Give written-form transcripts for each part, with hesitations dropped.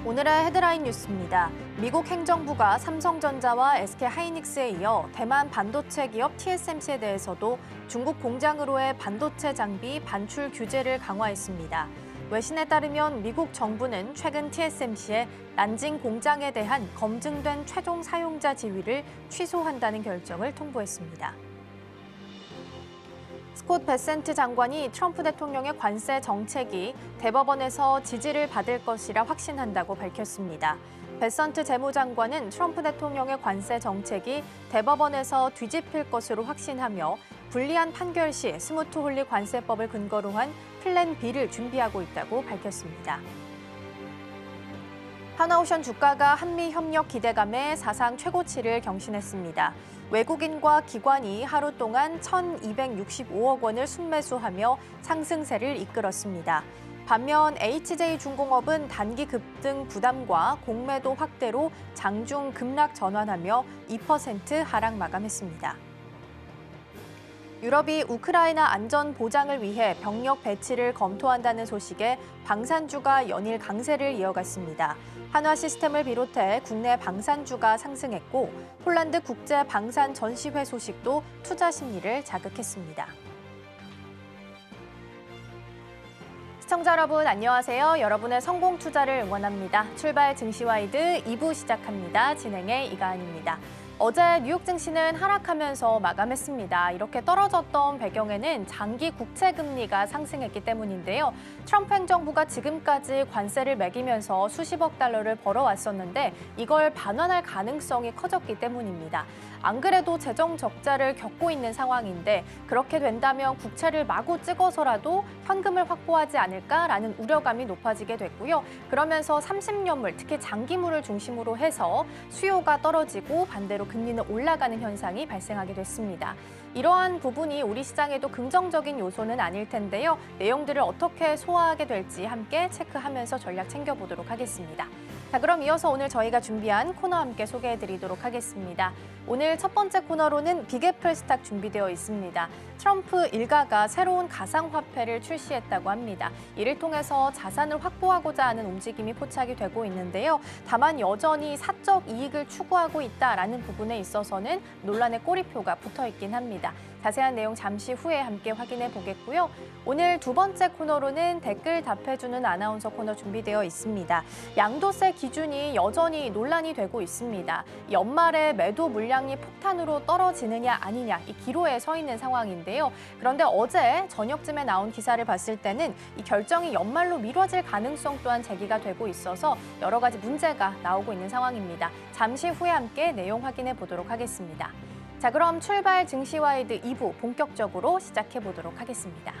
오늘의 헤드라인 뉴스입니다. 미국 행정부가 삼성전자와 SK하이닉스에 이어 대만 반도체 기업 TSMC에 대해서도 중국 공장으로의 반도체 장비 반출 규제를 강화했습니다. 외신에 따르면 미국 정부는 최근 TSMC의 난징 공장에 대한 검증된 최종 사용자 지위를 취소한다는 결정을 통보했습니다. 스콧 베센트 장관이 트럼프 대통령의 관세 정책이 대법원에서 지지를 받을 것이라 확신한다고 밝혔습니다. 베센트 재무장관은 트럼프 대통령의 관세 정책이 대법원에서 뒤집힐 것으로 확신하며 불리한 판결 시 스무트 홀리 관세법을 근거로 한 플랜 B를 준비하고 있다고 밝혔습니다. 하나오션 주가가 한미 협력 기대감에 사상 최고치를 경신했습니다. 외국인과 기관이 하루 동안 1,265억 원을 순매수하며 상승세를 이끌었습니다. 반면 HJ중공업은 단기 급등 부담과 공매도 확대로 장중 급락 전환하며 2% 하락 마감했습니다. 유럽이 우크라이나 안전 보장을 위해 병력 배치를 검토한다는 소식에 방산주가 연일 강세를 이어갔습니다. 한화 시스템을 비롯해 국내 방산주가 상승했고 폴란드 국제 방산 전시회 소식도 투자 심리를 자극했습니다. 시청자 여러분 안녕하세요. 여러분의 성공 투자를 응원합니다. 출발 증시와이드 2부 시작합니다. 진행의 이가은입니다. 어제 뉴욕 증시는 하락하면서 마감했습니다. 이렇게 떨어졌던 배경에는 장기 국채 금리가 상승했기 때문인데요. 트럼프 행정부가 지금까지 관세를 매기면서 수십억 달러를 벌어왔었는데 이걸 반환할 가능성이 커졌기 때문입니다. 안 그래도 재정 적자를 겪고 있는 상황인데 그렇게 된다면 국채를 마구 찍어서라도 현금을 확보하지 않을까라는 우려감이 높아지게 됐고요. 그러면서 30년물, 특히 장기물을 중심으로 해서 수요가 떨어지고 반대로 금리는 올라가는 현상이 발생하게 됐습니다. 이러한 부분이 우리 시장에도 긍정적인 요소는 아닐 텐데요. 내용들을 어떻게 소화하게 될지 함께 체크하면서 전략 챙겨보도록 하겠습니다. 자, 그럼 이어서 오늘 저희가 준비한 코너 함께 소개해드리도록 하겠습니다. 오늘 첫 번째 코너로는 빅애플 스탁 준비되어 있습니다. 트럼프 일가가 새로운 가상화폐를 출시했다고 합니다. 이를 통해서 자산을 확보하고자 하는 움직임이 포착이 되고 있는데요. 다만 여전히 사적 이익을 추구하고 있다라는 부분에 있어서는 논란의 꼬리표가 붙어 있긴 합니다. 자세한 내용 잠시 후에 함께 확인해 보겠고요. 오늘 두 번째 코너로는 댓글 답해주는 아나운서 코너 준비되어 있습니다. 양도세 기준이 여전히 논란이 되고 있습니다. 연말에 매도 물량이 폭탄으로 떨어지느냐 아니냐 이 기로에 서 있는 상황인데요. 그런데 어제 저녁쯤에 나온 기사를 봤을 때는 이 결정이 연말로 미뤄질 가능성 또한 제기가 되고 있어서 여러 가지 문제가 나오고 있는 상황입니다. 잠시 후에 함께 내용 확인해 보도록 하겠습니다. 자, 그럼 출발 증시와이드 2부 본격적으로 시작해 보도록 하겠습니다.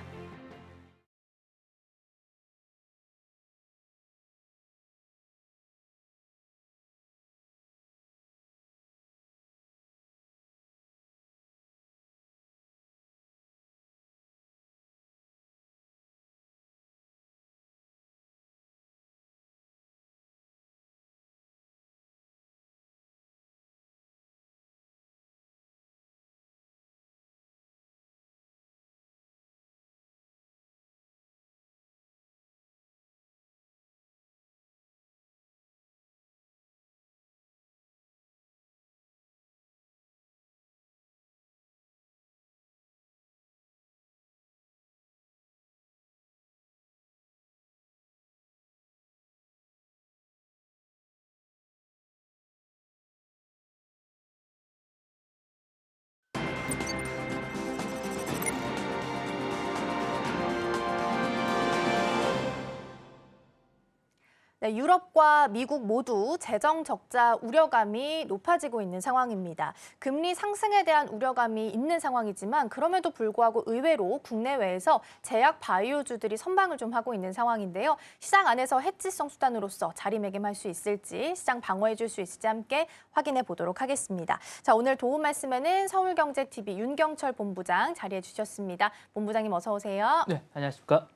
네, 유럽과 미국 모두 재정 적자 우려감이 높아지고 있는 상황입니다. 금리 상승에 대한 우려감이 있는 상황이지만 그럼에도 불구하고 의외로 국내외에서 제약 바이오주들이 선방을 좀 하고 있는 상황인데요. 시장 안에서 해지성 수단으로서 자리매김할 수 있을지, 시장 방어해 줄 수 있을지 함께 확인해 보도록 하겠습니다. 자, 오늘 도움 말씀에는 서울경제TV 윤경철 본부장 자리해 주셨습니다. 본부장님 어서 오세요. 네, 안녕하십니까?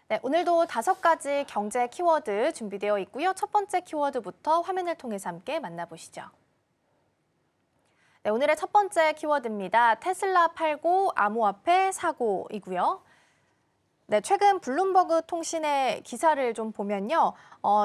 네, 오늘도 5가지 경제 키워드 준비되어 있고요. 첫 번째 키워드부터 화면을 통해서 함께 만나보시죠. 네, 오늘의 첫 번째 키워드입니다. 테슬라 팔고 암호화폐 사고이고요. 네, 최근 블룸버그 통신의 기사를 좀 보면요.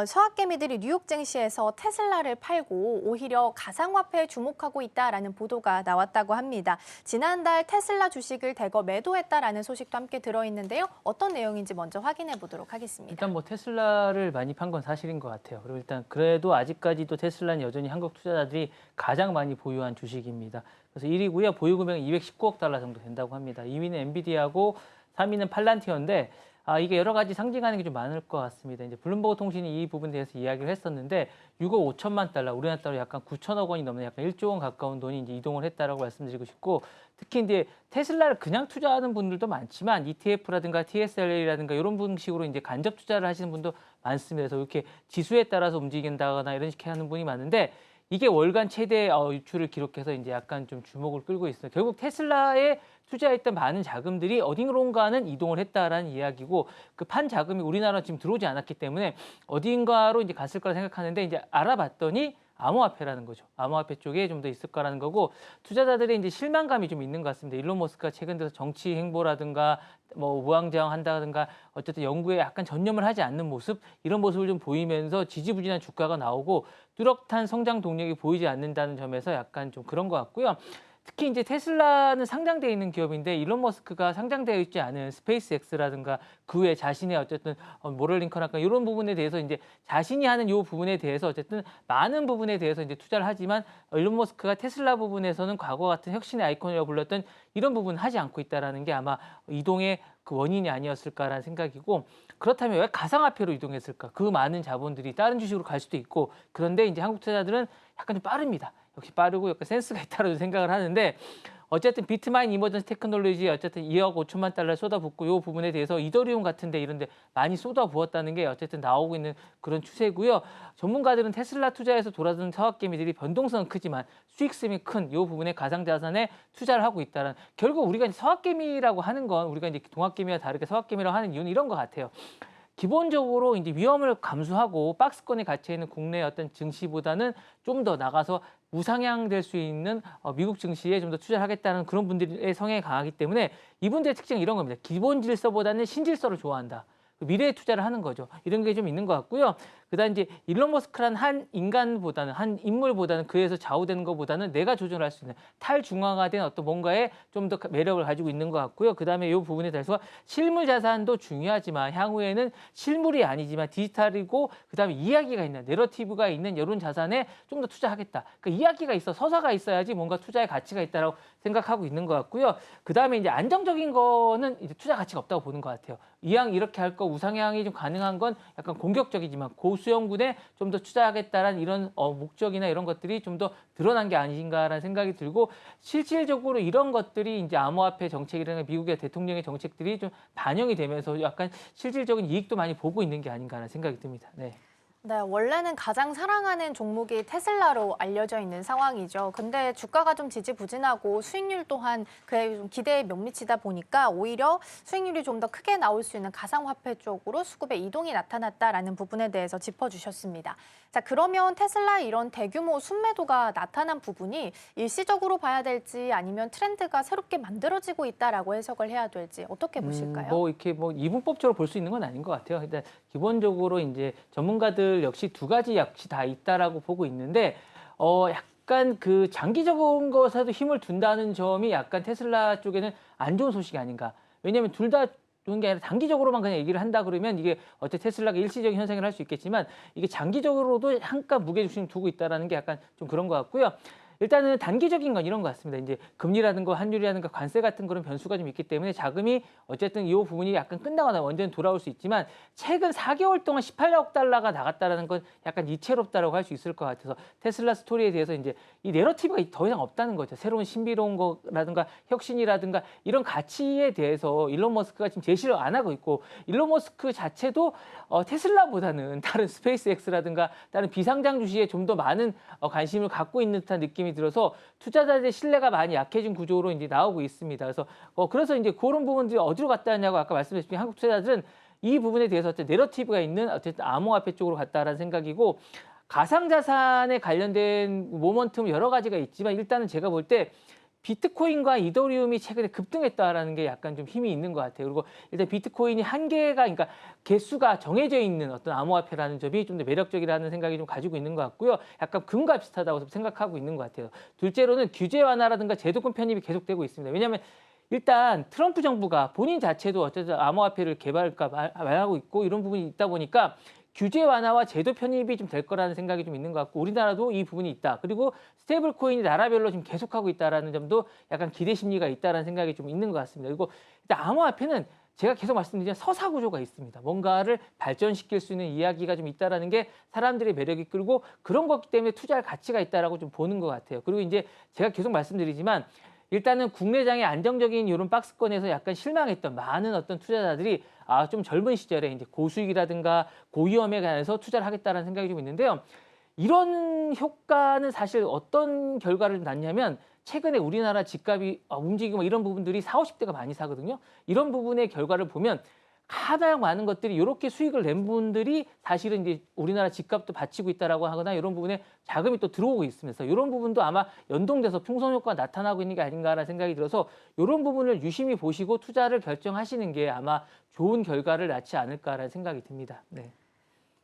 서학개미들이 뉴욕 증시에서 테슬라를 팔고 오히려 가상화폐에 주목하고 있다라는 보도가 나왔다고 합니다. 지난달 테슬라 주식을 대거 매도했다라는 소식도 함께 들어있는데요. 어떤 내용인지 먼저 확인해 보도록 하겠습니다. 일단 뭐 테슬라를 많이 판 건 사실인 것 같아요. 그리고 일단 그래도 아직까지도 테슬라는 여전히 한국 투자자들이 가장 많이 보유한 주식입니다. 그래서 1위고요. 보유 금액은 219억 달러 정도 된다고 합니다. 2위는 엔비디아고 3위는 팔란티어인데 이게 여러 가지 상징하는 게 좀 많을 것 같습니다. 이제 블룸버그 통신이 이 부분에 대해서 이야기를 했었는데 6억 5천만 달러, 우리나라 달러 약간 9천억 원이 넘는 약간 1조 원 가까운 돈이 이제 이동을 했다라고 말씀드리고 싶고, 특히 이제 테슬라를 그냥 투자하는 분들도 많지만 ETF라든가 TSLA라든가 이런 방식으로 이제 간접 투자를 하시는 분도 많습니다. 그래서 이렇게 지수에 따라서 움직인다거나 이런 식의 하는 분이 많은데, 이게 월간 최대 유출을 기록해서 이제 약간 좀 주목을 끌고 있어요. 결국 테슬라에 투자했던 많은 자금들이 어딘가는 이동을 했다라는 이야기고, 그 판 자금이 우리나라 지금 들어오지 않았기 때문에 어딘가로 이제 갔을 거라 생각하는데, 이제 알아봤더니 암호화폐라는 거죠. 암호화폐 쪽에 좀 더 있을 거라는 거고, 투자자들의 이제 실망감이 좀 있는 것 같습니다. 일론 머스크가 최근 들어서 정치 행보라든가 뭐 우왕좌왕한다든가 어쨌든 연구에 약간 전념을 하지 않는 모습, 이런 모습을 좀 보이면서 지지부진한 주가가 나오고 뚜렷한 성장 동력이 보이지 않는다는 점에서 약간 좀 그런 것 같고요. 특히 이제 테슬라는 상장되어 있는 기업인데, 일론 머스크가 상장되어 있지 않은 스페이스X라든가 그 외에 자신의 어쨌든 모럴링커나 이런 부분에 대해서 이제 자신이 하는 이 부분에 대해서 어쨌든 많은 부분에 대해서 이제 투자를 하지만, 일론 머스크가 테슬라 부분에서는 과거 같은 혁신의 아이콘이라고 불렀던 이런 부분 하지 않고 있다라는 게 아마 이동의 그 원인이 아니었을까라는 생각이고, 그렇다면 왜 가상화폐로 이동했을까? 그 많은 자본들이 다른 주식으로 갈 수도 있고, 그런데 이제 한국 투자자들은 약간 좀 빠릅니다. 역시 빠르고 약간 센스가 있다고 생각을 하는데, 어쨌든 비트마인 이머전스 테크놀로지 어쨌든 2억 5천만 달러 쏟아붓고, 이 부분에 대해서 이더리움 같은데 이런데 많이 쏟아부었다는 게 어쨌든 나오고 있는 그런 추세고요. 전문가들은 테슬라 투자에서 돌아드는 서학개미들이 변동성은 크지만 수익성이 큰 이 부분에 가상자산에 투자를 하고 있다는, 결국 우리가 이제 서학개미라고 하는 건, 우리가 이제 동학개미와 다르게 서학개미라고 하는 이유는 이런 것 같아요. 기본적으로 이제 위험을 감수하고 박스권에 갇혀 있는 국내 어떤 증시보다는 좀 더 나가서 우상향될 수 있는 미국 증시에 좀 더 투자를 하겠다는 그런 분들의 성향이 강하기 때문에, 이분들의 특징은 이런 겁니다. 기본 질서보다는 신질서를 좋아한다. 미래에 투자를 하는 거죠. 이런 게 좀 있는 것 같고요. 그다음 이제 일론 머스크란 한 인간보다는, 한 인물보다는, 그에서 좌우되는 것보다는 내가 조절할 수 있는 탈중앙화된 어떤 뭔가에 좀 더 매력을 가지고 있는 것 같고요. 그다음에 이 부분에 대해서 실물 자산도 중요하지만 향후에는 실물이 아니지만 디지털이고 그다음에 이야기가 있는, 내러티브가 있는 이런 자산에 좀 더 투자하겠다. 그러니까 이야기가 있어, 서사가 있어야지 뭔가 투자의 가치가 있다라고 생각하고 있는 것 같고요. 그다음에 이제 안정적인 거는 이제 투자 가치가 없다고 보는 것 같아요. 이왕 이렇게 할 거 우상향이 좀 가능한 건 약간 공격적이지만 고수용군에 좀 더 투자하겠다라는 이런 목적이나 이런 것들이 좀 더 드러난 게 아닌가라는 생각이 들고, 실질적으로 이런 것들이 이제 암호화폐 정책이라는 미국의 대통령의 정책들이 좀 반영이 되면서 약간 실질적인 이익도 많이 보고 있는 게 아닌가라는 생각이 듭니다. 네. 네, 원래는 가장 사랑하는 종목이 테슬라로 알려져 있는 상황이죠. 근데 주가가 좀 지지부진하고 수익률 또한 그에 좀 기대에 못 미치다 보니까 오히려 수익률이 좀 더 크게 나올 수 있는 가상화폐 쪽으로 수급의 이동이 나타났다라는 부분에 대해서 짚어주셨습니다. 자, 그러면 테슬라 이런 대규모 순매도가 나타난 부분이 일시적으로 봐야 될지 아니면 트렌드가 새롭게 만들어지고 있다라고 해석을 해야 될지 어떻게 보실까요? 뭐 이렇게 뭐 이분법적으로 볼 수 있는 건 아닌 것 같아요. 일단 기본적으로 이제 전문가들 역시 두 가지 역시 다 있다라고 보고 있는데, 약간 그 장기적인 것에도 힘을 둔다는 점이 약간 테슬라 쪽에는 안 좋은 소식이 아닌가. 왜냐하면 둘 다 좋은 게 아니라 단기적으로만 그냥 얘기를 한다 그러면 이게 어째 테슬라가 일시적인 현상을 할 수 있겠지만, 이게 장기적으로도 한껏 무게중심 두고 있다라는 게 약간 좀 그런 것 같고요. 일단은 단기적인 건 이런 것 같습니다. 이제 금리라든가 환율이라든가 관세 같은 그런 변수가 좀 있기 때문에 자금이 어쨌든 이 부분이 약간 끝나거나 언제는 돌아올 수 있지만, 최근 4개월 동안 18억 달러가 나갔다라는 건 약간 이채롭다라고 할 수 있을 것 같아서 테슬라 스토리에 대해서 이제 이 내러티브가 더 이상 없다는 거죠. 새로운 신비로운 거라든가 혁신이라든가 이런 가치에 대해서 일론 머스크가 지금 제시를 안 하고 있고, 일론 머스크 자체도 테슬라보다는 다른 스페이스X라든가 다른 비상장 주식에 좀 더 많은 관심을 갖고 있는 듯한 느낌이 들어서 투자자들의 신뢰가 많이 약해진 구조로 이제 나오고 있습니다. 그래서 이제 그런 부분들이 어디로 갔다냐고 아까 말씀드렸지만, 한국 투자자들은 이 부분에 대해서 어쨌든 내러티브가 있는 어쨌든 암호화폐 쪽으로 갔다라는 생각이고, 가상자산에 관련된 모멘텀 여러 가지가 있지만 일단은 제가 볼 때 비트코인과 이더리움이 최근에 급등했다라는 게 약간 좀 힘이 있는 것 같아요. 그리고 일단 비트코인이 한계가, 그러니까 개수가 정해져 있는 어떤 암호화폐라는 점이 좀 더 매력적이라는 생각이 좀 가지고 있는 것 같고요. 약간 금과 비슷하다고 생각하고 있는 것 같아요. 둘째로는 규제 완화라든가 제도권 편입이 계속되고 있습니다. 왜냐하면 일단 트럼프 정부가 본인 자체도 어쨌든 암호화폐를 개발할까 말하고 있고 이런 부분이 있다 보니까 규제 완화와 제도 편입이 좀 될 거라는 생각이 좀 있는 것 같고 우리나라도 이 부분이 있다. 그리고 스테이블 코인이 나라별로 지금 계속하고 있다라는 점도 약간 기대 심리가 있다라는 생각이 좀 있는 것 같습니다. 그리고 일단 암호화폐는 제가 계속 말씀드리지만 서사 구조가 있습니다. 뭔가를 발전시킬 수 있는 이야기가 좀 있다라는 게 사람들의 매력이 끌고 그런 거기 때문에 투자할 가치가 있다라고 좀 보는 것 같아요. 그리고 이제 제가 계속 말씀드리지만 일단은 국내장의 안정적인 이런 박스권에서 약간 실망했던 많은 어떤 투자자들이 좀 젊은 시절에 이제 고수익이라든가 고위험에 관해서 투자를 하겠다는 생각이 좀 있는데요. 이런 효과는 사실 어떤 결과를 낳냐면 최근에 우리나라 집값이 움직이고 이런 부분들이 40, 50대가 많이 사거든요. 이런 부분의 결과를 보면 가장 많은 것들이 이렇게 수익을 낸 분들이 사실은 이제 우리나라 집값도 받치고 있다라고 하거나 이런 부분에 자금이 또 들어오고 있으면서 이런 부분도 아마 연동돼서 풍선 효과가 나타나고 있는 게 아닌가라는 생각이 들어서 이런 부분을 유심히 보시고 투자를 결정하시는 게 아마 좋은 결과를 낳지 않을까라는 생각이 듭니다. 네.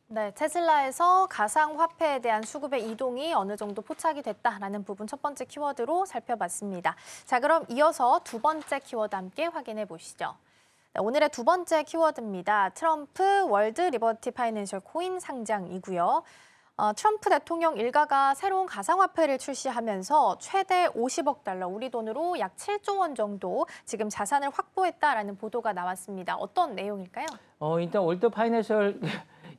네, 테슬라에서 가상화폐에 대한 수급의 이동이 어느 정도 포착이 됐다라는 부분 첫 번째 키워드로 살펴봤습니다. 자, 그럼 이어서 두 번째 키워드 함께 확인해 보시죠. 네, 오늘의 두 번째 키워드입니다. 트럼프 월드 리버티 파이낸셜 코인 상장이고요. 트럼프 대통령 일가가 새로운 가상화폐를 출시하면서 최대 50억 달러, 우리 돈으로 약 7조 원 정도 지금 자산을 확보했다라는 보도가 나왔습니다. 어떤 내용일까요? 일단 월드 파이낸셜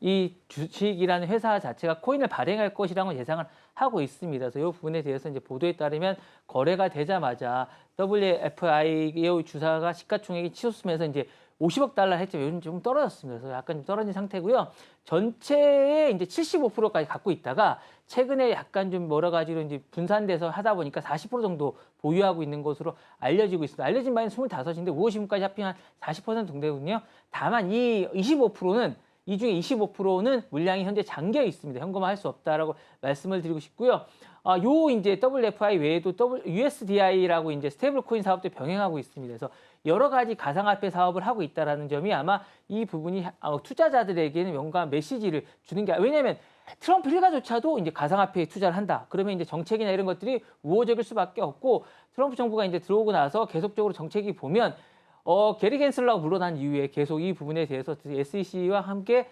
이 주식이라는 회사 자체가 코인을 발행할 것이라고 예상을 하고 있습니다. 그래서 이 부분에 대해서 이제 보도에 따르면 거래가 되자마자 WFI의 주사가 시가총액이 치솟으면서 이제 50억 달러 했죠. 요즘 좀 떨어졌습니다. 그래서 약간 좀 떨어진 상태고요. 전체의 이제 75%까지 갖고 있다가 최근에 약간 좀 여러 가지로 이제 분산돼서 하다 보니까 40% 정도 보유하고 있는 것으로 알려지고 있습니다. 알려진 바에는 25인데 55까지 합치면 40% 정도 되거든요. 다만 이 25%는 이 중에 25%는 물량이 현재 잠겨 있습니다. 현금화할 수 없다라고 말씀을 드리고 싶고요. 요 이제 WFI 외에도 USDI라고 이제 스테이블 코인 사업도 병행하고 있습니다. 그래서 여러 가지 가상화폐 사업을 하고 있다라는 점이 아마 이 부분이 투자자들에게는 명확한 메시지를 주는 게, 왜냐하면 트럼프 일가조차도 이제 가상화폐에 투자를 한다. 그러면 이제 정책이나 이런 것들이 우호적일 수밖에 없고 트럼프 정부가 이제 들어오고 나서 계속적으로 정책이 보면 게리 겐슬러가 물러난 이후에 계속 이 부분에 대해서 SEC와 함께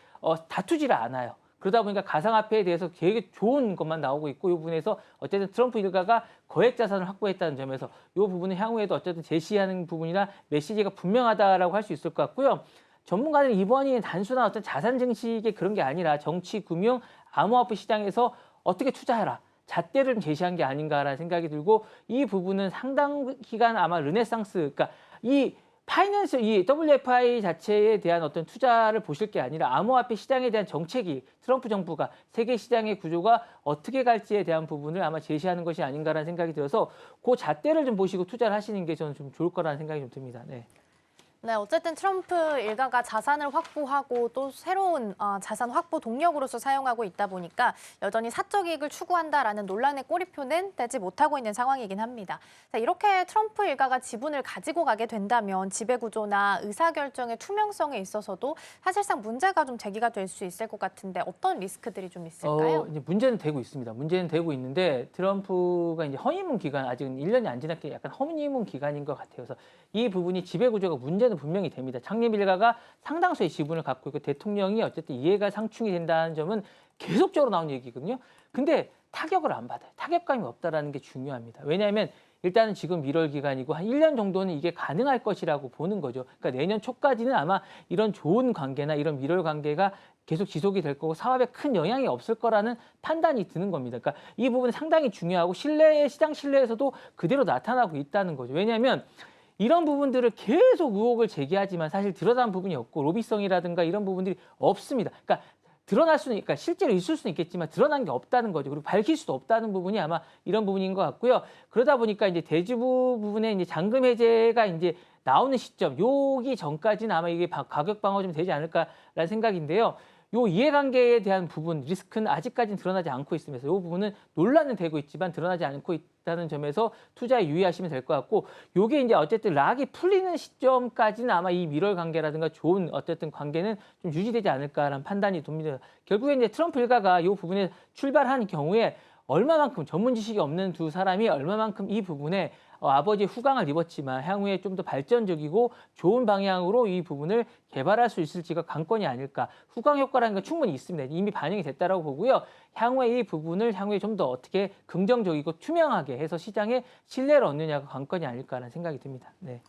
다투지를 않아요. 그러다 보니까 가상화폐에 대해서 되게 좋은 것만 나오고 있고 이 부분에서 어쨌든 트럼프 일가가 거액 자산을 확보했다는 점에서 이 부분은 향후에도 어쨌든 제시하는 부분이나 메시지가 분명하다라고 할 수 있을 것 같고요. 전문가들은 이번이 단순한 어떤 자산 증식의 그런 게 아니라 정치, 금융, 암호화폐 시장에서 어떻게 투자해라. 잣대를 제시한 게 아닌가라는 생각이 들고 이 부분은 상당 기간 아마 르네상스, 그러니까 이 WFI 자체에 대한 어떤 투자를 보실 게 아니라 암호화폐 시장에 대한 정책이 트럼프 정부가 세계 시장의 구조가 어떻게 갈지에 대한 부분을 아마 제시하는 것이 아닌가라는 생각이 들어서 그 잣대를 좀 보시고 투자를 하시는 게 저는 좀 좋을 거라는 생각이 좀 듭니다. 네. 네, 어쨌든 트럼프 일가가 자산을 확보하고 또 새로운 자산 확보 동력으로서 사용하고 있다 보니까 여전히 사적 이익을 추구한다라는 논란의 꼬리표는 떼지 못하고 있는 상황이긴 합니다. 자, 이렇게 트럼프 일가가 지분을 가지고 가게 된다면 지배구조나 의사결정의 투명성에 있어서도 사실상 문제가 좀 제기가 될 수 있을 것 같은데 어떤 리스크들이 좀 있을까요? 이제 문제는 되고 있습니다. 문제는 되고 있는데 트럼프가 이제 허니문 기간, 아직은 1년이 안 지났기에 약간 허니문 기간인 것 같아요. 그래서 이 부분이 지배구조가 문제는 분명히 됩니다. 창립 일가가 상당수의 지분을 갖고 있고 대통령이 어쨌든 이해가 상충이 된다는 점은 계속적으로 나오는 얘기거든요. 근데 타격을 안 받아요. 타격감이 없다라는 게 중요합니다. 왜냐하면 일단은 지금 1월 기간이고 한 1년 정도는 이게 가능할 것이라고 보는 거죠. 그러니까 내년 초까지는 아마 이런 좋은 관계나 이런 밀월 관계가 계속 지속이 될 거고 사업에 큰 영향이 없을 거라는 판단이 드는 겁니다. 그러니까 이 부분은 상당히 중요하고 시장 신뢰에서도 그대로 나타나고 있다는 거죠. 왜냐하면 이런 부분들을 계속 의혹을 제기하지만 사실 드러난 부분이 없고 로비성이라든가 이런 부분들이 없습니다. 그러니까 드러날 수는, 그러니까 실제로 있을 수는 있겠지만 드러난 게 없다는 거죠. 그리고 밝힐 수도 없다는 부분이 아마 이런 부분인 것 같고요. 그러다 보니까 이제 대주부 부분에 이제 잔금 해제가 이제 나오는 시점, 요기 전까지는 아마 이게 가격 방어 좀 되지 않을까라는 생각인데요. 요 이해관계에 대한 부분 리스크는 아직까지는 드러나지 않고 있으면서 이 부분은 논란은 되고 있지만 드러나지 않고 있다는 점에서 투자에 유의하시면 될 것 같고 요게 이제 어쨌든 락이 풀리는 시점까지는 아마 이 밀월 관계라든가 좋은 어쨌든 관계는 좀 유지되지 않을까라는 판단이 듭니다. 결국에 이제 트럼프 일가가 이 부분에 출발한 경우에 얼마만큼 전문 지식이 없는 두 사람이 얼마만큼 이 부분에 아버지의 후광을 입었지만 향후에 좀 더 발전적이고 좋은 방향으로 이 부분을 개발할 수 있을지가 관건이 아닐까. 후광 효과라는 건 충분히 있습니다. 이미 반영이 됐다라고 보고요. 향후에 이 부분을 향후에 좀 더 어떻게 긍정적이고 투명하게 해서 시장에 신뢰를 얻느냐가 관건이 아닐까라는 생각이 듭니다. 네.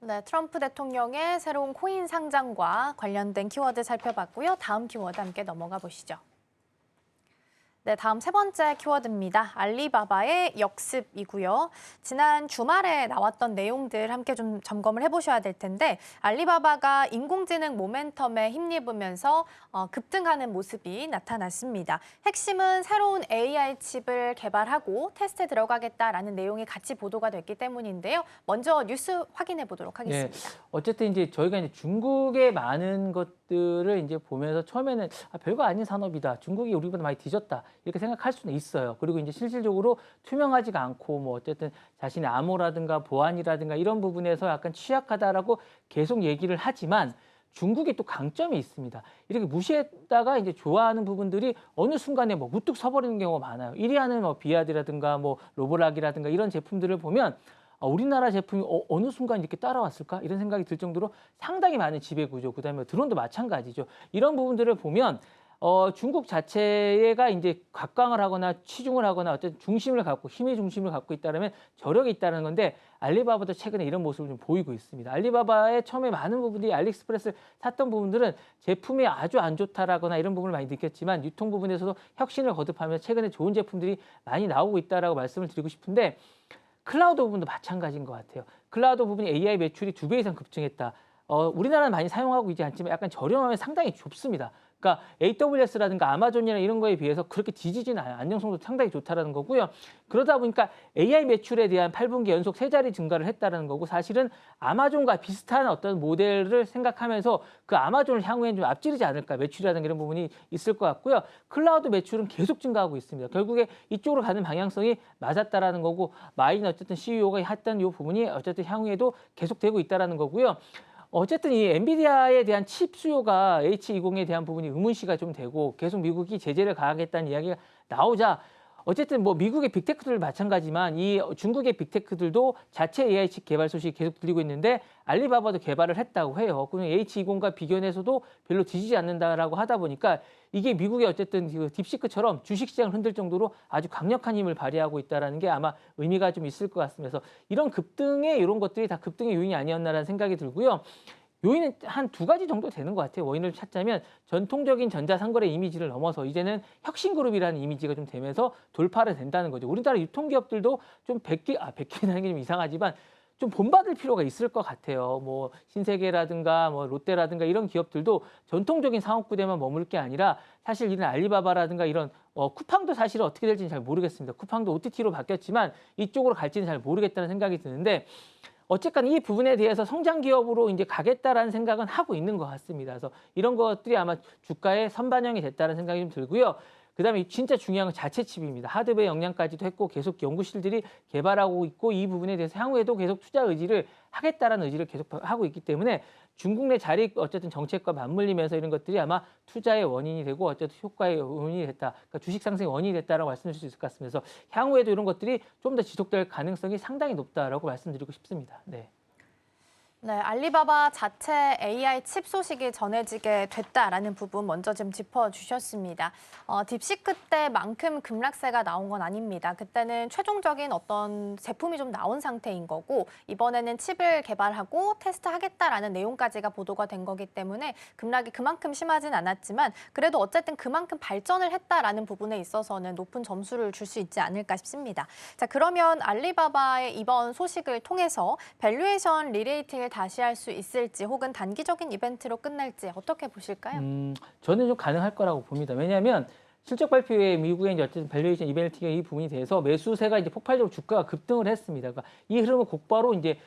네, 트럼프 대통령의 새로운 코인 상장과 관련된 키워드 살펴봤고요. 다음 키워드 함께 넘어가 보시죠. 네, 다음 세 번째 키워드입니다. 알리바바의 역습이고요. 지난 주말에 나왔던 내용들 함께 좀 점검을 해보셔야 될 텐데 알리바바가 인공지능 모멘텀에 힘입으면서 급등하는 모습이 나타났습니다. 핵심은 새로운 AI 칩을 개발하고 테스트에 들어가겠다라는 내용이 같이 보도가 됐기 때문인데요. 먼저 뉴스 확인해 보도록 하겠습니다. 네, 어쨌든 이제 저희가 이제 중국의 많은 것들을 이제 보면서 처음에는 별거 아닌 산업이다. 중국이 우리보다 많이 뒤졌다. 이렇게 생각할 수는 있어요. 그리고 이제 실질적으로 투명하지가 않고 뭐 어쨌든 자신의 암호라든가 보안이라든가 이런 부분에서 약간 취약하다라고 계속 얘기를 하지만 중국이 또 강점이 있습니다. 이렇게 무시했다가 이제 좋아하는 부분들이 어느 순간에 뭐 무뚝 서버리는 경우가 많아요. 1위 하는 뭐 비아드라든가 뭐 로보락이라든가 이런 제품들을 보면 우리나라 제품이 어느 순간 이렇게 따라왔을까? 이런 생각이 들 정도로 상당히 많은 지배구조, 그다음에 드론도 마찬가지죠. 이런 부분들을 보면 중국 자체가 이제 각광을 하거나 치중을 하거나 어떤 중심을 갖고 힘의 중심을 갖고 있다면 저력이 있다는 건데 알리바바도 최근에 이런 모습을 좀 보이고 있습니다. 알리바바의 처음에 많은 부분들이 알리익스프레스를 샀던 부분들은 제품이 아주 안 좋다라거나 이런 부분을 많이 느꼈지만 유통 부분에서도 혁신을 거듭하면서 최근에 좋은 제품들이 많이 나오고 있다라고 말씀을 드리고 싶은데 클라우드 부분도 마찬가지인 것 같아요. 클라우드 부분이 AI 매출이 2배 이상 급증했다. 우리나라는 많이 사용하고 있지 않지만 약간 저렴하면 상당히 좁습니다. 그러니까 AWS라든가 아마존이나 이런 거에 비해서 그렇게 뒤지지는 않아요. 안정성도 상당히 좋다라는 거고요. 그러다 보니까 AI 매출에 대한 8분기 연속 3자리 증가를 했다라는 거고 사실은 아마존과 비슷한 어떤 모델을 생각하면서 그 아마존을 향후에는 좀 앞지르지 않을까 매출이라든가 이런 부분이 있을 것 같고요. 클라우드 매출은 계속 증가하고 있습니다. 결국에 이쪽으로 가는 방향성이 맞았다라는 거고 마인 어쨌든 CEO가 했던 이 부분이 어쨌든 향후에도 계속되고 있다라는 거고요. 어쨌든 이 엔비디아에 대한 칩 수요가 H20에 대한 부분이 의문시가 좀 되고 계속 미국이 제재를 가하겠다는 이야기가 나오자 어쨌든 뭐 미국의 빅테크들 마찬가지지만 이 중국의 빅테크들도 자체 AI 칩 개발 소식이 계속 들리고 있는데 알리바바도 개발을 했다고 해요. 그러면 H20과 비교해서도 별로 뒤지지 않는다라고 하다 보니까 이게 미국의 어쨌든 그 딥시크처럼 주식시장을 흔들 정도로 아주 강력한 힘을 발휘하고 있다는 게 아마 의미가 좀 있을 것 같습니다. 그래서 이런 급등의 이런 것들이 다 급등의 요인이 아니었나라는 생각이 들고요. 요인은 한 2가지 정도 되는 것 같아요. 원인을 찾자면 전통적인 전자상거래 이미지를 넘어서 이제는 혁신그룹이라는 이미지가 좀 되면서 돌파를 된다는 거죠. 우리나라 유통기업들도 좀 100개라는 게 좀 이상하지만 좀 본받을 필요가 있을 것 같아요. 뭐 신세계라든가 뭐 롯데라든가 이런 기업들도 전통적인 상업구대만 머물 게 아니라 사실 이런 알리바바라든가 이런 쿠팡도 사실 어떻게 될지는 잘 모르겠습니다. 쿠팡도 OTT로 바뀌었지만 이쪽으로 갈지는 잘 모르겠다는 생각이 드는데 어쨌든 이 부분에 대해서 성장 기업으로 이제 가겠다라는 생각은 하고 있는 것 같습니다. 그래서 이런 것들이 아마 주가에 선반영이 됐다는 생각이 좀 들고요. 그다음에 진짜 중요한 건 자체 칩입니다. 하드웨어 역량까지도 했고 계속 연구실들이 개발하고 있고 이 부분에 대해서 향후에도 계속 투자 의지를 하겠다라는 의지를 계속 하고 있기 때문에 중국 내 자립 어쨌든 정책과 맞물리면서 이런 것들이 아마 투자의 원인이 되고 어쨌든 효과의 원인이 됐다. 그러니까 주식 상승의 원인이 됐다라고 말씀드릴 수 있을 것 같습니다. 그래서 향후에도 이런 것들이 좀 더 지속될 가능성이 상당히 높다라고 말씀드리고 싶습니다. 네. 네, 알리바바 자체 AI 칩 소식이 전해지게 됐다라는 부분 먼저 좀 짚어주셨습니다. 딥시크 때만큼 급락세가 나온 건 아닙니다. 그때는 최종적인 어떤 제품이 좀 나온 상태인 거고 이번에는 칩을 개발하고 테스트하겠다라는 내용까지가 보도가 된 거기 때문에 급락이 그만큼 심하진 않았지만 그래도 어쨌든 그만큼 발전을 했다라는 부분에 있어서는 높은 점수를 줄 수 있지 않을까 싶습니다. 자, 그러면 알리바바의 이번 소식을 통해서 밸류에이션 리레이팅을 다시 할 수 있을지 혹은 단기적인 이벤트로 끝날지 어떻게 보실까요? 저는 좀 가능할 거라고 봅니다. 왜냐하면 실적 발표에 미국의 이제 어쨌든 밸류에이션 이벤트의 이 부분이 돼서 매수세가 이제 폭발적으로 주가가 급등을 했습니다. 그러니까 이 흐름은 곧바로 이제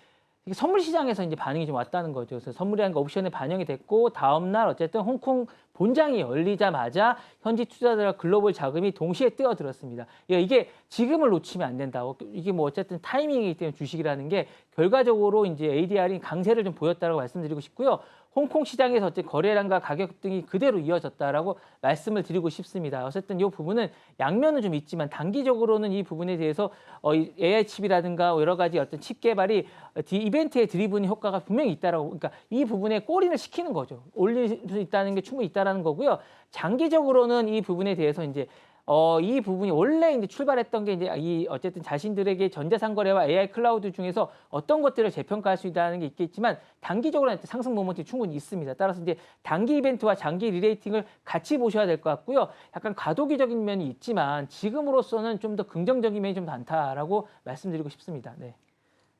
이게 선물 시장에서 이제 반응이 좀 왔다는 거죠. 그래서 선물이라는 거 옵션에 반영이 됐고 다음 날 어쨌든 홍콩 본장이 열리자마자 현지 투자자들과 글로벌 자금이 동시에 뛰어들었습니다. 이게 지금을 놓치면 안 된다고. 이게 뭐 어쨌든 타이밍이기 때문에 주식이라는 게 결과적으로 이제 ADR이 강세를 좀 보였다고 말씀드리고 싶고요. 홍콩 시장에서 어쨌든 거래량과 가격 등이 그대로 이어졌다라고 말씀을 드리고 싶습니다. 어쨌든 이 부분은 양면은 좀 있지만 단기적으로는 이 부분에 대해서 이 AI 칩이라든가 여러 가지 어떤 칩 개발이 이벤트에 드리븐 효과가 분명히 있다라고, 그러니까 이 부분에 골인을 시키는 거죠. 올릴 수 있다는 게 충분히 있다라는 거고요. 장기적으로는 이 부분에 대해서 이제 이 부분이 원래 이제 출발했던 게 이제 이 어쨌든 자신들에게 전자상거래와 AI 클라우드 중에서 어떤 것들을 재평가할 수 있다는 게 있겠지만 단기적으로는 상승 모멘텀이 충분히 있습니다. 따라서 이제 단기 이벤트와 장기 리레이팅을 같이 보셔야 될 것 같고요. 약간 과도기적인 면이 있지만 지금으로서는 좀 더 긍정적인 면이 좀 많다라고 말씀드리고 싶습니다. 네.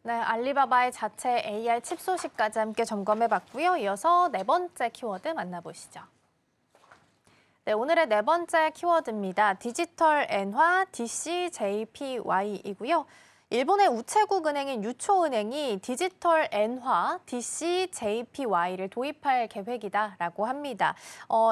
네, 알리바바의 자체 AI 칩 소식까지 함께 점검해봤고요. 이어서 네 번째 키워드 만나보시죠. 네, 오늘의 네 번째 키워드입니다. 디지털 엔화 DCJPY이고요. 일본의 우체국 은행인 유초은행이 디지털 엔화 DCJPY를 도입할 계획이다라고 합니다.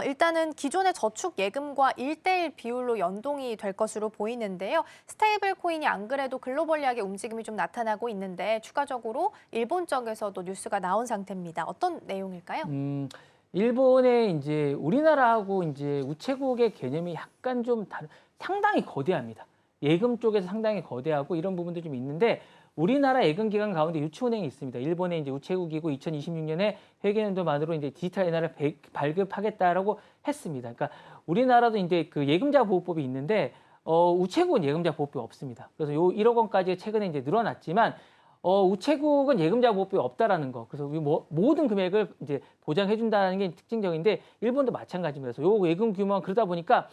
일단은 기존의 저축 예금과 1대1 비율로 연동이 될 것으로 보이는데요. 스테이블 코인이 안 그래도 글로벌리하게 움직임이 좀 나타나고 있는데 추가적으로 일본 쪽에서도 뉴스가 나온 상태입니다. 어떤 내용일까요? 일본의 이제 우리나라하고 이제 우체국의 개념이 약간 좀 상당히 거대합니다. 예금 쪽에서 상당히 거대하고 이런 부분도 좀 있는데 우리나라 예금 기관 가운데 유치은행이 있습니다. 일본의 이제 우체국이고 2026년에 회계연도만으로 이제 디지털 엔화를 발급하겠다라고 했습니다. 그러니까 우리나라도 이제 그 예금자 보호법이 있는데 우체국은 예금자 보호법이 없습니다. 그래서 요 1억 원까지 최근에 이제 늘어났지만 우체국은 예금자 보호법이 없다라는 거. 그래서 모든 금액을 이제 보장해 준다는 게 특징적인데 일본도 마찬가지입니다. 그래서 요 예금 규모가 그러다 보니까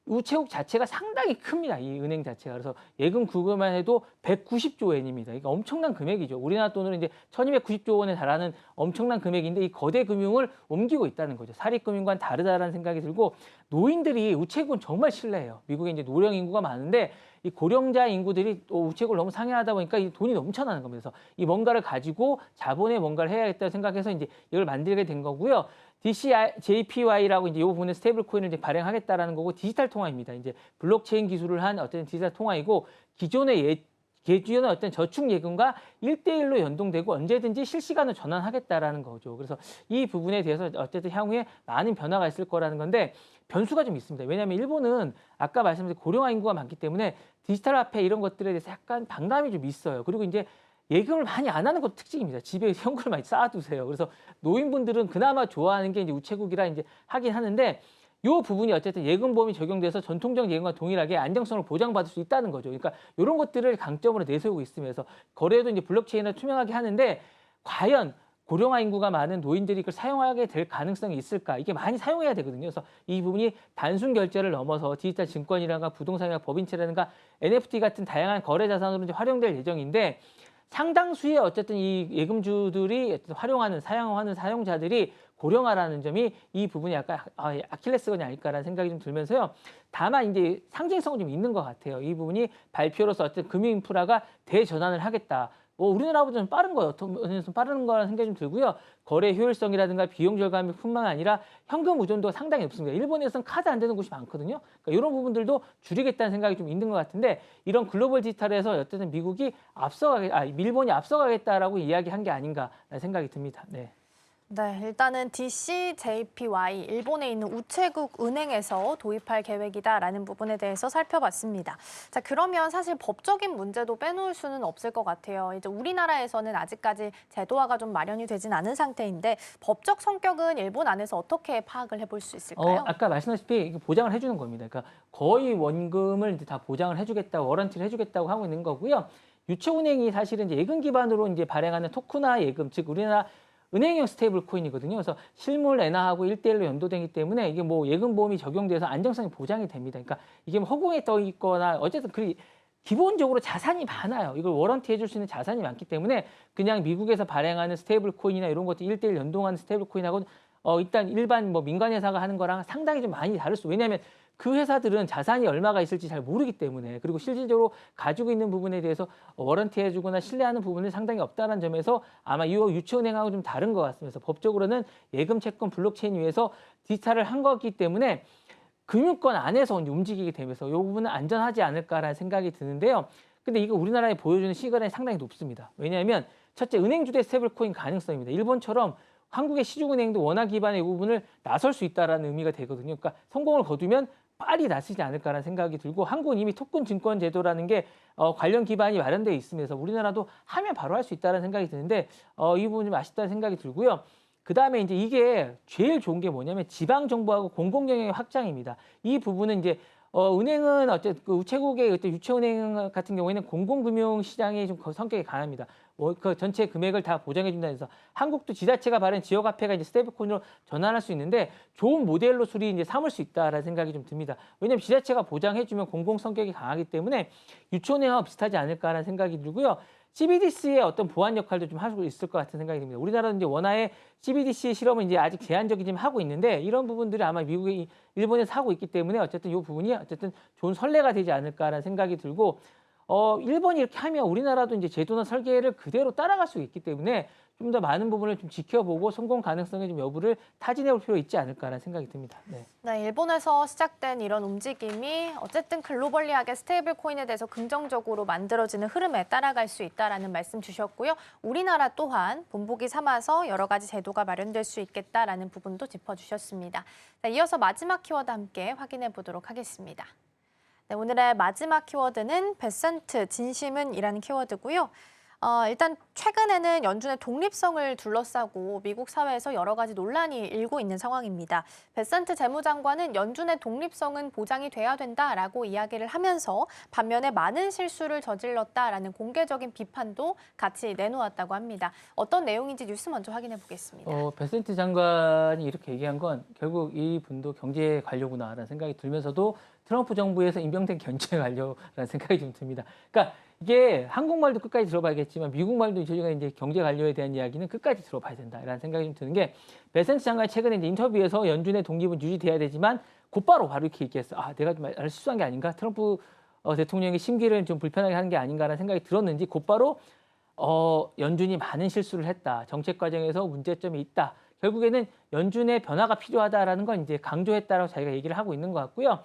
우체국 자체가 상당히 큽니다. 이 은행 자체가. 그래서 예금 규모만 해도 190조 원입니다. 그러니까 엄청난 금액이죠. 우리나라 돈으로 이제 1290조 원에 달하는 엄청난 금액인데 이 거대 금융을 옮기고 있다는 거죠. 사립금융과는 다르다라는 생각이 들고 노인들이 우체국은 정말 신뢰해요. 미국에 이제 노령 인구가 많은데 이 고령자 인구들이 우체국을 너무 상회하다 보니까 이 돈이 넘쳐나는 겁니다. 그래서 이 뭔가를 가지고 자본에 뭔가를 해야겠다고 생각해서 이제 이걸 만들게 된 거고요. DCJPY라고 이제 이 부분에 스테이블 코인을 이제 발행하겠다라는 거고 디지털 통화입니다. 이제 블록체인 기술을 한 어떤 디지털 통화이고 기존의 기존의 어떤 저축 예금과 1대1로 연동되고 언제든지 실시간으로 전환하겠다라는 거죠. 그래서 이 부분에 대해서 어쨌든 향후에 많은 변화가 있을 거라는 건데 변수가 좀 있습니다. 왜냐하면 일본은 아까 말씀드린 고령화 인구가 많기 때문에 디지털 화폐 이런 것들에 대해서 약간 반감이 좀 있어요. 그리고 이제 예금을 많이 안 하는 것도 특징입니다. 집에 현금을 많이 쌓아두세요. 그래서 노인분들은 그나마 좋아하는 게 이제 우체국이라 이제 하긴 하는데 이 부분이 어쨌든 예금보험이 적용돼서 전통적 예금과 동일하게 안정성을 보장받을 수 있다는 거죠. 그러니까 이런 것들을 강점으로 내세우고 있으면서 거래도 이제 블록체인을 투명하게 하는데 과연 고령화 인구가 많은 노인들이 이걸 사용하게 될 가능성이 있을까? 이게 많이 사용해야 되거든요. 그래서 이 부분이 단순 결제를 넘어서 디지털 증권이라든가 부동산이나 법인채라든가 NFT 같은 다양한 거래 자산으로 이제 활용될 예정인데 상당수의 어쨌든 이 예금주들이 활용하는, 사용하는 사용자들이 고령화라는 점이 이 부분이 약간 아킬레스건이 아닐까라는 생각이 좀 들면서요. 다만 이제 상징성은 좀 있는 것 같아요. 이 부분이 발표로서 어떤 금융 인프라가 대전환을 하겠다. 우리나라보다 좀 빠른 거예요. 좀 빠른 거라는 생각이 좀 들고요. 거래 효율성이라든가 비용 절감뿐만 아니라 현금 의존도가 상당히 높습니다. 일본에서는 카드 안 되는 곳이 많거든요. 그러니까 이런 부분들도 줄이겠다는 생각이 좀 있는 것 같은데 이런 글로벌 디지털에서 어쨌든 일본이 앞서가겠다라고 이야기한 게 아닌가라는 생각이 듭니다. 네. 네, 일단은 DCJPY, 일본에 있는 우체국 은행에서 도입할 계획이다라는 부분에 대해서 살펴봤습니다. 자, 그러면 사실 법적인 문제도 빼놓을 수는 없을 것 같아요. 이제 우리나라에서는 아직까지 제도화가 좀 마련이 되진 않은 상태인데 법적 성격은 일본 안에서 어떻게 파악을 해볼 수 있을까요? 아까 말씀하셨다시피 보장을 해주는 겁니다. 그러니까 거의 원금을 이제 다 보장을 해주겠다고, 워런티를 해주겠다고 하고 있는 거고요. 유치은행이 사실은 이제 예금 기반으로 이제 발행하는 토크나 예금, 즉 우리나라 은행형 스테이블 코인이거든요. 그래서 실물 엔화하고 1대1로 연도되기 때문에 이게 뭐 예금 보험이 적용돼서 안정성이 보장이 됩니다. 그러니까 이게 뭐 허공에 떠 있거나 어쨌든 기본적으로 자산이 많아요. 이걸 워런티 해줄 수 있는 자산이 많기 때문에 그냥 미국에서 발행하는 스테이블 코인이나 이런 것도 1대1 연동하는 스테이블 코인하고 일단 일반 뭐 민간 회사가 하는 거랑 상당히 좀 많이 다를 왜냐하면 그 회사들은 자산이 얼마가 있을지 잘 모르기 때문에 그리고 실질적으로 가지고 있는 부분에 대해서 워런티 해주거나 신뢰하는 부분은 상당히 없다는 점에서 아마 이 유치은행하고 좀 다른 것 같습니다. 법적으로는 예금 채권 블록체인 위에서 디지털을 한 거기 때문에 금융권 안에서 움직이게 되면서 이 부분은 안전하지 않을까라는 생각이 드는데요. 근데 이거 우리나라에 보여주는 시간이 상당히 높습니다. 왜냐하면 첫째, 은행 주대 스테이블코인 가능성입니다. 일본처럼 한국의 시중은행도 원화 기반의 이 부분을 나설 수 있다는 의미가 되거든요. 그러니까 성공을 거두면 빨리 나서지 않을까라는 생각이 들고 한국은 이미 토큰 증권 제도라는 게 관련 기반이 마련되어 있으면서 우리나라도 하면 바로 할 수 있다는 생각이 드는데 이 부분 좀 아쉽다는 생각이 들고요. 그다음에 이제 이게 제일 좋은 게 뭐냐면 지방 정부하고 공공 영역의 확장입니다. 이 부분은 이제 은행은 어쨌든 그 우체국의 유치은행 같은 경우에는 공공금융 시장이 좀 성격이 강합니다. 그 전체 금액을 다 보장해 준다 해서 한국도 지자체가 발행 지역화폐가 이제 스테이블코인으로 전환할 수 있는데 좋은 모델로 수리 이제 삼을 수 있다라는 생각이 좀 듭니다. 왜냐하면 지자체가 보장해 주면 공공 성격이 강하기 때문에 유치은행하고 비슷하지 않을까라는 생각이 들고요. CBDC의 어떤 보완 역할도 좀 할 수 있을 것 같은 생각이 듭니다. 우리나라는 이제 원화의 CBDC 실험은 이제 아직 제한적이지만 하고 있는데 이런 부분들이 아마 미국이 일본에서 하고 있기 때문에 어쨌든 이 부분이 어쨌든 좋은 선례가 되지 않을까라는 생각이 들고 일본이 이렇게 하면 우리나라도 이제 제도나 설계를 그대로 따라갈 수 있기 때문에 좀 더 많은 부분을 좀 지켜보고 성공 가능성의 좀 여부를 타진해 볼 필요 있지 않을까라는 생각이 듭니다. 네. 네, 일본에서 시작된 이런 움직임이 어쨌든 글로벌리하게 스테이블 코인에 대해서 긍정적으로 만들어지는 흐름에 따라갈 수 있다라는 말씀 주셨고요. 우리나라 또한 본보기 삼아서 여러 가지 제도가 마련될 수 있겠다라는 부분도 짚어주셨습니다. 자, 이어서 마지막 키워드 함께 확인해 보도록 하겠습니다. 네, 오늘의 마지막 키워드는 베센트 진심은이라는 키워드고요. 일단 최근에는 연준의 독립성을 둘러싸고 미국 사회에서 여러 가지 논란이 일고 있는 상황입니다. 베센트 재무장관은 연준의 독립성은 보장이 돼야 된다라고 이야기를 하면서 반면에 많은 실수를 저질렀다라는 공개적인 비판도 같이 내놓았다고 합니다. 어떤 내용인지 뉴스 먼저 확인해 보겠습니다. 베센트 장관이 이렇게 얘기한 건 결국 이 분도 경제 관료구나라는 생각이 들면서도 트럼프 정부에서 임명된 경제 관료라는 생각이 좀 듭니다. 그러니까 이게 한국말도 끝까지 들어봐야겠지만 미국말도 저희가 이제 경제 관료에 대한 이야기는 끝까지 들어봐야 된다라는 생각이 좀 드는 게 베센트 장관이 최근에 이제 인터뷰에서 연준의 독립은 유지돼야 되지만 곧바로 바로 이렇게 얘기했어요. 내가 좀 말을 실수한 게 아닌가? 트럼프 대통령의 심기를 좀 불편하게 하는 게 아닌가라는 생각이 들었는지 곧바로 연준이 많은 실수를 했다. 정책 과정에서 문제점이 있다. 결국에는 연준의 변화가 필요하다라는 걸 이제 강조했다라고 자기가 얘기를 하고 있는 것 같고요.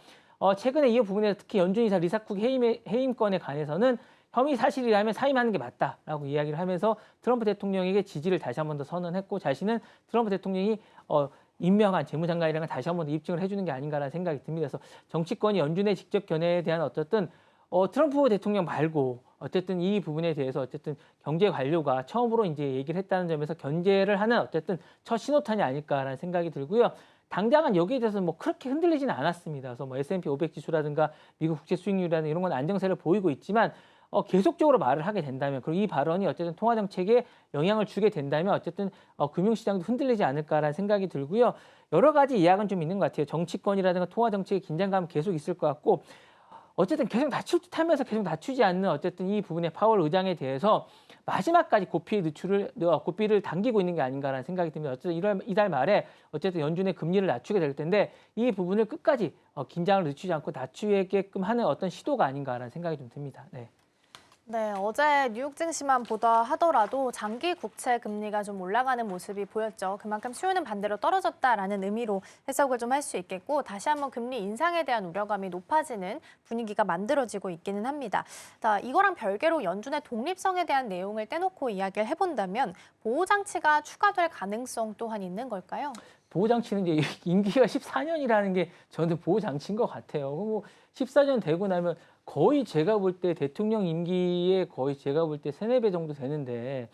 최근에 이 부분에서 특히 연준이사 리사쿡 해임건에 관해서는 혐의 사실이라면 사임하는 게 맞다라고 이야기를 하면서 트럼프 대통령에게 지지를 다시 한 번 더 선언했고 자신은 트럼프 대통령이 임명한 재무장관이라는 걸 다시 한 번 더 입증을 해주는 게 아닌가라는 생각이 듭니다. 그래서 정치권이 연준의 직접 견해에 대한 어쨌든 트럼프 대통령 말고 어쨌든 이 부분에 대해서 어쨌든 경제 관료가 처음으로 이제 얘기를 했다는 점에서 견제를 하는 어쨌든 첫 신호탄이 아닐까라는 생각이 들고요. 당장은 여기에 대해서는 뭐 그렇게 흔들리지는 않았습니다. 그래서 뭐 S&P 500 지수라든가 미국 국채 수익률이라는 이런 건 안정세를 보이고 있지만 계속적으로 말을 하게 된다면 그리고 이 발언이 어쨌든 통화 정책에 영향을 주게 된다면 어쨌든 금융시장도 흔들리지 않을까라는 생각이 들고요. 여러 가지 이야기는 좀 있는 것 같아요. 정치권이라든가 통화 정책의 긴장감은 계속 있을 것 같고 어쨌든 계속 낮출 듯하면서 계속 낮추지 않는 어쨌든 이 부분의 파월 의장에 대해서 마지막까지 고삐를 당기고 있는 게 아닌가라는 생각이 듭니다. 어쨌든 이달 말에 어쨌든 연준의 금리를 낮추게 될 텐데 이 부분을 끝까지 긴장을 늦추지 않고 낮추게끔 하는 어떤 시도가 아닌가라는 생각이 좀 듭니다. 네. 네, 어제 뉴욕 증시만 보다 하더라도 장기 국채 금리가 좀 올라가는 모습이 보였죠. 그만큼 수요는 반대로 떨어졌다라는 의미로 해석을 좀 할 수 있겠고 다시 한번 금리 인상에 대한 우려감이 높아지는 분위기가 만들어지고 있기는 합니다. 자, 이거랑 별개로 연준의 독립성에 대한 내용을 떼놓고 이야기를 해본다면 보호장치가 추가될 가능성 또한 있는 걸까요? 보호장치는 이제 임기가 14년이라는 게 저는 보호장치인 것 같아요. 뭐 14년 되고 나면 거의 제가 볼 때 대통령 임기에 거의 제가 볼 때 3-4배 정도 되는데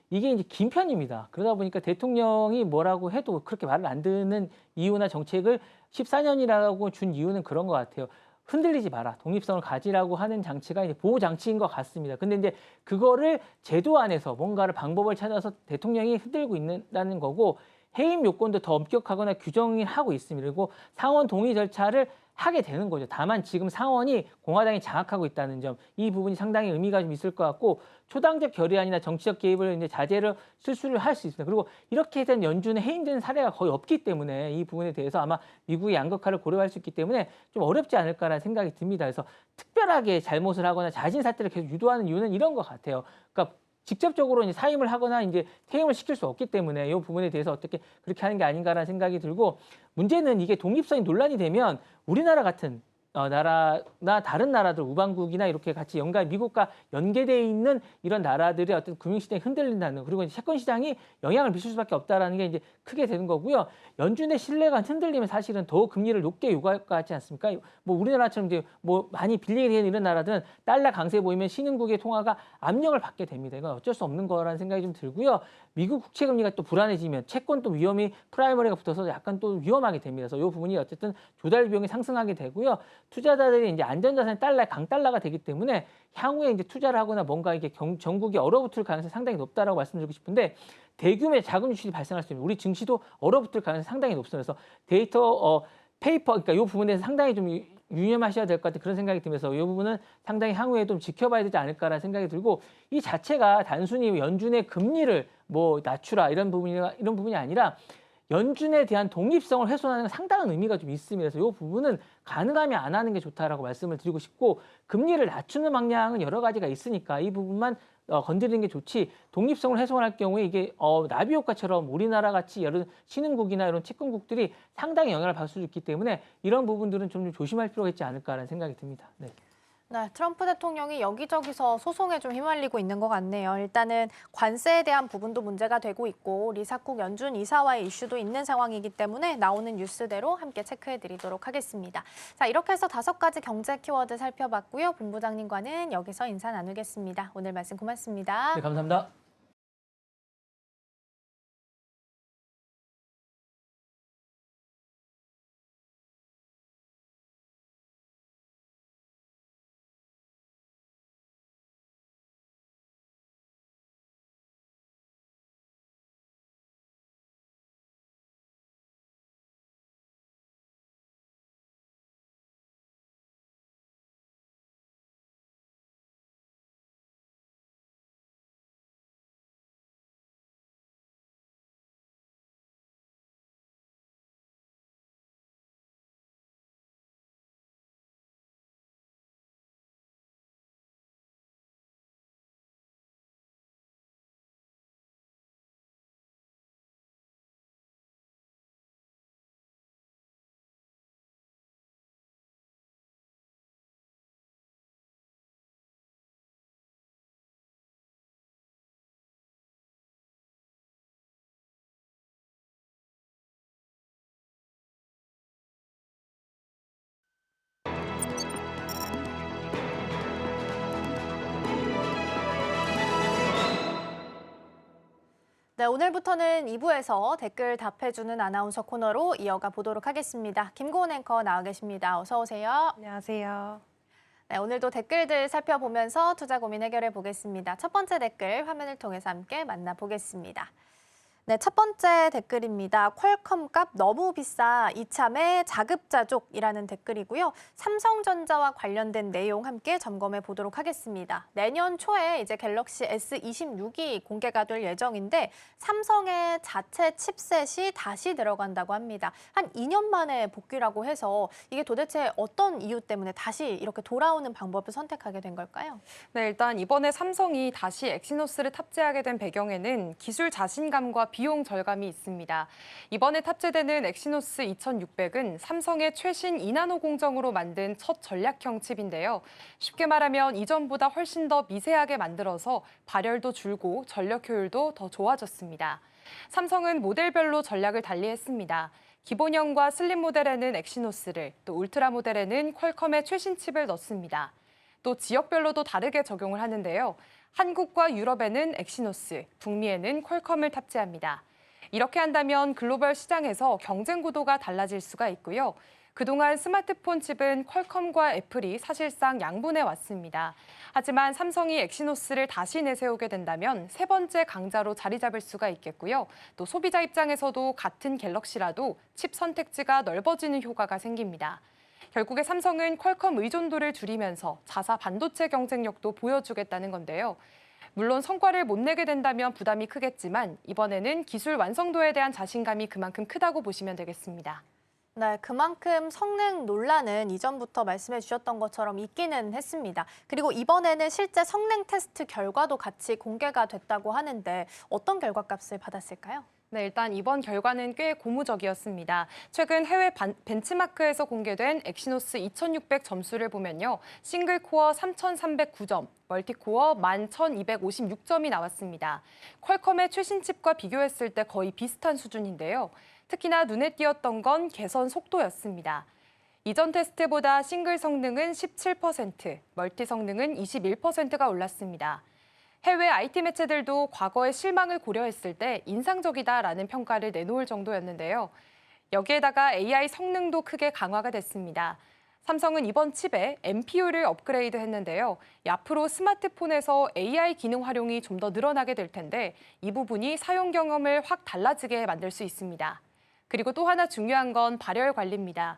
이게 이제 긴 편입니다. 그러다 보니까 대통령이 뭐라고 해도 그렇게 말을 안 듣는 이유나 정책을 14년이라고 준 이유는 그런 것 같아요. 흔들리지 마라. 독립성을 가지라고 하는 장치가 이제 보호장치인 것 같습니다. 근데 이제 그거를 제도 안에서 뭔가를 방법을 찾아서 대통령이 흔들고 있다는 거고 해임 요건도 더 엄격하거나 규정을 하고 있습니다. 그리고 상원 동의 절차를 하게 되는 거죠. 다만 지금 상원이 공화당이 장악하고 있다는 점, 이 부분이 상당히 의미가 좀 있을 것 같고 초당적 결의안이나 정치적 개입을 이제 자제를 실수를 할 수 있습니다. 그리고 이렇게 된 연준에 해임되는 사례가 거의 없기 때문에 이 부분에 대해서 아마 미국의 양극화를 고려할 수 있기 때문에 좀 어렵지 않을까라는 생각이 듭니다. 그래서 특별하게 잘못을 하거나 자진 사퇴를 계속 유도하는 이유는 이런 것 같아요. 그러니까 직접적으로 이제 사임을 하거나 이제 퇴임을 시킬 수 없기 때문에 이 부분에 대해서 어떻게 그렇게 하는 게 아닌가라는 생각이 들고 문제는 이게 독립성이 논란이 되면 우리나라 같은 나라나 다른 나라들 우방국이나 이렇게 같이 미국과 연계되어 있는 이런 나라들의 어떤 금융시장이 흔들린다는 그리고 이제 채권 시장이 영향을 미칠 수밖에 없다라는 게 이제 크게 되는 거고요. 연준의 신뢰가 흔들리면 사실은 더 금리를 높게 요구할 것 같지 않습니까? 뭐 우리나라처럼 이제 뭐 많이 빌리게 되는 이런 나라들은 달러 강세 보이면 신흥국의 통화가 압력을 받게 됩니다. 이건 어쩔 수 없는 거라는 생각이 좀 들고요. 미국 국채 금리가 또 불안해지면 채권 또 위험이 프라이머리가 붙어서 약간 또 위험하게 됩니다. 그래서 이 부분이 어쨌든 조달 비용이 상승하게 되고요. 투자자들이 이제 안전자산이 강달러가 되기 때문에 향후에 이제 투자를 하거나 뭔가 이게 전국이 얼어붙을 가능성이 상당히 높다라고 말씀드리고 싶은데 대규모의 자금 유출이 발생할 수 있는 우리 증시도 얼어붙을 가능성이 상당히 높습니다. 그래서 데이터 페이퍼 그러니까 이 부분에서 상당히 좀 유념하셔야 될 것 같은 그런 생각이 들면서 이 부분은 상당히 향후에 좀 지켜봐야 되지 않을까라는 생각이 들고 이 자체가 단순히 연준의 금리를 뭐 낮추라 이런 부분이 아니라 연준에 대한 독립성을 훼손하는 상당한 의미가 좀 있습니다. 그래서 이 부분은 가능하면 안 하는 게 좋다라고 말씀을 드리고 싶고 금리를 낮추는 방향은 여러 가지가 있으니까 이 부분만 건드리는 게 좋지 독립성을 훼손할 경우에 이게 나비 효과처럼 우리나라 같이 여러 신흥국이나 이런 채권국들이 상당히 영향을 받을 수 있기 때문에 이런 부분들은 좀 조심할 필요가 있지 않을까라는 생각이 듭니다. 네. 네, 트럼프 대통령이 여기저기서 소송에 좀 휘말리고 있는 것 같네요. 일단은 관세에 대한 부분도 문제가 되고 있고 리사쿡 연준 이사와의 이슈도 있는 상황이기 때문에 나오는 뉴스대로 함께 체크해드리도록 하겠습니다. 자, 이렇게 해서 5가지 경제 키워드 살펴봤고요. 본부장님과는 여기서 인사 나누겠습니다. 오늘 말씀 고맙습니다. 네, 감사합니다. 네, 오늘부터는 2부에서 댓글 답해주는 아나운서 코너로 이어가 보도록 하겠습니다. 김고은 앵커 나와 계십니다. 어서 오세요. 안녕하세요. 네, 오늘도 댓글들 살펴보면서 투자 고민 해결해 보겠습니다. 첫 번째 댓글 화면을 통해서 함께 만나보겠습니다. 네, 첫 번째 댓글입니다. 퀄컴 값 너무 비싸 이참에 자급자족이라는 댓글이고요. 삼성전자와 관련된 내용 함께 점검해 보도록 하겠습니다. 내년 초에 이제 갤럭시 S26이 공개가 될 예정인데 삼성의 자체 칩셋이 다시 들어간다고 합니다. 한 2년 만에 복귀라고 해서 이게 도대체 어떤 이유 때문에 다시 이렇게 돌아오는 방법을 선택하게 된 걸까요? 네, 일단 이번에 삼성이 다시 엑시노스를 탑재하게 된 배경에는 기술 자신감과 비용 절감이 있습니다. 이번에 탑재되는 엑시노스 2600은 삼성의 최신 2나노 공정으로 만든 첫 전략형 칩인데요. 쉽게 말하면 이전보다 훨씬 더 미세하게 만들어서 발열도 줄고 전력 효율도 더 좋아졌습니다. 삼성은 모델별로 전략을 달리했습니다. 기본형과 슬림 모델에는 엑시노스를, 또 울트라 모델에는 퀄컴의 최신 칩을 넣습니다. 또 지역별로도 다르게 적용을 하는데요. 한국과 유럽에는 엑시노스, 북미에는 퀄컴을 탑재합니다. 이렇게 한다면 글로벌 시장에서 경쟁 구도가 달라질 수가 있고요. 그동안 스마트폰 칩은 퀄컴과 애플이 사실상 양분해 왔습니다. 하지만 삼성이 엑시노스를 다시 내세우게 된다면 세 번째 강자로 자리 잡을 수가 있겠고요. 또 소비자 입장에서도 같은 갤럭시라도 칩 선택지가 넓어지는 효과가 생깁니다. 결국에 삼성은 퀄컴 의존도를 줄이면서 자사 반도체 경쟁력도 보여주겠다는 건데요. 물론 성과를 못 내게 된다면 부담이 크겠지만 이번에는 기술 완성도에 대한 자신감이 그만큼 크다고 보시면 되겠습니다. 네, 그만큼 성능 논란은 이전부터 말씀해 주셨던 것처럼 있기는 했습니다. 그리고 이번에는 실제 성능 테스트 결과도 같이 공개가 됐다고 하는데 어떤 결과값을 받았을까요? 네, 일단 이번 결과는 꽤 고무적이었습니다. 최근 해외 벤치마크에서 공개된 엑시노스 2600 점수를 보면요. 싱글코어 3309점, 멀티코어 11256점이 나왔습니다. 퀄컴의 최신 칩과 비교했을 때 거의 비슷한 수준인데요. 특히나 눈에 띄었던 건 개선 속도였습니다. 이전 테스트보다 싱글 성능은 17%, 멀티 성능은 21%가 올랐습니다. 해외 IT 매체들도 과거의 실망을 고려했을 때 인상적이다라는 평가를 내놓을 정도였는데요. 여기에다가 AI 성능도 크게 강화가 됐습니다. 삼성은 이번 칩에 NPU를 업그레이드했는데요. 앞으로 스마트폰에서 AI 기능 활용이 좀 더 늘어나게 될 텐데 이 부분이 사용 경험을 확 달라지게 만들 수 있습니다. 그리고 또 하나 중요한 건 발열 관리입니다.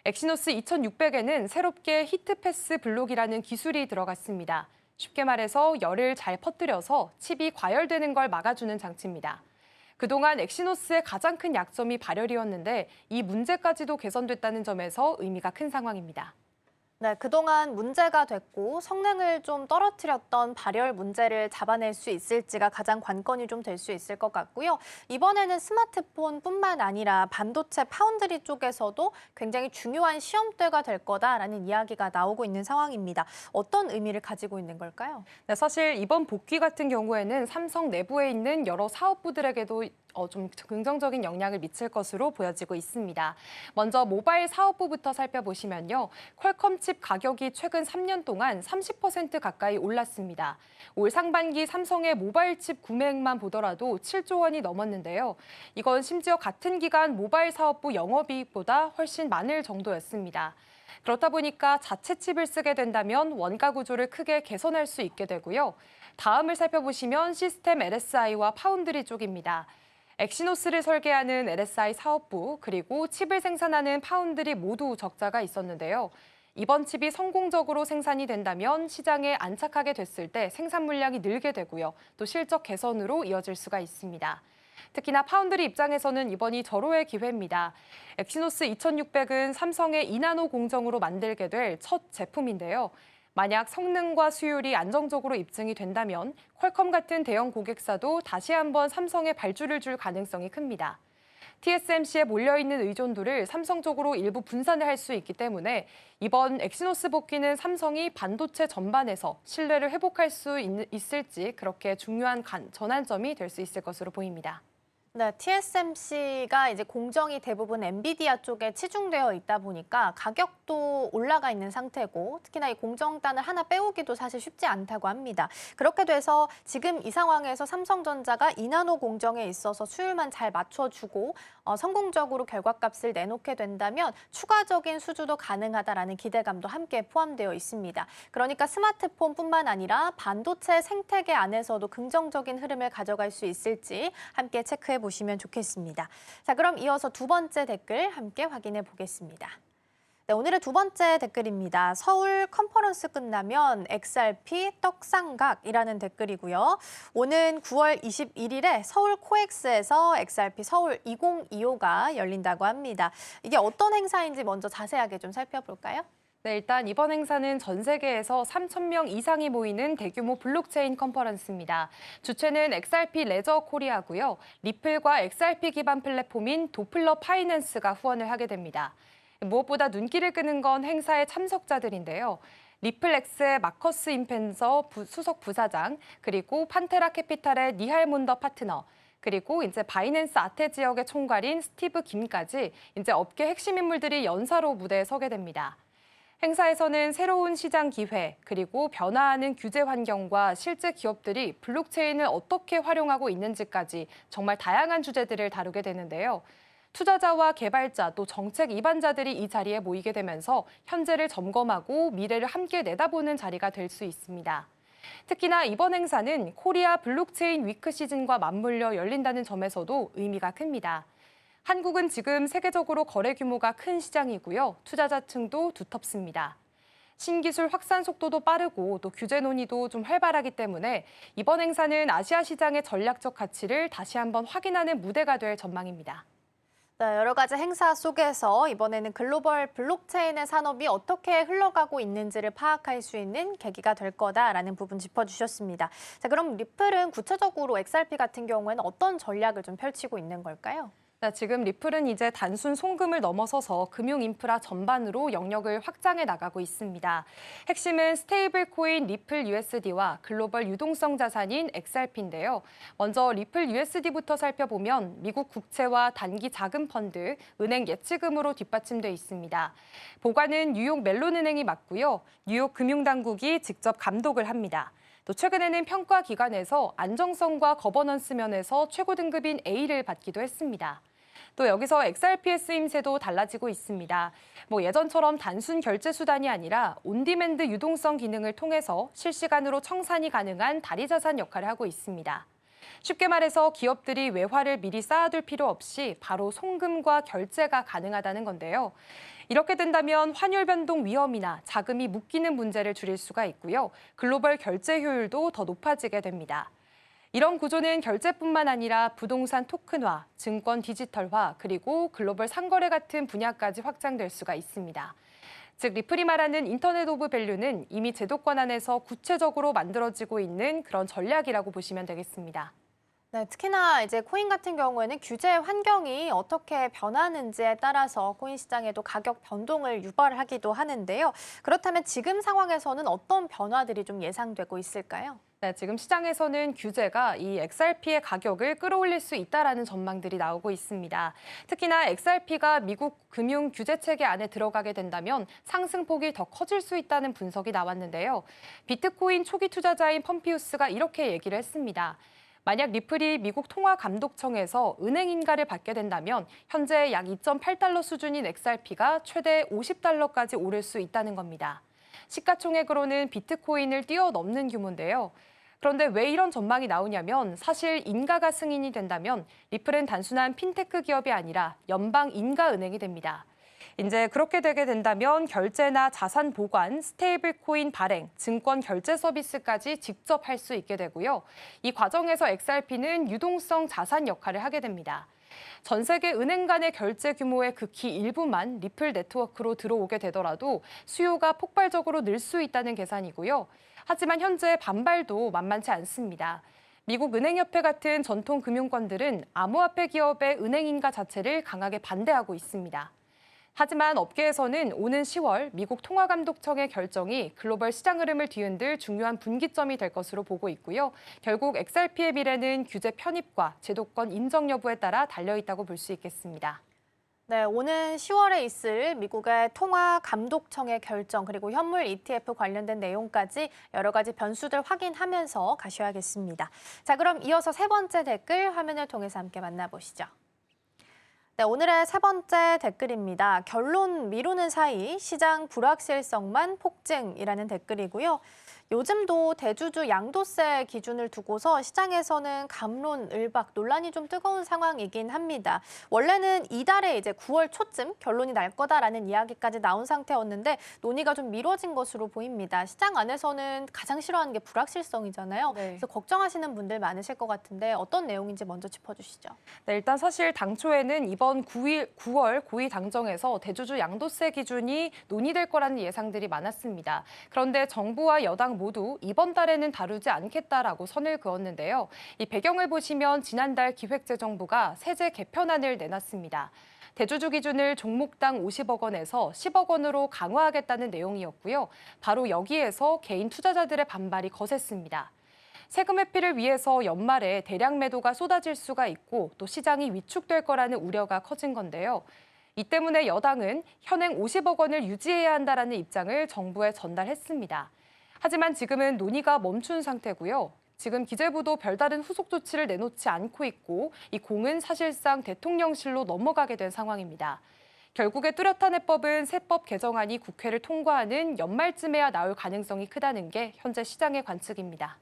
엑시노스 2600에는 새롭게 히트패스 블록이라는 기술이 들어갔습니다. 쉽게 말해서 열을 잘 퍼뜨려서 칩이 과열되는 걸 막아주는 장치입니다. 그동안 엑시노스의 가장 큰 약점이 발열이었는데 이 문제까지도 개선됐다는 점에서 의미가 큰 상황입니다. 네, 그동안 문제가 됐고 성능을 좀 떨어뜨렸던 발열 문제를 잡아낼 수 있을지가 가장 관건이 좀 될 수 있을 것 같고요. 이번에는 스마트폰뿐만 아니라 반도체 파운드리 쪽에서도 굉장히 중요한 시험대가 될 거다라는 이야기가 나오고 있는 상황입니다. 어떤 의미를 가지고 있는 걸까요? 네, 사실 이번 복귀 같은 경우에는 삼성 내부에 있는 여러 사업부들에게도 좀 긍정적인 영향을 미칠 것으로 보여지고 있습니다. 먼저 모바일 사업부부터 살펴보시면요. 퀄컴 칩 가격이 최근 3년 동안 30% 가까이 올랐습니다. 올 상반기 삼성의 모바일 칩 구매액만 보더라도 7조 원이 넘었는데요. 이건 심지어 같은 기간 모바일 사업부 영업이익보다 훨씬 많을 정도였습니다. 그렇다 보니까 자체 칩을 쓰게 된다면 원가 구조를 크게 개선할 수 있게 되고요. 다음을 살펴보시면 시스템 LSI와 파운드리 쪽입니다. 엑시노스를 설계하는 LSI 사업부 그리고 칩을 생산하는 파운드리 모두 적자가 있었는데요. 이번 칩이 성공적으로 생산이 된다면 시장에 안착하게 됐을 때 생산 물량이 늘게 되고요. 또 실적 개선으로 이어질 수가 있습니다. 특히나 파운드리 입장에서는 이번이 절호의 기회입니다. 엑시노스 2600은 삼성의 2나노 공정으로 만들게 될 첫 제품인데요. 만약 성능과 수율이 안정적으로 입증이 된다면 퀄컴 같은 대형 고객사도 다시 한번 삼성에 발주를 줄 가능성이 큽니다. TSMC에 몰려있는 의존도를 삼성 쪽으로 일부 분산을 할 수 있기 때문에 이번 엑시노스 복귀는 삼성이 반도체 전반에서 신뢰를 회복할 수 있을지 그렇게 중요한 전환점이 될 수 있을 것으로 보입니다. 네, TSMC가 이제 공정이 대부분 엔비디아 쪽에 치중되어 있다 보니까 가격도 올라가 있는 상태고 특히나 이 공정단을 하나 빼오기도 사실 쉽지 않다고 합니다. 그렇게 돼서 지금 이 상황에서 삼성전자가 2나노 공정에 있어서 수율만 잘 맞춰주고 성공적으로 결과값을 내놓게 된다면 추가적인 수주도 가능하다라는 기대감도 함께 포함되어 있습니다. 그러니까 스마트폰뿐만 아니라 반도체 생태계 안에서도 긍정적인 흐름을 가져갈 수 있을지 함께 체크해 보시면 좋겠습니다. 자, 그럼 이어서 두 번째 댓글 함께 확인해 보겠습니다. 네, 오늘의 두 번째 댓글입니다. 서울 컨퍼런스 끝나면 XRP 떡상각이라는 댓글이고요. 오는 9월 21일에 서울 코엑스에서 XRP 서울 2025가 열린다고 합니다. 이게 어떤 행사인지 먼저 자세하게 좀 살펴볼까요? 네, 일단 이번 행사는 전 세계에서 3,000명 이상이 모이는 대규모 블록체인 컨퍼런스입니다. 주최는 XRP 레저 코리아고요. 리플과 XRP 기반 플랫폼인 도플러 파이낸스가 후원을 하게 됩니다. 무엇보다 눈길을 끄는 건 행사의 참석자들인데요. 리플엑스의 마커스 임펜서 수석 부사장, 그리고 판테라 캐피탈의 니할 몬더 파트너, 그리고 이제 바이낸스 아테 지역의 총괄인 스티브 김까지 이제 업계 핵심 인물들이 연사로 무대에 서게 됩니다. 행사에서는 새로운 시장 기회, 그리고 변화하는 규제 환경과 실제 기업들이 블록체인을 어떻게 활용하고 있는지까지 정말 다양한 주제들을 다루게 되는데요. 투자자와 개발자 또 정책 입안자들이 이 자리에 모이게 되면서 현재를 점검하고 미래를 함께 내다보는 자리가 될 수 있습니다. 특히나 이번 행사는 코리아 블록체인 위크 시즌과 맞물려 열린다는 점에서도 의미가 큽니다. 한국은 지금 세계적으로 거래 규모가 큰 시장이고요. 투자자층도 두텁습니다. 신기술 확산 속도도 빠르고 또 규제 논의도 좀 활발하기 때문에 이번 행사는 아시아 시장의 전략적 가치를 다시 한번 확인하는 무대가 될 전망입니다. 네, 여러 가지 행사 속에서 이번에는 글로벌 블록체인의 산업이 어떻게 흘러가고 있는지를 파악할 수 있는 계기가 될 거다라는 부분 짚어주셨습니다. 자, 그럼 리플은 구체적으로 XRP 같은 경우에는 어떤 전략을 좀 펼치고 있는 걸까요? 지금 리플은 이제 단순 송금을 넘어서서 금융 인프라 전반으로 영역을 확장해 나가고 있습니다. 핵심은 스테이블 코인 리플 USD와 글로벌 유동성 자산인 XRP인데요. 먼저 리플 USD부터 살펴보면 미국 국채와 단기 자금 펀드, 은행 예치금으로 뒷받침돼 있습니다. 보관은 뉴욕 멜론은행이 맡고요. 뉴욕 금융당국이 직접 감독을 합니다. 또 최근에는 평가 기관에서 안정성과 거버넌스 면에서 최고 등급인 A를 받기도 했습니다. 또 여기서 XRP의 쓰임새도 달라지고 있습니다. 예전처럼 단순 결제 수단이 아니라 온디맨드 유동성 기능을 통해서 실시간으로 청산이 가능한代자산 역할을 하고 있습니다. 쉽게 말해서 기업들이 외화를 미리 쌓아둘 필요 없이 바로 송금과 결제가 가능하다는 건데요. 이렇게 된다면 환율 변동 위험이나 자금이 묶이는 문제를 줄일 수가 있고요. 글로벌 결제 효율도 더 높아지게 됩니다. 이런 구조는 결제뿐만 아니라 부동산 토큰화, 증권 디지털화, 그리고 글로벌 상거래 같은 분야까지 확장될 수가 있습니다. 즉 리플이 말하는 인터넷 오브 밸류는 이미 제도권 안에서 구체적으로 만들어지고 있는 그런 전략이라고 보시면 되겠습니다. 네, 특히나 이제 코인 같은 경우에는 규제 환경이 어떻게 변하는지에 따라서 코인 시장에도 가격 변동을 유발하기도 하는데요. 그렇다면 지금 상황에서는 어떤 변화들이 좀 예상되고 있을까요? 지금 시장에서는 규제가 이 XRP의 가격을 끌어올릴 수 있다라는 전망들이 나오고 있습니다. 특히나 XRP가 미국 금융 규제 체계 안에 들어가게 된다면 상승폭이 더 커질 수 있다는 분석이 나왔는데요. 비트코인 초기 투자자인 펌피우스가 이렇게 얘기를 했습니다. 만약 리플이 미국 통화감독청에서 은행 인가를 받게 된다면 현재 약 2.8달러 수준인 XRP가 최대 50달러까지 오를 수 있다는 겁니다. 시가총액으로는 비트코인을 뛰어넘는 규모인데요. 그런데 왜 이런 전망이 나오냐면 사실 인가가 승인이 된다면 리플은 단순한 핀테크 기업이 아니라 연방 인가은행이 됩니다. 이제 그렇게 되게 된다면 결제나 자산 보관, 스테이블 코인 발행, 증권 결제 서비스까지 직접 할 수 있게 되고요. 이 과정에서 XRP는 유동성 자산 역할을 하게 됩니다. 전 세계 은행 간의 결제 규모의 극히 일부만 리플 네트워크로 들어오게 되더라도 수요가 폭발적으로 늘 수 있다는 계산이고요. 하지만 현재 반발도 만만치 않습니다. 미국 은행협회 같은 전통 금융권들은 암호화폐 기업의 은행 인가 자체를 강하게 반대하고 있습니다. 하지만 업계에서는 오는 10월 미국 통화감독청의 결정이 글로벌 시장 흐름을 뒤흔들 중요한 분기점이 될 것으로 보고 있고요. 결국 XRP의 미래는 규제 편입과 제도권 인정 여부에 따라 달려있다고 볼 수 있겠습니다. 네, 오는 10월에 있을 미국의 통화감독청의 결정 그리고 현물 ETF 관련된 내용까지 여러 가지 변수들 확인하면서 가셔야겠습니다. 자, 그럼 이어서 세 번째 댓글 화면을 통해서 함께 만나보시죠. 네, 오늘의 세 번째 댓글입니다. 결론 미루는 사이 시장 불확실성만 폭증이라는 댓글이고요. 요즘도 대주주 양도세 기준을 두고서 시장에서는 감론을박 논란이 좀 뜨거운 상황이긴 합니다. 원래는 이달에 이제 9월 초쯤 결론이 날 거다라는 이야기까지 나온 상태였는데 논의가 좀 미뤄진 것으로 보입니다. 시장 안에서는 가장 싫어하는 게 불확실성이잖아요. 네. 그래서 걱정하시는 분들 많으실 것 같은데 어떤 내용인지 먼저 짚어주시죠. 네, 일단 사실 당초에는 이번 9월 고위 당정에서 대주주 양도세 기준이 논의될 거라는 예상들이 많았습니다. 그런데 정부와 여당 모두 이번 달에는 다루지 않겠다라고 선을 그었는데요. 이 배경을 보시면 지난달 기획재정부가 세제 개편안을 내놨습니다. 대주주 기준을 종목당 50억 원에서 10억 원으로 강화하겠다는 내용이었고요. 바로 여기에서 개인 투자자들의 반발이 거셌습니다. 세금 회피를 위해서 연말에 대량 매도가 쏟아질 수가 있고 또 시장이 위축될 거라는 우려가 커진 건데요. 이 때문에 여당은 현행 50억 원을 유지해야 한다라는 입장을 정부에 전달했습니다. 하지만 지금은 논의가 멈춘 상태고요. 지금 기재부도 별다른 후속 조치를 내놓지 않고 있고 이 공은 사실상 대통령실로 넘어가게 된 상황입니다. 결국에 뚜렷한 해법은 세법 개정안이 국회를 통과하는 연말쯤에야 나올 가능성이 크다는 게 현재 시장의 관측입니다.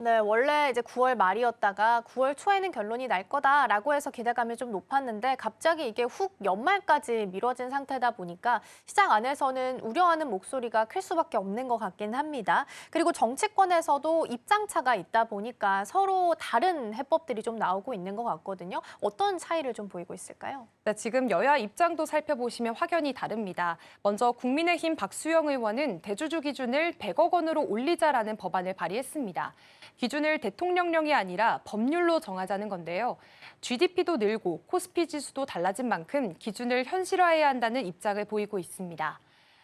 네, 원래 이제 9월 말이었다가 9월 초에는 결론이 날 거다라고 해서 기대감이 좀 높았는데 갑자기 이게 훅 연말까지 미뤄진 상태다 보니까 시장 안에서는 우려하는 목소리가 클 수밖에 없는 것 같긴 합니다. 그리고 정치권에서도 입장차가 있다 보니까 서로 다른 해법들이 좀 나오고 있는 것 같거든요. 어떤 차이를 좀 보이고 있을까요? 네, 지금 여야 입장도 살펴보시면 확연히 다릅니다. 먼저 국민의힘 박수영 의원은 대주주 기준을 100억 원으로 올리자라는 법안을 발의했습니다. 기준을 대통령령이 아니라 법률로 정하자는 건데요. GDP도 늘고 코스피 지수도 달라진 만큼 기준을 현실화해야 한다는 입장을 보이고 있습니다.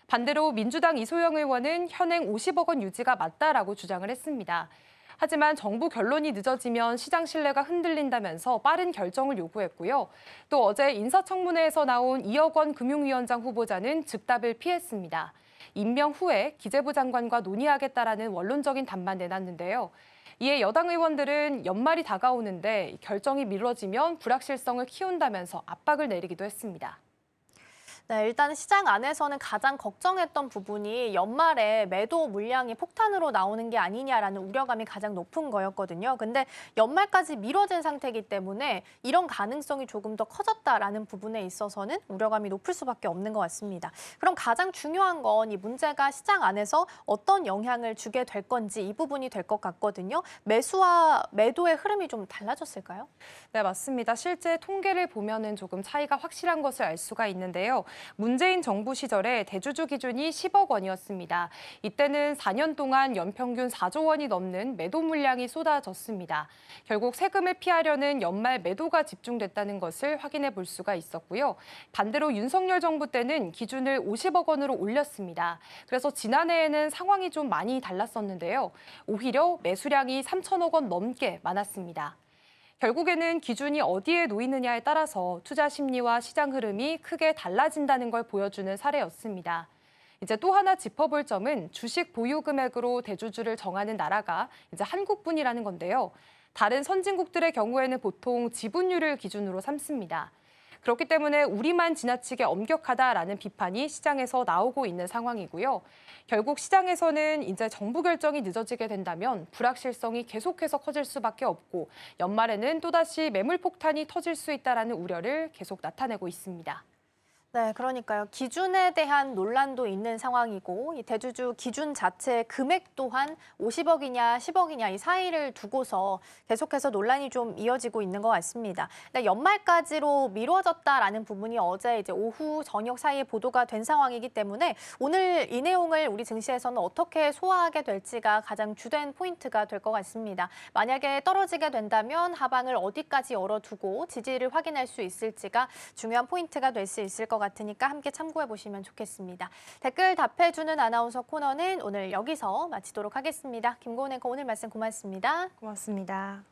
반대로 민주당 이소영 의원은 현행 50억 원 유지가 맞다라고 주장을 했습니다. 하지만 정부 결론이 늦어지면 시장 신뢰가 흔들린다면서 빠른 결정을 요구했고요. 또 어제 인사청문회에서 나온 2억 원 금융위원장 후보자는 즉답을 피했습니다. 임명 후에 기재부 장관과 논의하겠다라는 원론적인 답만 내놨는데요. 이에 여당 의원들은 연말이 다가오는데 결정이 미뤄지면 불확실성을 키운다면서 압박을 내리기도 했습니다. 네, 일단 시장 안에서는 가장 걱정했던 부분이 연말에 매도 물량이 폭탄으로 나오는 게 아니냐라는 우려감이 가장 높은 거였거든요. 근데 연말까지 미뤄진 상태이기 때문에 이런 가능성이 조금 더 커졌다라는 부분에 있어서는 우려감이 높을 수밖에 없는 것 같습니다. 그럼 가장 중요한 건 이 문제가 시장 안에서 어떤 영향을 주게 될 건지 이 부분이 될 것 같거든요. 매수와 매도의 흐름이 좀 달라졌을까요? 네, 맞습니다. 실제 통계를 보면은 조금 차이가 확실한 것을 알 수가 있는데요. 문재인 정부 시절에 대주주 기준이 10억 원이었습니다. 이때는 4년 동안 연평균 4조 원이 넘는 매도 물량이 쏟아졌습니다. 결국 세금을 피하려는 연말 매도가 집중됐다는 것을 확인해 볼 수가 있었고요. 반대로 윤석열 정부 때는 기준을 50억 원으로 올렸습니다. 그래서 지난해에는 상황이 좀 많이 달랐었는데요. 오히려 매수량이 3천억 원 넘게 많았습니다. 결국에는 기준이 어디에 놓이느냐에 따라서 투자 심리와 시장 흐름이 크게 달라진다는 걸 보여주는 사례였습니다. 이제 또 하나 짚어볼 점은 주식 보유 금액으로 대주주를 정하는 나라가 이제 한국뿐이라는 건데요. 다른 선진국들의 경우에는 보통 지분율을 기준으로 삼습니다. 그렇기 때문에 우리만 지나치게 엄격하다라는 비판이 시장에서 나오고 있는 상황이고요. 결국 시장에서는 이제 정부 결정이 늦어지게 된다면 불확실성이 계속해서 커질 수밖에 없고 연말에는 또다시 매물 폭탄이 터질 수 있다라는 우려를 계속 나타내고 있습니다. 네, 그러니까요. 기준에 대한 논란도 있는 상황이고 이 대주주 기준 자체 금액 또한 50억이냐 10억이냐 이 사이를 두고서 계속해서 논란이 좀 이어지고 있는 것 같습니다. 연말까지로 미뤄졌다라는 부분이 어제 이제 오후 저녁 사이에 보도가 된 상황이기 때문에 오늘 이 내용을 우리 증시에서는 어떻게 소화하게 될지가 가장 주된 포인트가 될 것 같습니다. 만약에 떨어지게 된다면 하방을 어디까지 열어두고 지지를 확인할 수 있을지가 중요한 포인트가 될 수 있을 것 같으니까 함께 참고해 보시면 좋겠습니다. 댓글 답해주는 아나운서 코너는 오늘 여기서 마치도록 하겠습니다. 김고은 앵커 오늘 말씀 고맙습니다. 고맙습니다.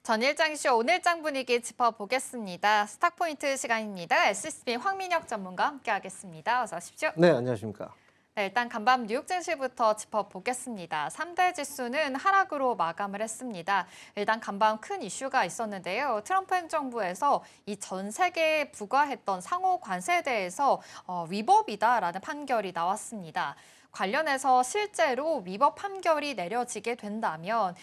전일장쇼 오늘장 분위기 짚어보겠습니다. 스탁포인트 시간입니다. SCB 황민혁 전문가와 함께하겠습니다. 어서 오십시오. 네, 안녕하십니까. 네, 일단 간밤 뉴욕 증시부터 짚어보겠습니다. 3대 지수는 하락으로 마감을 했습니다. 일단 간밤 큰 이슈가 있었는데요. 트럼프 행정부에서 이 전 세계에 부과했던 상호 관세에 대해서 위법이다라는 판결이 나왔습니다. 관련해서 실제로 위법 판결이 내려지게 된다면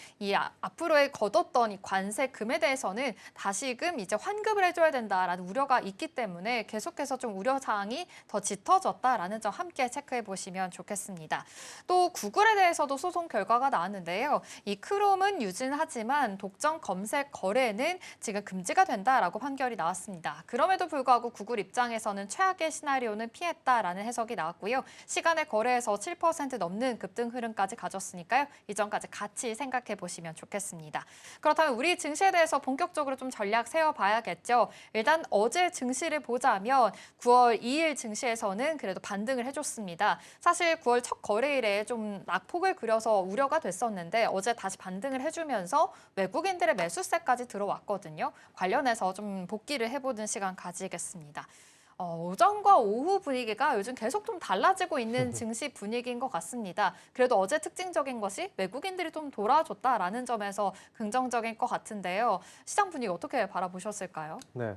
앞으로의 거뒀던 이 관세금에 대해서는 다시금 이제 환급을 해줘야 된다라는 우려가 있기 때문에 계속해서 좀 우려사항이 더 짙어졌다라는 점 함께 체크해 보시면 좋겠습니다. 또 구글에 대해서도 소송 결과가 나왔는데요. 이 크롬은 유진하지만 독점 검색 거래는 지금 금지가 된다라고 판결이 나왔습니다. 그럼에도 불구하고 구글 입장에서는 최악의 시나리오는 피했다라는 해석이 나왔고요. 시간의 거래에서 7% 넘는 급등 흐름까지 가졌으니까요. 이 점까지 같이 생각해 보시면 좋겠습니다. 그렇다면 우리 증시에 대해서 본격적으로 좀 전략 세워봐야겠죠. 일단 어제 증시를 보자면 9월 2일 증시에서는 그래도 반등을 해줬습니다. 사실 9월 첫 거래일에 좀 낙폭을 그려서 우려가 됐었는데 어제 다시 반등을 해주면서 외국인들의 매수세까지 들어왔거든요. 관련해서 좀 복귀를 해보는 시간 가지겠습니다. 오전과 오후 분위기가 요즘 계속 좀 달라지고 있는 증시 분위기인 것 같습니다. 그래도 어제 특징적인 것이 외국인들이 좀 돌아줬다라는 점에서 긍정적인 것 같은데요. 시장 분위기 어떻게 바라보셨을까요? 네.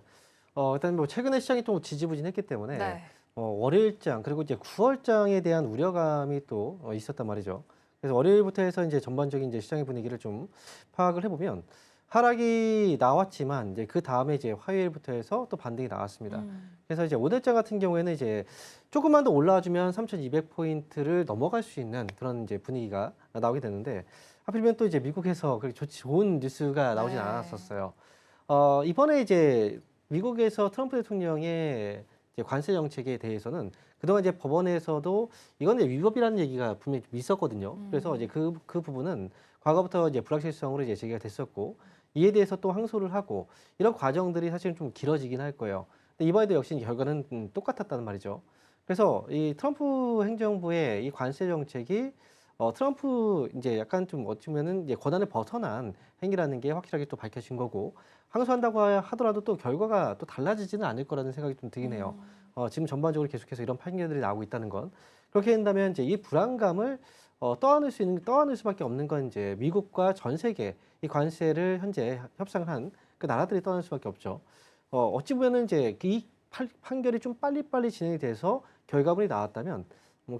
일단 뭐 최근에 시장이 또 지지부진했기 때문에 네. 월요일장 그리고 이제 9월장에 대한 우려감이 또 있었단 말이죠. 그래서 월요일부터 해서 이제 전반적인 이제 시장의 분위기를 좀 파악을 해보면 하락이 나왔지만 이제 그 다음에 이제 화요일부터 해서 또 반등이 나왔습니다. 그래서 이제 오늘장 같은 경우에는 이제 조금만 더 올라와주면 3,200포인트를 넘어갈 수 있는 그런 이제 분위기가 나오게 되는데 하필이면 또 이제 미국에서 그렇게 좋은 뉴스가 나오진 네. 않았었어요. 이번에 이제 미국에서 트럼프 대통령의 이제 관세 정책에 대해서는 그동안 이제 법원에서도 이건 이제 위법이라는 얘기가 분명히 좀 있었거든요. 그래서 이제 그 부분은 과거부터 이제 불확실성으로 이제 제기가 됐었고 이에 대해서 또 항소를 하고 이런 과정들이 사실은 좀 길어지긴 할 거예요. 근데 이번에도 역시 결과는 똑같았다는 말이죠. 그래서 이 트럼프 행정부의 이 관세 정책이 트럼프 이제 약간 좀 어찌 보면은 이제 권한을 벗어난 행위라는 게 확실하게 또 밝혀진 거고 항소한다고 하더라도 또 결과가 또 달라지지는 않을 거라는 생각이 좀 들긴 해요. 지금 전반적으로 계속해서 이런 판결들이 나오고 있다는 건 그렇게 된다면 이제 이 불안감을 떠안을 수밖에 없는 건 이제 미국과 전 세계 이 관세를 현재 협상을 한 그 나라들이 떠날 수밖에 없죠. 어찌 보면은 이제 이 판결이 좀 빨리빨리 진행이 돼서 결과물이 나왔다면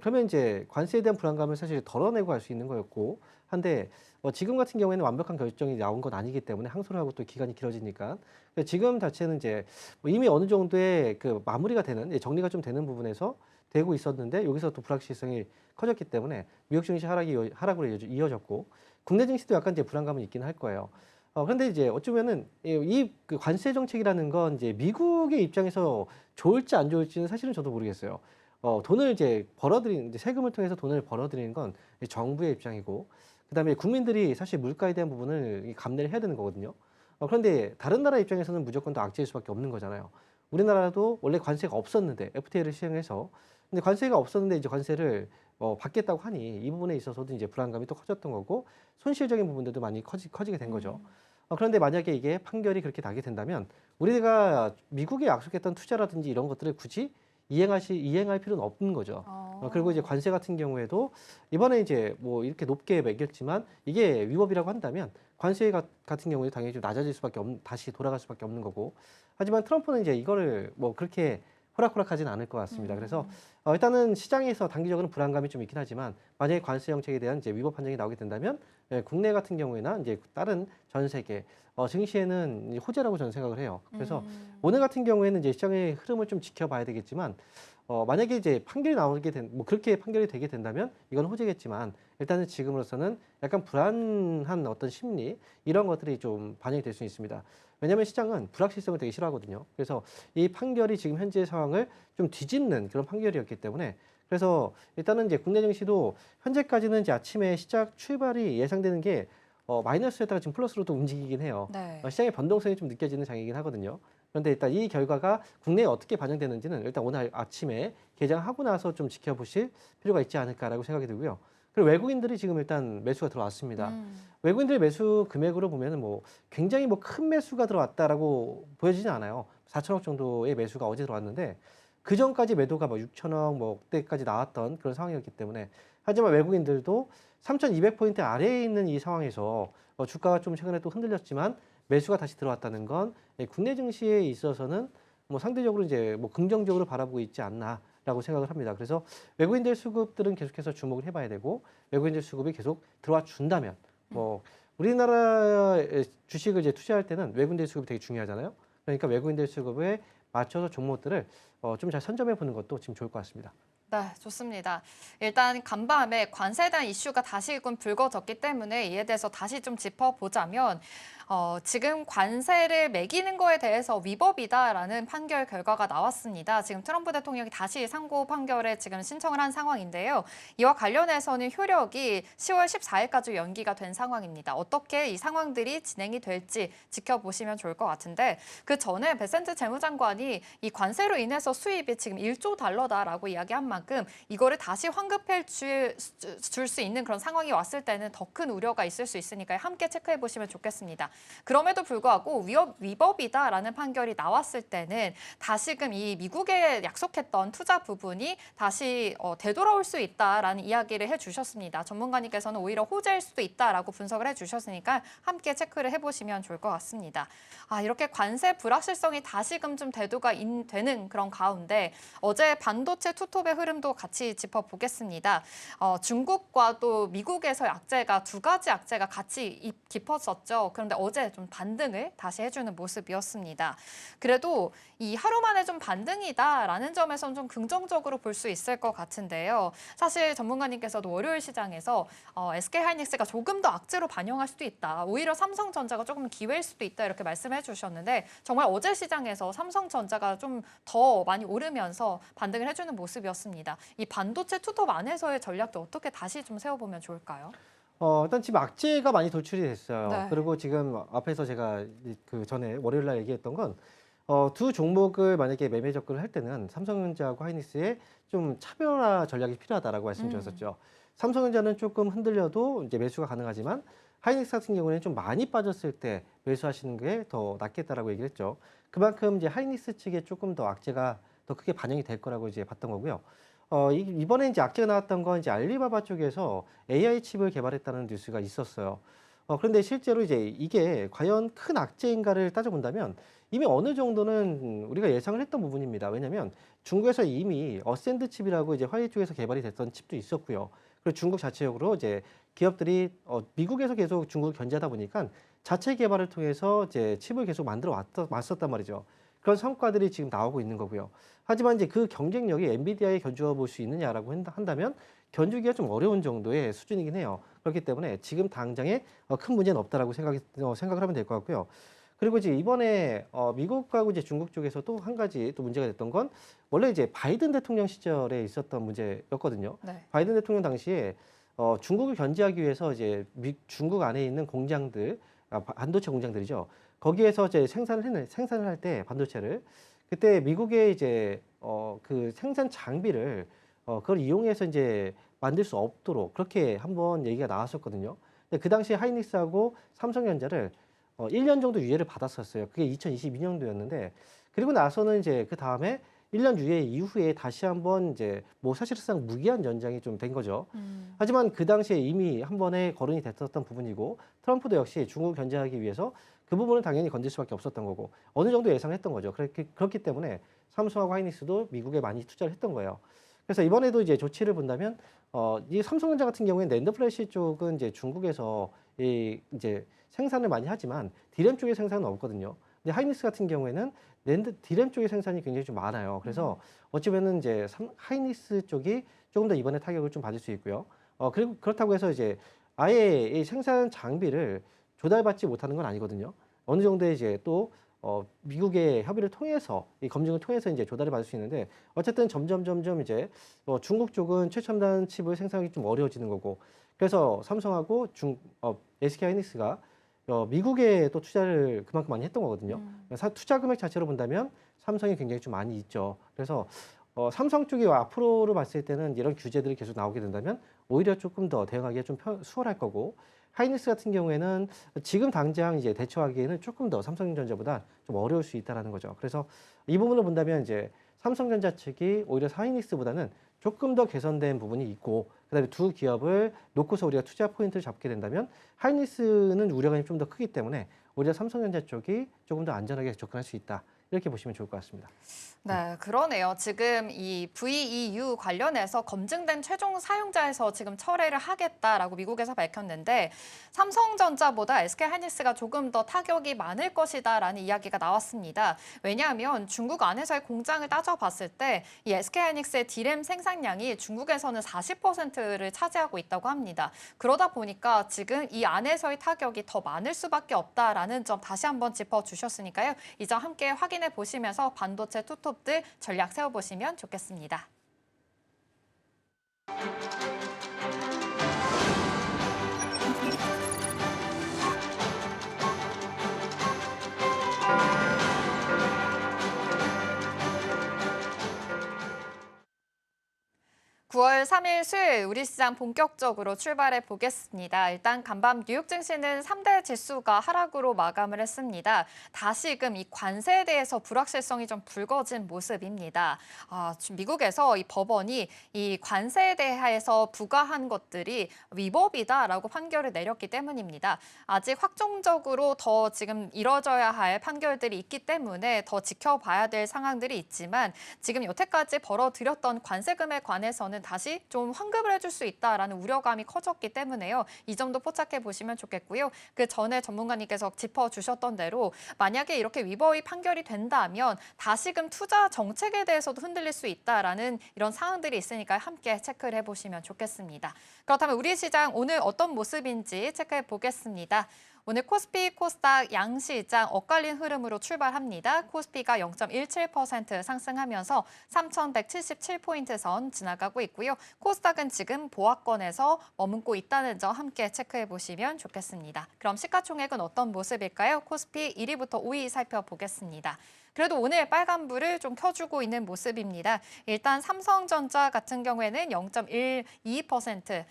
그러면 이제 관세에 대한 불안감을 사실 덜어내고 갈 수 있는 거였고 한데 지금 같은 경우에는 완벽한 결정이 나온 건 아니기 때문에 항소를 하고 또 기간이 길어지니까 지금 자체는 이제 이미 어느 정도의 그 마무리가 되는 정리가 좀 되는 부분에서 되고 있었는데 여기서 또 불확실성이 커졌기 때문에 미국 증시 하락으로 이어졌고 국내 증시도 약간 이제 불안감은 있긴 할 거예요. 그런데 이제 어쩌면은 그 관세 정책이라는 건 이제 미국의 입장에서 좋을지 안 좋을지는 사실은 저도 모르겠어요. 돈을 이제 이제 세금을 통해서 돈을 벌어들이는 건 정부의 입장이고, 그다음에 국민들이 사실 물가에 대한 부분을 감내를 해야 되는 거거든요. 그런데 다른 나라 입장에서는 무조건 또 악재일 수밖에 없는 거잖아요. 우리나라도 원래 관세가 없었는데 FTA를 시행해서, 근데 관세가 없었는데 이제 관세를 받겠다고 하니 이 부분에 있어서도 이제 불안감이 또 커졌던 거고 손실적인 부분들도 많이 커지게 된 거죠. 그런데 만약에 이게 판결이 그렇게 나게 된다면 우리가 미국에 약속했던 투자라든지 이런 것들을 굳이 이행할 필요는 없는 거죠. 그리고 이제 관세 같은 경우에도 이번에 이제 뭐 이렇게 높게 매겼지만 이게 위법이라고 한다면 관세 같은 경우에 당연히 좀 낮아질 수밖에 다시 돌아갈 수밖에 없는 거고. 하지만 트럼프는 이제 이거를 뭐 그렇게 호락호락하지는 않을 것 같습니다. 그래서 일단은 시장에서 단기적으로는 불안감이 좀 있긴 하지만 만약에 관세 정책에 대한 이제 위법 판정이 나오게 된다면 국내 같은 경우에나 이제 다른 전 세계 증시에는 호재라고 저는 생각을 해요. 그래서 오늘 같은 경우에는 이제 시장의 흐름을 좀 지켜봐야 되겠지만 만약에 이제 판결이 그렇게 판결이 되게 된다면 이건 호재겠지만 일단은 지금으로서는 약간 불안한 어떤 심리 이런 것들이 좀 반영이 될 수 있습니다. 왜냐하면 시장은 불확실성을 되게 싫어하거든요. 그래서 이 판결이 지금 현재 상황을 좀 뒤집는 그런 판결이었기 때문에 그래서 일단은 이제 국내 증시도 현재까지는 이제 아침에 시작 출발이 예상되는 게 마이너스였다가 지금 플러스로도 움직이긴 해요. 네. 시장의 변동성이 좀 느껴지는 장이긴 하거든요. 그런데 일단 이 결과가 국내에 어떻게 반영되는지는 일단 오늘 아침에 개장하고 나서 좀 지켜보실 필요가 있지 않을까라고 생각이 들고요. 그리고 외국인들이 지금 일단 매수가 들어왔습니다. 외국인들의 매수 금액으로 보면은 뭐 굉장히 뭐 큰 매수가 들어왔다라고 보여지진 않아요. 4천억 정도의 매수가 어제 들어왔는데 그 전까지 매도가 뭐 6천억 뭐 대까지 나왔던 그런 상황이었기 때문에 하지만 외국인들도 3,200포인트 아래에 있는 이 상황에서 주가가 좀 최근에 또 흔들렸지만 매수가 다시 들어왔다는 건 국내 증시에 있어서는 뭐 상대적으로 이제 뭐 긍정적으로 바라보고 있지 않나라고 생각을 합니다. 그래서 외국인들 수급들은 계속해서 주목을 해봐야 되고 외국인들 수급이 계속 들어와 준다면 뭐 우리나라 주식을 이제 투자할 때는 외국인들 수급이 되게 중요하잖아요. 그러니까 외국인들 수급에 맞춰서 종목들을 좀 잘 선점해 보는 것도 지금 좋을 것 같습니다. 네, 좋습니다. 일단 간밤에 관세에 대한 이슈가 다시금 불거졌기 때문에 이에 대해서 다시 좀 짚어보자면 지금 관세를 매기는 거에 대해서 위법이다라는 판결 결과가 나왔습니다. 지금 트럼프 대통령이 다시 상고 판결에 지금 신청을 한 상황인데요. 이와 관련해서는 효력이 10월 14일까지 연기가 된 상황입니다. 어떻게 이 상황들이 진행이 될지 지켜보시면 좋을 것 같은데 그 전에 베센트 재무장관이 이 관세로 인해서 수입이 지금 1조 달러다라고 이야기한 만큼 이거를 다시 환급해 줄 수 있는 그런 상황이 왔을 때는 더 큰 우려가 있을 수 있으니까 함께 체크해 보시면 좋겠습니다. 그럼에도 불구하고 위법이다라는 판결이 나왔을 때는 다시금 이 미국에 약속했던 투자 부분이 다시 되돌아올 수 있다라는 이야기를 해주셨습니다. 전문가님께서는 오히려 호재일 수도 있다라고 분석을 해주셨으니까 함께 체크를 해보시면 좋을 것 같습니다. 이렇게 관세 불확실성이 다시금 좀 대두가 되는 그런 가운데 어제 반도체 투톱의 흐름도 같이 짚어보겠습니다. 중국과 또 미국에서 악재가 두 가지 악재가 같이 깊었었죠. 그런데 어제 좀 반등을 다시 해주는 모습이었습니다. 그래도 이 하루 만에 좀 반등이다라는 점에서는 좀 긍정적으로 볼 수 있을 것 같은데요. 사실 전문가님께서도 월요일 시장에서 SK하이닉스가 조금 더 악재로 반영할 수도 있다. 오히려 삼성전자가 조금 기회일 수도 있다 이렇게 말씀해 주셨는데 정말 어제 시장에서 삼성전자가 좀 더 많이 오르면서 반등을 해주는 모습이었습니다. 이 반도체 투톱 안에서의 전략도 어떻게 다시 좀 세워보면 좋을까요? 일단 지금 악재가 많이 도출이 됐어요. 네. 그리고 지금 앞에서 제가 그 전에 월요일 날 얘기했던 건 두 종목을 만약에 매매 접근을 할 때는 삼성전자하고 하이닉스의 좀 차별화 전략이 필요하다라고 말씀드렸었죠. 삼성전자는 조금 흔들려도 이제 매수가 가능하지만 하이닉스 같은 경우에는 좀 많이 빠졌을 때 매수하시는 게 더 낫겠다라고 얘기를 했죠. 그만큼 이제 하이닉스 측에 조금 더 악재가 더 크게 반영이 될 거라고 이제 봤던 거고요. 이번에 이제 악재가 나왔던 건 이제 알리바바 쪽에서 AI 칩을 개발했다는 뉴스가 있었어요. 그런데 실제로 이제 이게 과연 큰 악재인가를 따져본다면 이미 어느 정도는 우리가 예상을 했던 부분입니다. 왜냐하면 중국에서 이미 어센드 칩이라고 이제 화웨이 쪽에서 개발이 됐던 칩도 있었고요. 그리고 중국 자체적으로 이제 기업들이 미국에서 계속 중국을 견제하다 보니까 자체 개발을 통해서 이제 칩을 계속 만들어 왔었단 말이죠. 그런 성과들이 지금 나오고 있는 거고요. 하지만 이제 그 경쟁력이 엔비디아에 견주어 볼 수 있느냐라고 한다면 견주기가 좀 어려운 정도의 수준이긴 해요. 그렇기 때문에 지금 당장에 큰 문제는 없다라고 생각을 하면 될 것 같고요. 그리고 이제 이번에 미국하고 이제 중국 쪽에서 또 한 가지 또 문제가 됐던 건 원래 이제 바이든 대통령 시절에 있었던 문제였거든요. 네. 바이든 대통령 당시에 중국을 견제하기 위해서 이제 중국 안에 있는 공장들, 반도체 공장들이죠. 거기에서 이제 생산을 할 때 반도체를 그때 미국의 이제 그 생산 장비를 그걸 이용해서 이제 만들 수 없도록 그렇게 한번 얘기가 나왔었거든요. 근데 그 당시에 하이닉스하고 삼성전자를 1년 정도 유예를 받았었어요. 그게 2022년도였는데 그리고 나서는 이제 그 다음에 1년 유예 이후에 다시 한번 이제 뭐 사실상 무기한 전쟁이 좀 된 거죠. 하지만 그 당시에 이미 한 번에 거론이 됐었던 부분이고 트럼프도 역시 중국을 견제하기 위해서 그 부분은 당연히 건들 수밖에 없었던 거고 어느 정도 예상했던 거죠. 그렇기 때문에 삼성하고 하이닉스도 미국에 많이 투자를 했던 거예요. 그래서 이번에도 이제 조치를 본다면 이 삼성전자 같은 경우에는 낸드 플래시 쪽은 이제 중국에서 이제 생산을 많이 하지만 디램 쪽의 생산은 없거든요. 근데 하이닉스 같은 경우에는 디램 쪽의 생산이 굉장히 좀 많아요. 그래서 어찌 보면 이제 하이닉스 쪽이 조금 더 이번에 타격을 좀 받을 수 있고요. 그리고 그렇다고 해서 이제 아예 이 생산 장비를 조달받지 못하는 건 아니거든요. 어느 정도의 이제 또 미국의 협의를 통해서 이 검증을 통해서 이제 조달을 받을 수 있는데 어쨌든 점점 이제 중국 쪽은 최첨단 칩을 생산하기 좀 어려워지는 거고 그래서 삼성하고 SK 하이닉스가 미국에 또 투자를 그만큼 많이 했던 거거든요. 투자 금액 자체로 본다면 삼성이 굉장히 좀 많이 있죠. 그래서 삼성 쪽이 앞으로를 봤을 때는 이런 규제들이 계속 나오게 된다면 오히려 조금 더 대응하기가 좀 수월할 거고 하이닉스 같은 경우에는 지금 당장 이제 대처하기에는 조금 더 삼성전자보다 좀 어려울 수 있다라는 거죠. 그래서 이 부분을 본다면 이제 삼성전자 측이 오히려 하이닉스보다는 조금 더 개선된 부분이 있고 그다음에 두 기업을 놓고서 우리가 투자 포인트를 잡게 된다면 하이닉스는 우려감이 좀 더 크기 때문에 오히려 삼성전자 쪽이 조금 더 안전하게 접근할 수 있다. 이렇게 보시면 좋을 것 같습니다. 네, 그러네요. 지금 이 VEU 관련해서 검증된 최종 사용자에서 지금 철회를 하겠다라고 미국에서 밝혔는데 삼성전자보다 SK하이닉스가 조금 더 타격이 많을 것이다라는 이야기가 나왔습니다. 왜냐하면 중국 안에서의 공장을 따져봤을 때 이 SK하이닉스의 D램 생산량이 중국에서는 40%를 차지하고 있다고 합니다. 그러다 보니까 지금 이 안에서의 타격이 더 많을 수밖에 없다라는 점 다시 한번 짚어주셨으니까요. 이 점 함께 확인해 보시면서 반도체 투톱들 전략 세워보시면 좋겠습니다. (9월 3일) 수요일 우리 시장 본격적으로 출발해 보겠습니다. 일단 간밤 뉴욕 증시는 3대 지수가 하락으로 마감을 했습니다. 다시금 이 관세에 대해서 불확실성이 좀 불거진 모습입니다. 미국에서 이 법원이 이 관세에 대해서 부과한 것들이 위법이다라고 판결을 내렸기 때문입니다. 아직 확정적으로 더 지금 이뤄져야 할 판결들이 있기 때문에 더 지켜봐야 될 상황들이 있지만 지금 여태까지 벌어들였던 관세금에 관해서는 다시 좀 환급을 해줄 수 있다라는 우려감이 커졌기 때문에요. 이 점도 포착해 보시면 좋겠고요. 그 전에 전문가님께서 짚어주셨던 대로 만약에 이렇게 위법이 판결이 된다면 다시금 투자 정책에 대해서도 흔들릴 수 있다라는 이런 상황들이 있으니까 함께 체크를 해보시면 좋겠습니다. 그렇다면 우리 시장 오늘 어떤 모습인지 체크해 보겠습니다. 오늘 코스피, 코스닥 양시장 엇갈린 흐름으로 출발합니다. 코스피가 0.17% 상승하면서 3,177포인트 선 지나가고 있고요. 코스닥은 지금 보합권에서 머문고 있다는 점 함께 체크해 보시면 좋겠습니다. 그럼 시가총액은 어떤 모습일까요? 코스피 1위부터 5위 살펴보겠습니다. 그래도 오늘 빨간불을 좀 켜주고 있는 모습입니다. 일단 삼성전자 같은 경우에는 0.12%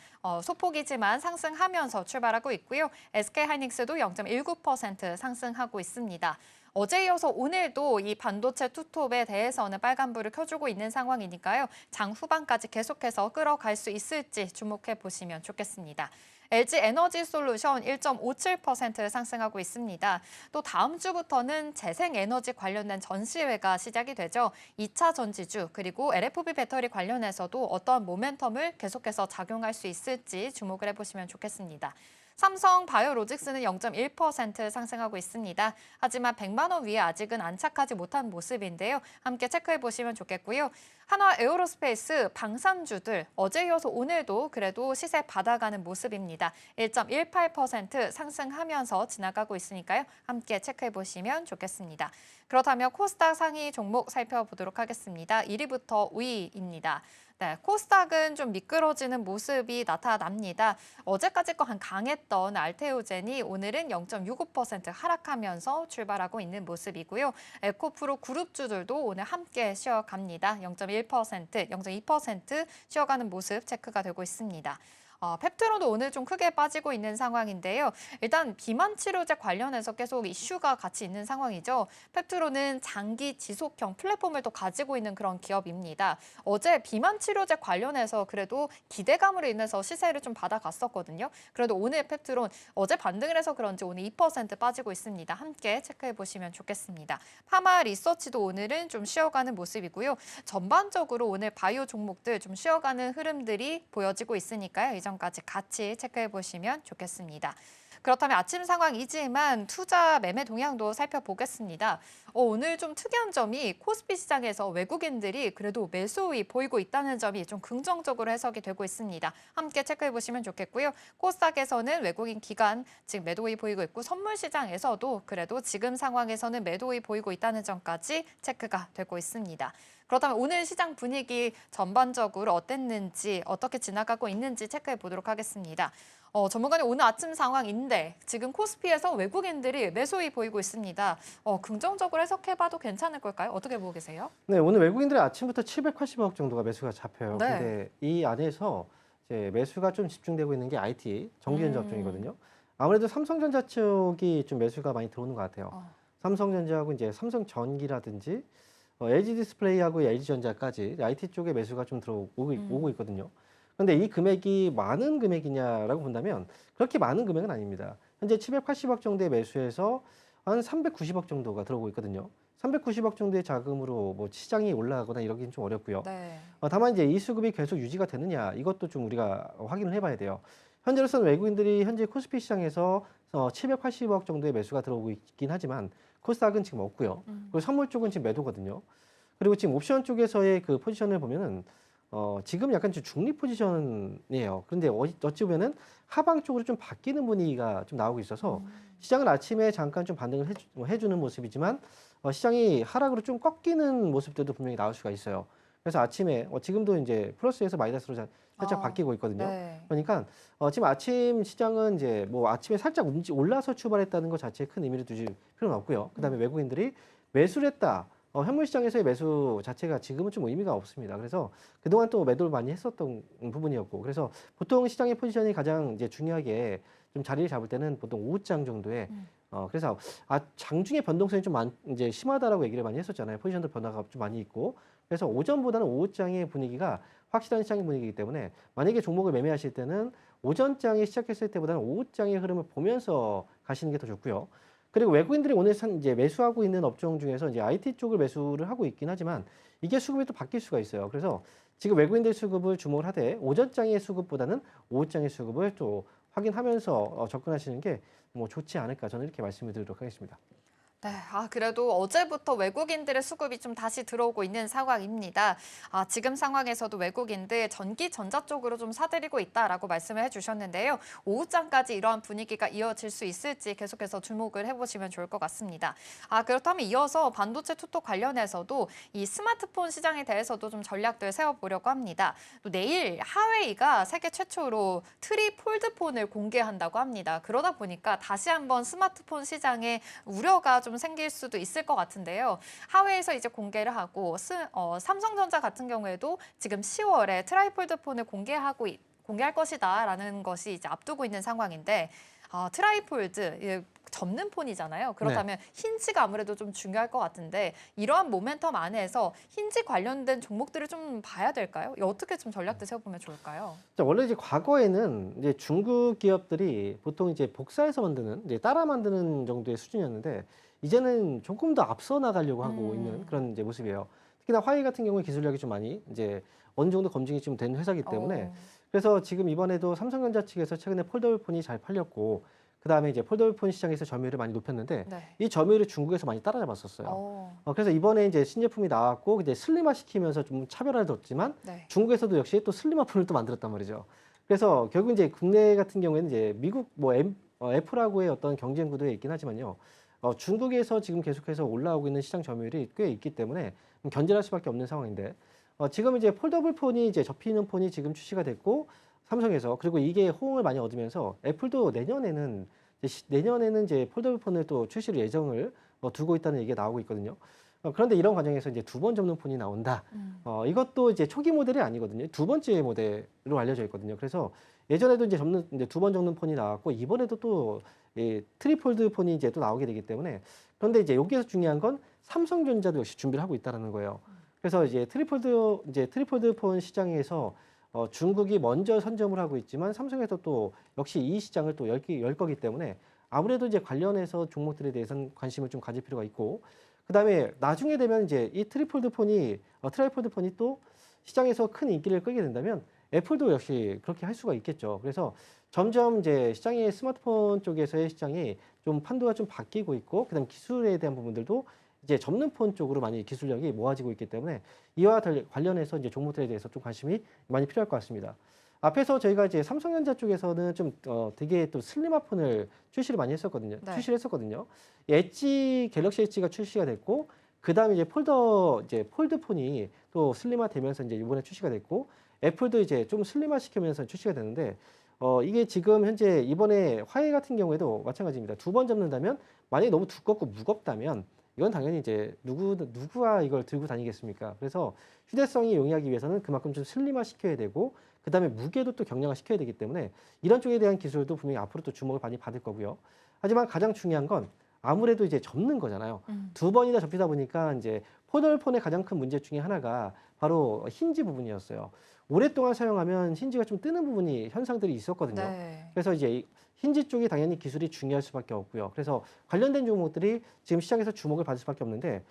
소폭이지만 상승하면서 출발하고 있고요. SK하이닉스도 0.19% 상승하고 있습니다. 어제 이어서 오늘도 이 반도체 투톱에 대해서는 빨간불을 켜주고 있는 상황이니까요. 장 후반까지 계속해서 끌어갈 수 있을지 주목해 보시면 좋겠습니다. LG 에너지 솔루션 1.57% 상승하고 있습니다. 또 다음 주부터는 재생에너지 관련된 전시회가 시작이 되죠. 2차 전지주 그리고 LFP 배터리 관련해서도 어떠한 모멘텀을 계속해서 작용할 수 있을지 주목을 해보시면 좋겠습니다. 삼성 바이오로직스는 0.1% 상승하고 있습니다. 하지만 100만 원 위에 아직은 안착하지 못한 모습인데요. 함께 체크해 보시면 좋겠고요. 한화 에어로스페이스 방산주들 어제 이어서 오늘도 그래도 시세 받아가는 모습입니다. 1.18% 상승하면서 지나가고 있으니까요. 함께 체크해 보시면 좋겠습니다. 그렇다면 코스닥 상위 종목 살펴보도록 하겠습니다. 1위부터 5위입니다. 네, 코스닥은 좀 미끄러지는 모습이 나타납니다. 어제까지 거한 강했던 알테오젠이 오늘은 0.65% 하락하면서 출발하고 있는 모습이고요. 에코프로 그룹주들도 오늘 함께 쉬어갑니다. 0.1%, 0.2% 쉬어가는 모습 체크가 되고 있습니다. 펩트론도 오늘 좀 크게 빠지고 있는 상황인데요. 일단 비만 치료제 관련해서 계속 이슈가 같이 있는 상황이죠. 펩트론은 장기 지속형 플랫폼을 또 가지고 있는 그런 기업입니다. 어제 비만 치료제 관련해서 그래도 기대감으로 인해서 시세를 좀 받아갔었거든요. 그래도 오늘 펩트론 어제 반등을 해서 그런지 오늘 2% 빠지고 있습니다. 함께 체크해 보시면 좋겠습니다. 파마 리서치도 오늘은 좀 쉬어가는 모습이고요. 전반적으로 오늘 바이오 종목들 좀 쉬어가는 흐름들이 보여지고 있으니까요. 이 점까지 같이 체크해 보시면 좋겠습니다. 그렇다면 아침 상황이지만 투자 매매 동향도 살펴보겠습니다. 오늘 좀 특이한 점이 코스피 시장에서 외국인들이 그래도 매수이 보이고 있다는 점이 좀 긍정적으로 해석이 되고 있습니다. 함께 체크해 보시면 좋겠고요. 코스닥에서는 외국인 기관 지금 매도이 보이고 있고 선물 시장에서도 그래도 지금 상황에서는 매도이 보이고 있다는 점까지 체크가 되고 있습니다. 그렇다면 오늘 시장 분위기 전반적으로 어땠는지 어떻게 지나가고 있는지 체크해 보도록 하겠습니다. 전문가님 오늘 아침 상황인데 지금 코스피에서 외국인들이 매수이 보이고 있습니다. 긍정적으로 해석해봐도 괜찮을 걸까요? 어떻게 보고 계세요? 네, 오늘 외국인들이 아침부터 780억 정도가 매수가 잡혀요. 네. 근데 이 안에서 이제 매수가 좀 집중되고 있는 게 IT, 전기전자 쪽이거든요. 아무래도 삼성전자 쪽이 좀 매수가 많이 들어오는 것 같아요. 삼성전자하고 이제 삼성전기라든지 LG 디스플레이하고 LG전자까지 IT 쪽에 매수가 좀 오고 있거든요. 그런데 이 금액이 많은 금액이냐라고 본다면 그렇게 많은 금액은 아닙니다. 현재 780억 정도의 매수에서 한 390억 정도가 들어오고 있거든요. 390억 정도의 자금으로 뭐 시장이 올라가거나 이러기는 좀 어렵고요. 네. 다만 이제 이 수급이 계속 유지가 되느냐 이것도 좀 우리가 확인을 해봐야 돼요. 현재로서는 외국인들이 현재 코스피 시장에서 780억 정도의 매수가 들어오고 있긴 하지만 코스닥은 지금 없고요. 그리고 선물 쪽은 지금 매도거든요. 그리고 지금 옵션 쪽에서의 그 포지션을 보면은 지금 약간 좀 중립 포지션이에요. 그런데 어찌 보면은 하방 쪽으로 좀 바뀌는 분위기가 좀 나오고 있어서 시장은 아침에 잠깐 좀 반등을 해주는 모습이지만 시장이 하락으로 좀 꺾이는 모습들도 분명히 나올 수가 있어요. 그래서 아침에 지금도 이제 플러스에서 마이너스로 살짝 바뀌고 있거든요. 네. 그러니까 지금 아침 시장은 이제 뭐 아침에 살짝 올라서 출발했다는 것 자체에 큰 의미를 두실 필요는 없고요. 그다음에 외국인들이 매수를 했다. 현물 시장에서의 매수 자체가 지금은 좀 의미가 없습니다. 그래서 그동안 또 매도를 많이 했었던 부분이었고, 그래서 보통 시장의 포지션이 가장 이제 중요하게 좀 자리를 잡을 때는 보통 오후장 정도에 그래서 장중에 변동성이 좀 이제 심하다라고 얘기를 많이 했었잖아요. 포지션도 변화가 좀 많이 있고, 그래서 오전보다는 오후장의 분위기가 확실한 시장의 분위기이기 때문에 만약에 종목을 매매하실 때는 오전장이 시작했을 때보다는 오후장의 흐름을 보면서 가시는 게 더 좋고요. 그리고 외국인들이 오늘 이제 매수하고 있는 업종 중에서 이제 IT 쪽을 매수를 하고 있긴 하지만 이게 수급이 또 바뀔 수가 있어요. 그래서 지금 외국인들 수급을 주목을 하되 오전장의 수급보다는 오후장의 수급을 또 확인하면서 접근하시는 게 뭐 좋지 않을까 저는 이렇게 말씀을 드리도록 하겠습니다. 네, 그래도 어제부터 외국인들의 수급이 좀 다시 들어오고 있는 상황입니다. 지금 상황에서도 외국인들 전기 전자 쪽으로 좀 사들이고 있다라고 말씀을 해주셨는데요. 오후장까지 이러한 분위기가 이어질 수 있을지 계속해서 주목을 해보시면 좋을 것 같습니다. 그렇다면 이어서 반도체 투톱 관련해서도 이 스마트폰 시장에 대해서도 좀 전략들 세워보려고 합니다. 또 내일 하웨이가 세계 최초로 트리 폴드폰을 공개한다고 합니다. 그러다 보니까 다시 한번 스마트폰 시장에 우려가 좀 생길 수도 있을 것 같은데요. 하웨이에서 이제 공개를 하고 삼성전자 같은 경우에도 지금 10월에 트라이폴드폰을 공개할 것이다라는 것이 이제 앞두고 있는 상황인데 트라이폴드 접는 폰이잖아요. 그렇다면 힌지가 아무래도 좀 중요할 것 같은데 이러한 모멘텀 안에서 힌지 관련된 종목들을 좀 봐야 될까요? 어떻게 좀 전략들 세워보면 좋을까요? 원래 이제 과거에는 이제 중국 기업들이 보통 이제 복사해서 만드는 이제 따라 만드는 정도의 수준이었는데 이제는 조금 더 앞서 나가려고 하고 있는 그런 이제 모습이에요. 특히나 화웨이 같은 경우에 기술력이 좀 많이 이제 어느 정도 검증이 좀 된 회사이기 때문에 그래서 지금 이번에도 삼성전자 측에서 최근에 폴더블폰이 잘 팔렸고 그다음에 이제 폴더블폰 시장에서 점유율을 많이 높였는데 이 점유율을 중국에서 많이 따라잡았었어요. 그래서 이번에 이제 신제품이 나왔고 이제 슬림화 시키면서 좀 차별화를 뒀지만 중국에서도 역시 또 슬림화 폰을 또 만들었단 말이죠. 그래서 결국 이제 국내 같은 경우에는 이제 미국 뭐 애플하고의 어떤 경쟁 구도에 있긴 하지만요. 중국에서 지금 계속해서 올라오고 있는 시장 점유율이 꽤 있기 때문에 견제할 수밖에 없는 상황인데 지금 이제 폴더블 폰이 이제 접히는 폰이 지금 출시가 됐고 삼성에서 그리고 이게 호응을 많이 얻으면서 애플도 내년에는 이제 폴더블 폰을 또 출시를 예정을 두고 있다는 얘기가 나오고 있거든요. 그런데 이런 과정에서 이제 두 번 접는 폰이 나온다. 이것도 이제 초기 모델이 아니거든요. 두 번째 모델로 알려져 있거든요. 그래서 예전에도 이제 두 번 접는 폰이 나왔고 이번에도 또 트리폴드 폰이 이제 또 나오게 되기 때문에 그런데 이제 여기에서 중요한 건 삼성전자도 역시 준비를 하고 있다라는 거예요. 그래서 이제 트리폴드 폰 시장에서 중국이 먼저 선점을 하고 있지만 삼성에서 또 역시 이 시장을 또 열 거기 때문에 아무래도 이제 관련해서 종목들에 대해서는 관심을 좀 가질 필요가 있고 그다음에 나중에 되면 이제 이 트라이폴드 폰이 또 시장에서 큰 인기를 끌게 된다면 애플도 역시 그렇게 할 수가 있겠죠. 그래서 점점 이제 시장의 스마트폰 쪽에서의 시장이 좀 판도가 좀 바뀌고 있고 그다음 기술에 대한 부분들도 이제 접는 폰 쪽으로 많이 기술력이 모아지고 있기 때문에 이와 관련해서 이제 종목들에 대해서 좀 관심이 많이 필요할 것 같습니다. 앞에서 저희가 이제 삼성전자 쪽에서는 좀 되게 또 슬림화 폰을 출시를 많이 했었거든요. 엣지 갤럭시 엣지가 출시가 됐고 그다음에 이제 폴드 폰이 또 슬림화 되면서 이제 이번에 출시가 됐고 애플도 이제 좀 슬림화 시키면서 출시가 되는데 이게 지금 현재 이번에 화웨이 같은 경우에도 마찬가지입니다. 두 번 접는다면 만약에 너무 두껍고 무겁다면 이건 당연히 이제 누구가 이걸 들고 다니겠습니까? 그래서 휴대성이 용이하기 위해서는 그만큼 좀 슬림화 시켜야 되고 그다음에 무게도 또 경량화 시켜야 되기 때문에 이런 쪽에 대한 기술도 분명히 앞으로 또 주목을 많이 받을 거고요. 하지만 가장 중요한 건 아무래도 이제 접는 거잖아요. 두 번이나 접히다 보니까 이제 폴더폰의 가장 큰 문제 중에 하나가 바로 힌지 부분이었어요. 오랫동안 사용하면 힌지가 좀 뜨는 부분이 현상들이 있었거든요. 네. 그래서 이제 힌지 쪽이 당연히 기술이 중요할 수밖에 없고요. 그래서 관련된 종목들이 지금 시장에서 주목을 받을 수밖에 없는데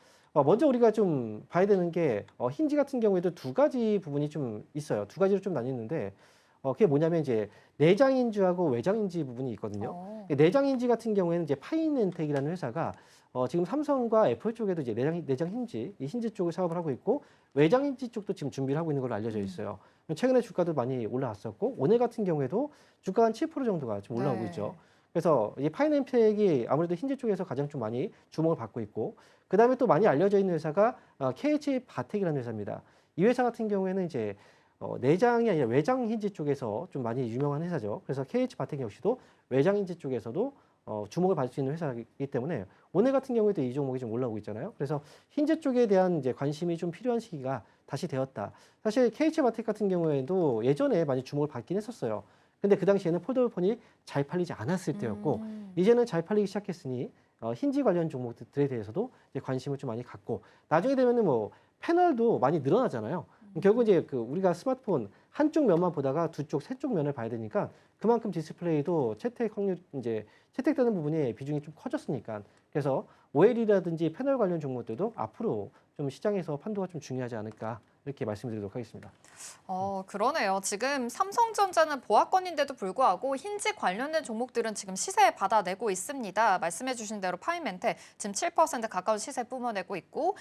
먼저 우리가 좀 봐야 되는 게 힌지 같은 경우에도 두 가지 부분이 좀 있어요. 두 가지로 좀 나뉘는데 그게 뭐냐면 이제 내장 힌지하고 외장 힌지 부분이 있거든요. 내장 힌지 같은 경우에는 이제 파인엔텍이라는 회사가 지금 삼성과 애플 쪽에도 이제 내장 힌지, 이 힌지 쪽을 사업을 하고 있고 외장 힌지 쪽도 지금 준비를 하고 있는 걸로 알려져 있어요. 최근에 주가도 많이 올라왔었고 오늘 같은 경우에도 주가 한 7% 정도가 좀 올라오고 네. 있죠. 그래서 이 파인엔텍이 아무래도 힌지 쪽에서 가장 좀 많이 주목을 받고 있고 그 다음에 또 많이 알려져 있는 회사가 KH 바텍이라는 회사입니다. 이 회사 같은 경우에는 이제 내장이 아니라 외장 힌지 쪽에서 좀 많이 유명한 회사죠. 그래서 KH 바텍 역시도 외장 힌지 쪽에서도 주목을 받을 수 있는 회사이기 때문에 오늘 같은 경우에도 이 종목이 좀 올라오고 있잖아요. 그래서 힌지 쪽에 대한 이제 관심이 좀 필요한 시기가 다시 되었다. 사실 KH 바텍 같은 경우에도 예전에 많이 주목을 받긴 했었어요. 근데 그 당시에는 폴더폰이 잘 팔리지 않았을 때였고 이제는 잘 팔리기 시작했으니 힌지 관련 종목들에 대해서도 이제 관심을 좀 많이 갖고 나중에 되면은 뭐 패널도 많이 늘어나잖아요. 결국 이제 그 우리가 스마트폰 한쪽 면만 보다가 두 쪽, 세 쪽 면을 봐야 되니까 그만큼 디스플레이도 채택 확률 이제 채택되는 부분이 비중이 좀 커졌으니까 그래서 OLED라든지 패널 관련 종목들도 앞으로 좀 시장에서 판도가 좀 중요하지 않을까 이렇게 말씀드리도록 하겠습니다. 그러네요. 지금 삼성전자는 보합권인데도 불구하고 힌지 관련된 종목들은 지금 시세 받아내고 있습니다. 말씀해주신 대로 파이멘텍 지금 7% 가까운 시세 뿜어내고 있고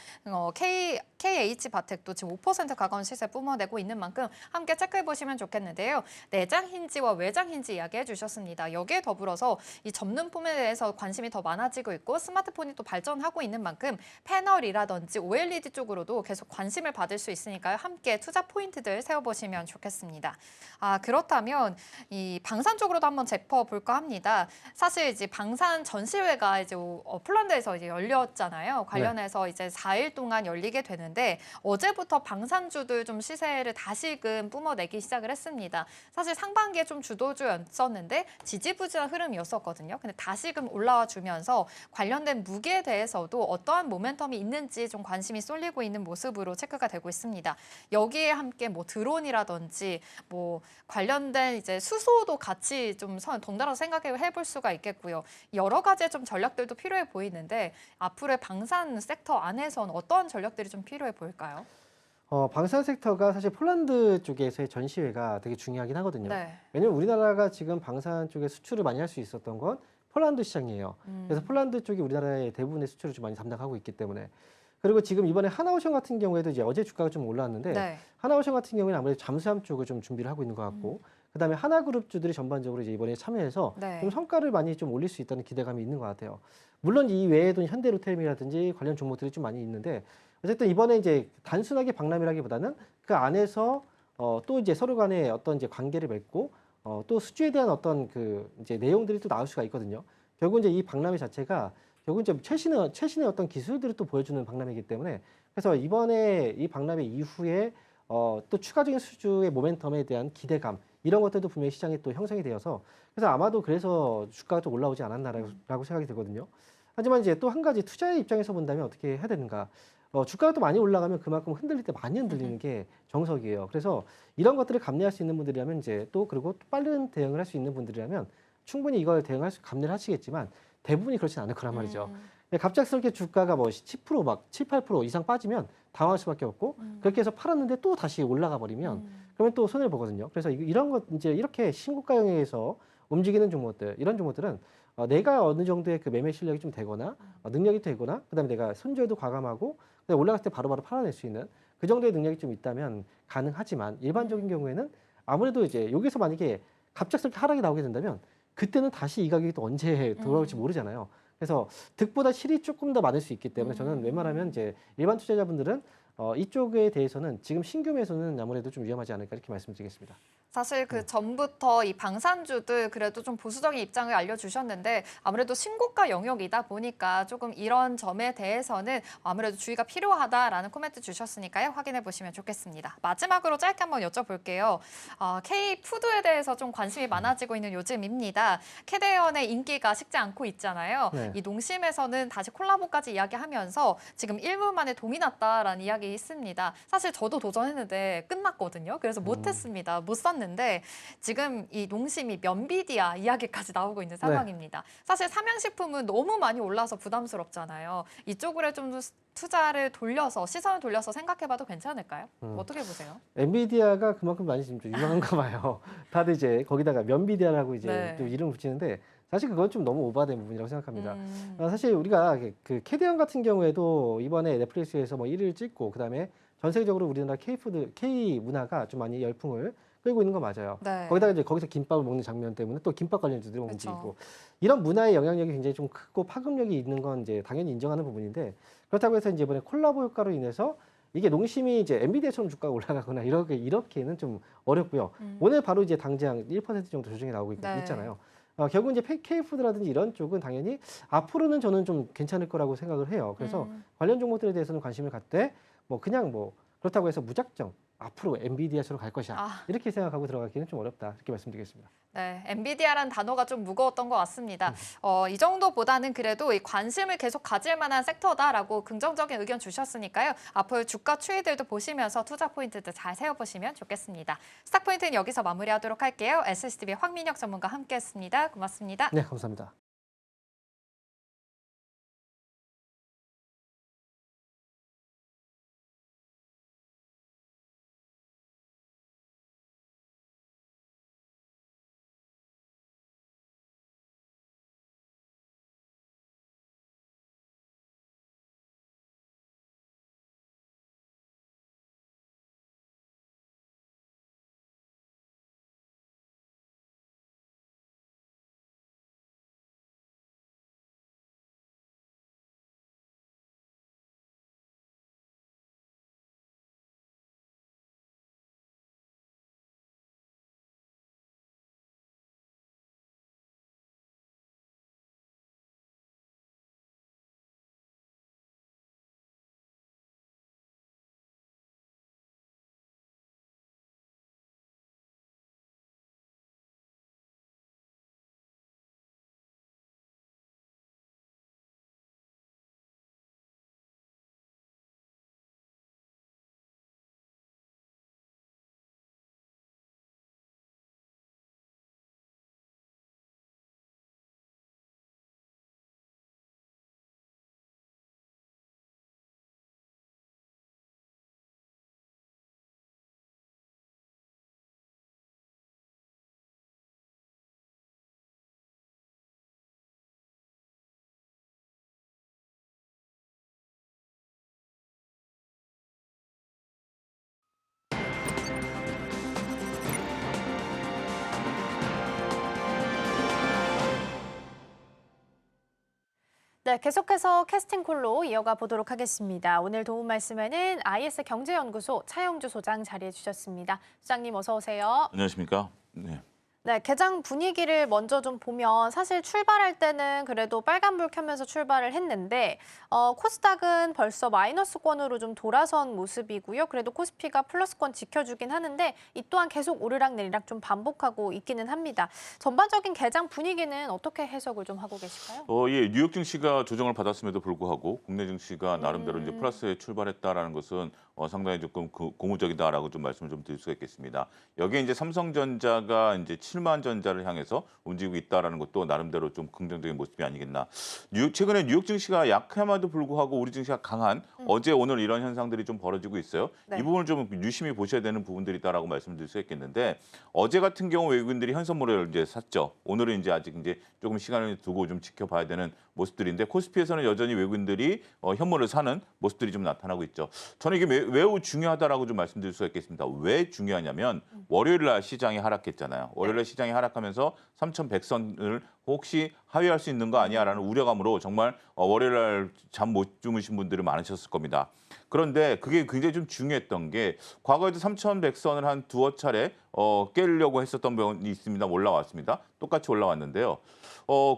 KH 바텍도 지금 5% 가까운 시세 뿜어내고 있는 만큼 함께 체크해 보시면 좋겠는데요. 내장 힌지와 외장 힌지 이야기해 주셨습니다. 여기에 더불어서 이 접는품에 대해서 관심이 더 많아지고 있고 스마트폰이 또 발전하고 있는 만큼 패널이라든지 OLED 쪽으로도 계속 관심을 받을 수 있으니까요. 함께 투자 포인트들 세워보시면 좋겠습니다. 그렇다면 이 방산 쪽으로도 한번 짚어볼까 합니다. 사실 이제 방산 전시회가 이제 폴란드에서 이제 열렸잖아요. 관련해서 이제 4일 동안 열리게 되는데 어제부터 방산주들 좀 시세를 다시금 뿜어내기 시작을 했습니다. 사실 상반기에 좀 주도주였었는데 지지부진한 흐름이었었거든요. 근데 다시금 올라와 주면서 관련된 무기에 대해서도 어떠한 모멘텀이 있는지 좀 관심이 쏠리고 있는 모습으로 체크가 되고 있습니다. 여기에 함께 뭐 드론이라든지 뭐 관련된 이제 수소도 같이 좀 덩달아서 생각해 볼 수가 있겠고요. 여러 가지의 좀 전략들도 필요해 보이는데 앞으로의 방산 섹터 안에서는 어떤 전략들이 좀 필요해 보일까요? 방산 섹터가 사실 폴란드 쪽에서의 전시회가 되게 중요하긴 하거든요. 네. 왜냐면 우리나라가 지금 방산 쪽에 수출을 많이 할 수 있었던 건 폴란드 시장이에요. 그래서 폴란드 쪽이 우리나라의 대부분의 수출을 좀 많이 담당하고 있기 때문에 그리고 지금 이번에 하나오션 같은 경우에도 이제 어제 주가가 좀 올랐는데 네. 하나오션 같은 경우에는 아무래도 잠수함 쪽을 좀 준비를 하고 있는 것 같고 그다음에 하나그룹주들이 전반적으로 이제 이번에 참여해서 네. 좀 성과를 많이 좀 올릴 수 있다는 기대감이 있는 것 같아요. 물론 이 외에도 현대로템이라든지 관련 종목들이 좀 많이 있는데 어쨌든 이번에 이제 단순하게 박람회라기보다는 그 안에서 또 이제 서로 간에 어떤 이제 관계를 맺고 또 수주에 대한 어떤 그 이제 내용들이 또 나올 수가 있거든요. 결국 이제 이 박람회 자체가 결국 이제 최신의 어떤 기술들을 또 보여주는 박람회이기 때문에 그래서 이번에 이 박람회 이후에 또 추가적인 수주의 모멘텀에 대한 기대감 이런 것들도 분명히 시장에 또 형성이 되어서 그래서 아마도 그래서 주가가 좀 올라오지 않았나라고 생각이 들거든요. 하지만 이제 또 한 가지 투자의 입장에서 본다면 어떻게 해야 되는가? 주가가 또 많이 올라가면 그만큼 흔들릴 때 많이 흔들리는 게 정석이에요. 그래서 이런 것들을 감내할 수 있는 분들이라면 이제 또 그리고 또 빠른 대응을 할 수 있는 분들이라면 충분히 이걸 감내를 하시겠지만 대부분이 그렇진 않을 거란 말이죠. 갑작스럽게 주가가 뭐 10% 막 7, 8% 이상 빠지면 당황할 수밖에 없고 그렇게 해서 팔았는데 또 다시 올라가 버리면 그러면 또 손해를 보거든요. 그래서 이런 것 이제 이렇게 신고가형에서 움직이는 종목들 이런 종목들은 내가 어느 정도의 그 매매 실력이 좀 되거나 능력이 되거나 그다음에 내가 손절도 과감하고 올라갔을 때 바로바로 팔아낼 수 있는 그 정도의 능력이 좀 있다면 가능하지만 일반적인 경우에는 아무래도 이제 여기서 만약에 갑작스럽게 하락이 나오게 된다면 그때는 다시 이 가격이 또 언제 돌아올지 모르잖아요. 그래서 득보다 실이 조금 더 많을 수 있기 때문에 저는 웬만하면 이제 일반 투자자분들은 이쪽에 대해서는 지금 신규 매수는 아무래도 좀 위험하지 않을까 이렇게 말씀드리겠습니다. 사실 그 전부터 이 방산주들 그래도 좀 보수적인 입장을 알려주셨는데 아무래도 신고가 영역이다 보니까 조금 이런 점에 대해서는 아무래도 주의가 필요하다라는 코멘트 주셨으니까요. 확인해 보시면 좋겠습니다. 마지막으로 짧게 한번 여쭤볼게요. K푸드에 대해서 좀 관심이 많아지고 있는 요즘입니다. 캐대언의 인기가 식지 않고 있잖아요. 네. 이 농심에서는 다시 콜라보까지 이야기하면서 지금 1분 만에 동이 났다라는 이야기 있습니다. 사실 저도 도전했는데 끝났거든요. 그래서 못했습니다. 못 샀는데 지금 이 농심이 면비디아 이야기까지 나오고 있는 상황입니다. 사실 삼양식품은 너무 많이 올라서 부담스럽잖아요. 이쪽으로 좀 투자를 돌려서 시선을 돌려서 생각해봐도 괜찮을까요? 어떻게 보세요? 엔비디아가 그만큼 많이 지금 좀 유명한가 봐요. 다들 이제 거기다가 면비디아라고 이제 네. 좀 이름 붙이는데 사실 그건 좀 너무 오버된 부분이라고 생각합니다. 사실 우리가 그 캐대언 같은 경우에도 이번에 넷플릭스에서 뭐 1위를 찍고 그다음에 전 세계적으로 우리나라 K푸드, K 문화가 좀 많이 열풍을 끌고 있는 거 맞아요. 네. 거기다가 이제 거기서 김밥을 먹는 장면 때문에 또 김밥 관련주들이 그쵸. 움직이고 이런 문화의 영향력이 굉장히 좀 크고 파급력이 있는 건 이제 당연히 인정하는 부분인데 그렇다고 해서 이제 이번에 콜라보 효과로 인해서 이게 농심이 이제 엔비디아처럼 주가가 올라가거나 이렇게는 좀 어렵고요. 오늘 바로 이제 당장 1% 정도 조정이 나오고 네. 있잖아요. 결국 이제 K푸드라든지 이런 쪽은 당연히 앞으로는 저는 좀 괜찮을 거라고 생각을 해요. 그래서 관련 종목들에 대해서는 관심을 갖되 뭐 그냥 뭐 그렇다고 해서 무작정 앞으로 엔비디아처럼 갈 것이야 이렇게 생각하고 들어가기는 좀 어렵다 이렇게 말씀드리겠습니다. 네, 엔비디아라는 단어가 좀 무거웠던 것 같습니다. 이 정도보다는 그래도 이 관심을 계속 가질 만한 섹터다라고 긍정적인 의견 주셨으니까요. 앞으로 주가 추이들도 보시면서 투자 포인트들 잘 세워보시면 좋겠습니다. 스탁포인트는 여기서 마무리하도록 할게요. SCTV 황민혁 전문가 함께했습니다. 고맙습니다. 네, 감사합니다. 네, 계속해서 캐스팅콜로 이어가 보도록 하겠습니다. 오늘 도움 말씀에는 IS 경제연구소 차영주 소장 자리해 주셨습니다. 소장님 어서 오세요. 안녕하십니까? 네. 네, 개장 분위기를 먼저 좀 보면 사실 출발할 때는 그래도 빨간불 켜면서 출발을 했는데 코스닥은 벌써 마이너스권으로 좀 돌아선 모습이고요. 그래도 코스피가 플러스권 지켜주긴 하는데 이 또한 계속 오르락내리락 좀 반복하고 있기는 합니다. 전반적인 개장 분위기는 어떻게 해석을 좀 하고 계실까요? 예, 뉴욕 증시가 조정을 받았음에도 불구하고 국내 증시가 나름대로 이제 플러스에 출발했다라는 것은 상당히 조금 고무적이다라고 좀 말씀을 좀 드릴 수가 있겠습니다. 여기에 이제 삼성전자가 이제 7만 전자를 향해서 움직이고 있다라는 것도 나름대로 좀 긍정적인 모습이 아니겠나. 최근에 뉴욕 증시가 약함에도 불구하고 우리 증시가 강한 어제 오늘 이런 현상들이 좀 벌어지고 있어요. 네. 이 부분을 좀 유심히 보셔야 되는 부분들이다라고 말씀드릴 수 있겠는데 어제 같은 경우 외국인들이 현선물을 이제 샀죠. 오늘은 이제 아직 이제 조금 시간을 두고 좀 지켜봐야 되는 모습들인데 코스피에서는 여전히 외국인들이 현물을 사는 모습들이 좀 나타나고 있죠. 저는 이게 매우 중요하다라고 좀 말씀드릴 수가 있겠습니다. 왜 중요하냐면 월요일 날 시장이 하락했잖아요. 월요일 날 시장이 하락하면서 3,100선을 혹시 하회할 수 있는 거 아니야라는 우려감으로 정말 월요일 날 잠 못 주무신 분들이 많으셨을 겁니다. 그런데 그게 굉장히 좀 중요했던 게 과거에도 3,100선을 한 두어 차례 깨려고 했었던 부분이 있습니다. 올라왔습니다. 똑같이 올라왔는데요.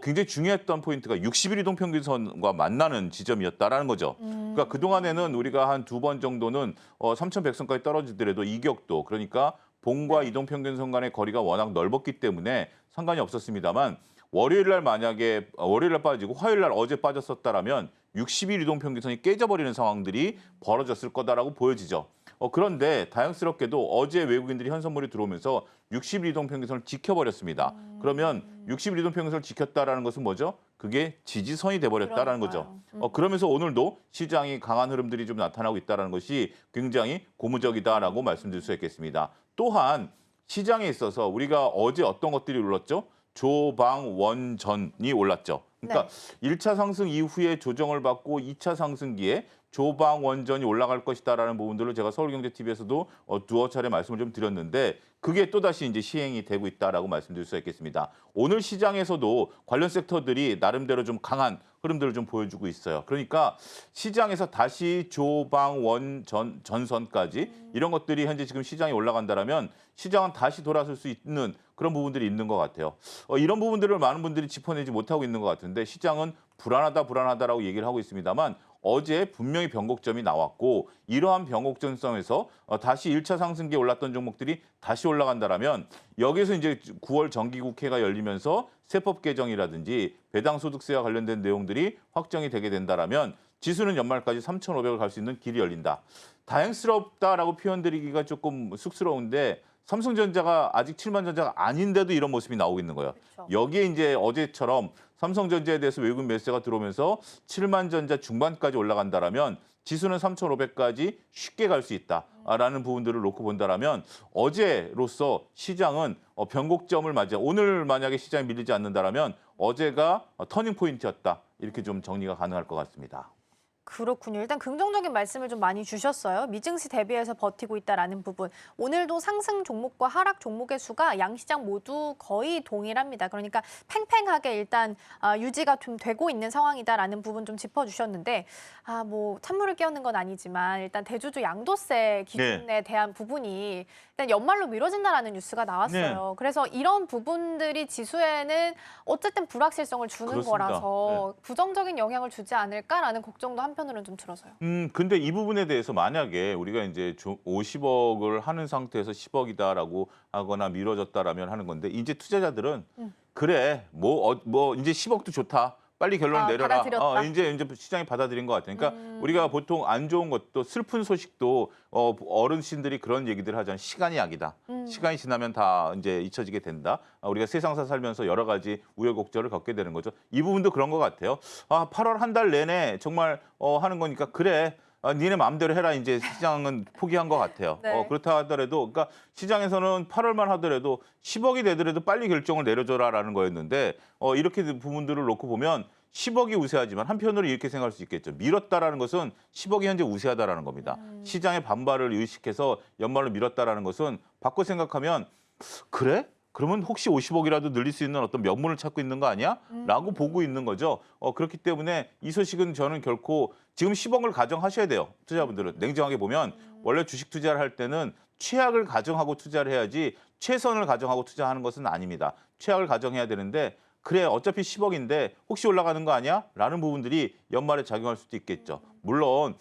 굉장히 중요했던 포인트가 60일 이동 평균선과 만나는 지점이었다라는 거죠. 그러니까 그동안에는 우리가 한 두 번 정도는 3,100선까지 떨어지더라도 이격도 그러니까 봉과 이동 평균선 간의 거리가 워낙 넓었기 때문에 상관이 없었습니다만 월요일 날 만약에 월요일 날 빠지고 화요일 날 어제 빠졌었다라면 60일 이동 평균선이 깨져버리는 상황들이 벌어졌을 거다라고 보여지죠. 그런데 다행스럽게도 어제 외국인들이 현선물이 들어오면서 60일 이동 평균선을 지켜버렸습니다. 그러면 60일 이동 평균선을 지켰다라는 것은 뭐죠? 그게 지지선이 돼버렸다라는 거죠. 그러면서 오늘도 시장이 강한 흐름들이 좀 나타나고 있다는 것이 굉장히 고무적이다라고 말씀드릴 수 있겠습니다. 또한 시장에 있어서 우리가 어제 어떤 것들이 올랐죠? 조방원전이 올랐죠. 그러니까 1차 상승 이후에 조정을 받고 2차 상승기에 조방원전이 올라갈 것이다라는 부분들을 제가 서울경제TV에서도 두어 차례 말씀을 좀 드렸는데 그게 또다시 이제 시행이 되고 있다라고 말씀드릴 수 있겠습니다. 오늘 시장에서도 관련 섹터들이 나름대로 좀 강한 흐름들을 좀 보여주고 있어요. 그러니까 시장에서 다시 조방원전선까지 이런 것들이 현재 지금 시장에 올라간다라면 시장은 다시 돌아설 수 있는 그런 부분들이 있는 것 같아요. 이런 부분들을 많은 분들이 짚어내지 못하고 있는 것 같은데 시장은 불안하다라고 얘기를 하고 있습니다만 어제 분명히 변곡점이 나왔고 이러한 변곡점성에서 다시 1차 상승기에 올랐던 종목들이 다시 올라간다라면 여기서 이제 9월 정기국회가 열리면서 세법 개정이라든지 배당소득세와 관련된 내용들이 확정이 되게 된다라면 지수는 연말까지 3,500을 갈 수 있는 길이 열린다. 다행스럽다라고 표현드리기가 조금 쑥스러운데 삼성전자가 아직 7만 전자가 아닌데도 이런 모습이 나오고 있는 거예요. 그렇죠. 여기에 이제 어제처럼 삼성전자에 대해서 외국인 매수가 들어오면서 7만 전자 중반까지 올라간다라면 지수는 3,500까지 쉽게 갈 수 있다라는 부분들을 놓고 본다라면 어제로서 시장은 변곡점을 맞이해 오늘 만약에 시장이 밀리지 않는다라면 어제가 터닝 포인트였다. 이렇게 좀 정리가 가능할 것 같습니다. 그렇군요. 일단 긍정적인 말씀을 좀 많이 주셨어요. 미증시 대비해서 버티고 있다라는 부분. 오늘도 상승 종목과 하락 종목의 수가 양시장 모두 거의 동일합니다. 그러니까 팽팽하게 일단 유지가 좀 되고 있는 상황이다라는 부분 좀 짚어주셨는데 뭐 찬물을 끼얹는 건 아니지만 일단 대주주 양도세 기준에 대한 부분이 일단 연말로 미뤄진다라는 뉴스가 나왔어요. 그래서 이런 부분들이 지수에는 어쨌든 불확실성을 주는 그렇습니다. 거라서 부정적인 영향을 주지 않을까라는 걱정도 한편으로는 좀 들어서요. 근데 이 부분에 대해서 만약에 우리가 이제 50억을 하는 상태에서 10억이다라고 하거나 미뤄졌다라면 하는 건데 이제 투자자들은 그래 뭐 이제 10억도 좋다. 빨리 결론을 내려라. 받아들였다. 이제 시장이 받아들인 것 같아요. 그러니까 우리가 보통 안 좋은 것도 슬픈 소식도 어르신들이 그런 얘기들을 하잖아요. 시간이 약이다. 시간이 지나면 다 이제 잊혀지게 된다. 우리가 세상사 살면서 여러 가지 우여곡절을 겪게 되는 거죠. 이 부분도 그런 것 같아요. 8월 한 달 내내 정말 하는 거니까 그래. 니네 마음대로 해라. 이제 시장은 포기한 것 같아요. 네. 그렇다 하더라도 그러니까 시장에서는 8월만 하더라도 10억이 되더라도 빨리 결정을 내려줘라라는 거였는데 이렇게 부분들을 놓고 보면 10억이 우세하지만 한편으로 이렇게 생각할 수 있겠죠. 미뤘다라는 것은 10억이 현재 우세하다라는 겁니다. 시장의 반발을 의식해서 연말로 미뤘다라는 것은 바꿔 생각하면 그래? 그러면 혹시 50억이라도 늘릴 수 있는 어떤 명분을 찾고 있는 거 아니야? 라고 보고 있는 거죠. 그렇기 때문에 이 소식은 저는 결코 지금 10억을 가정하셔야 돼요. 투자분들은. 냉정하게 보면 원래 주식 투자를 할 때는 최악을 가정하고 투자를 해야지 최선을 가정하고 투자하는 것은 아닙니다. 최악을 가정해야 되는데 그래 어차피 10억인데 혹시 올라가는 거 아니야? 라는 부분들이 연말에 작용할 수도 있겠죠. 물론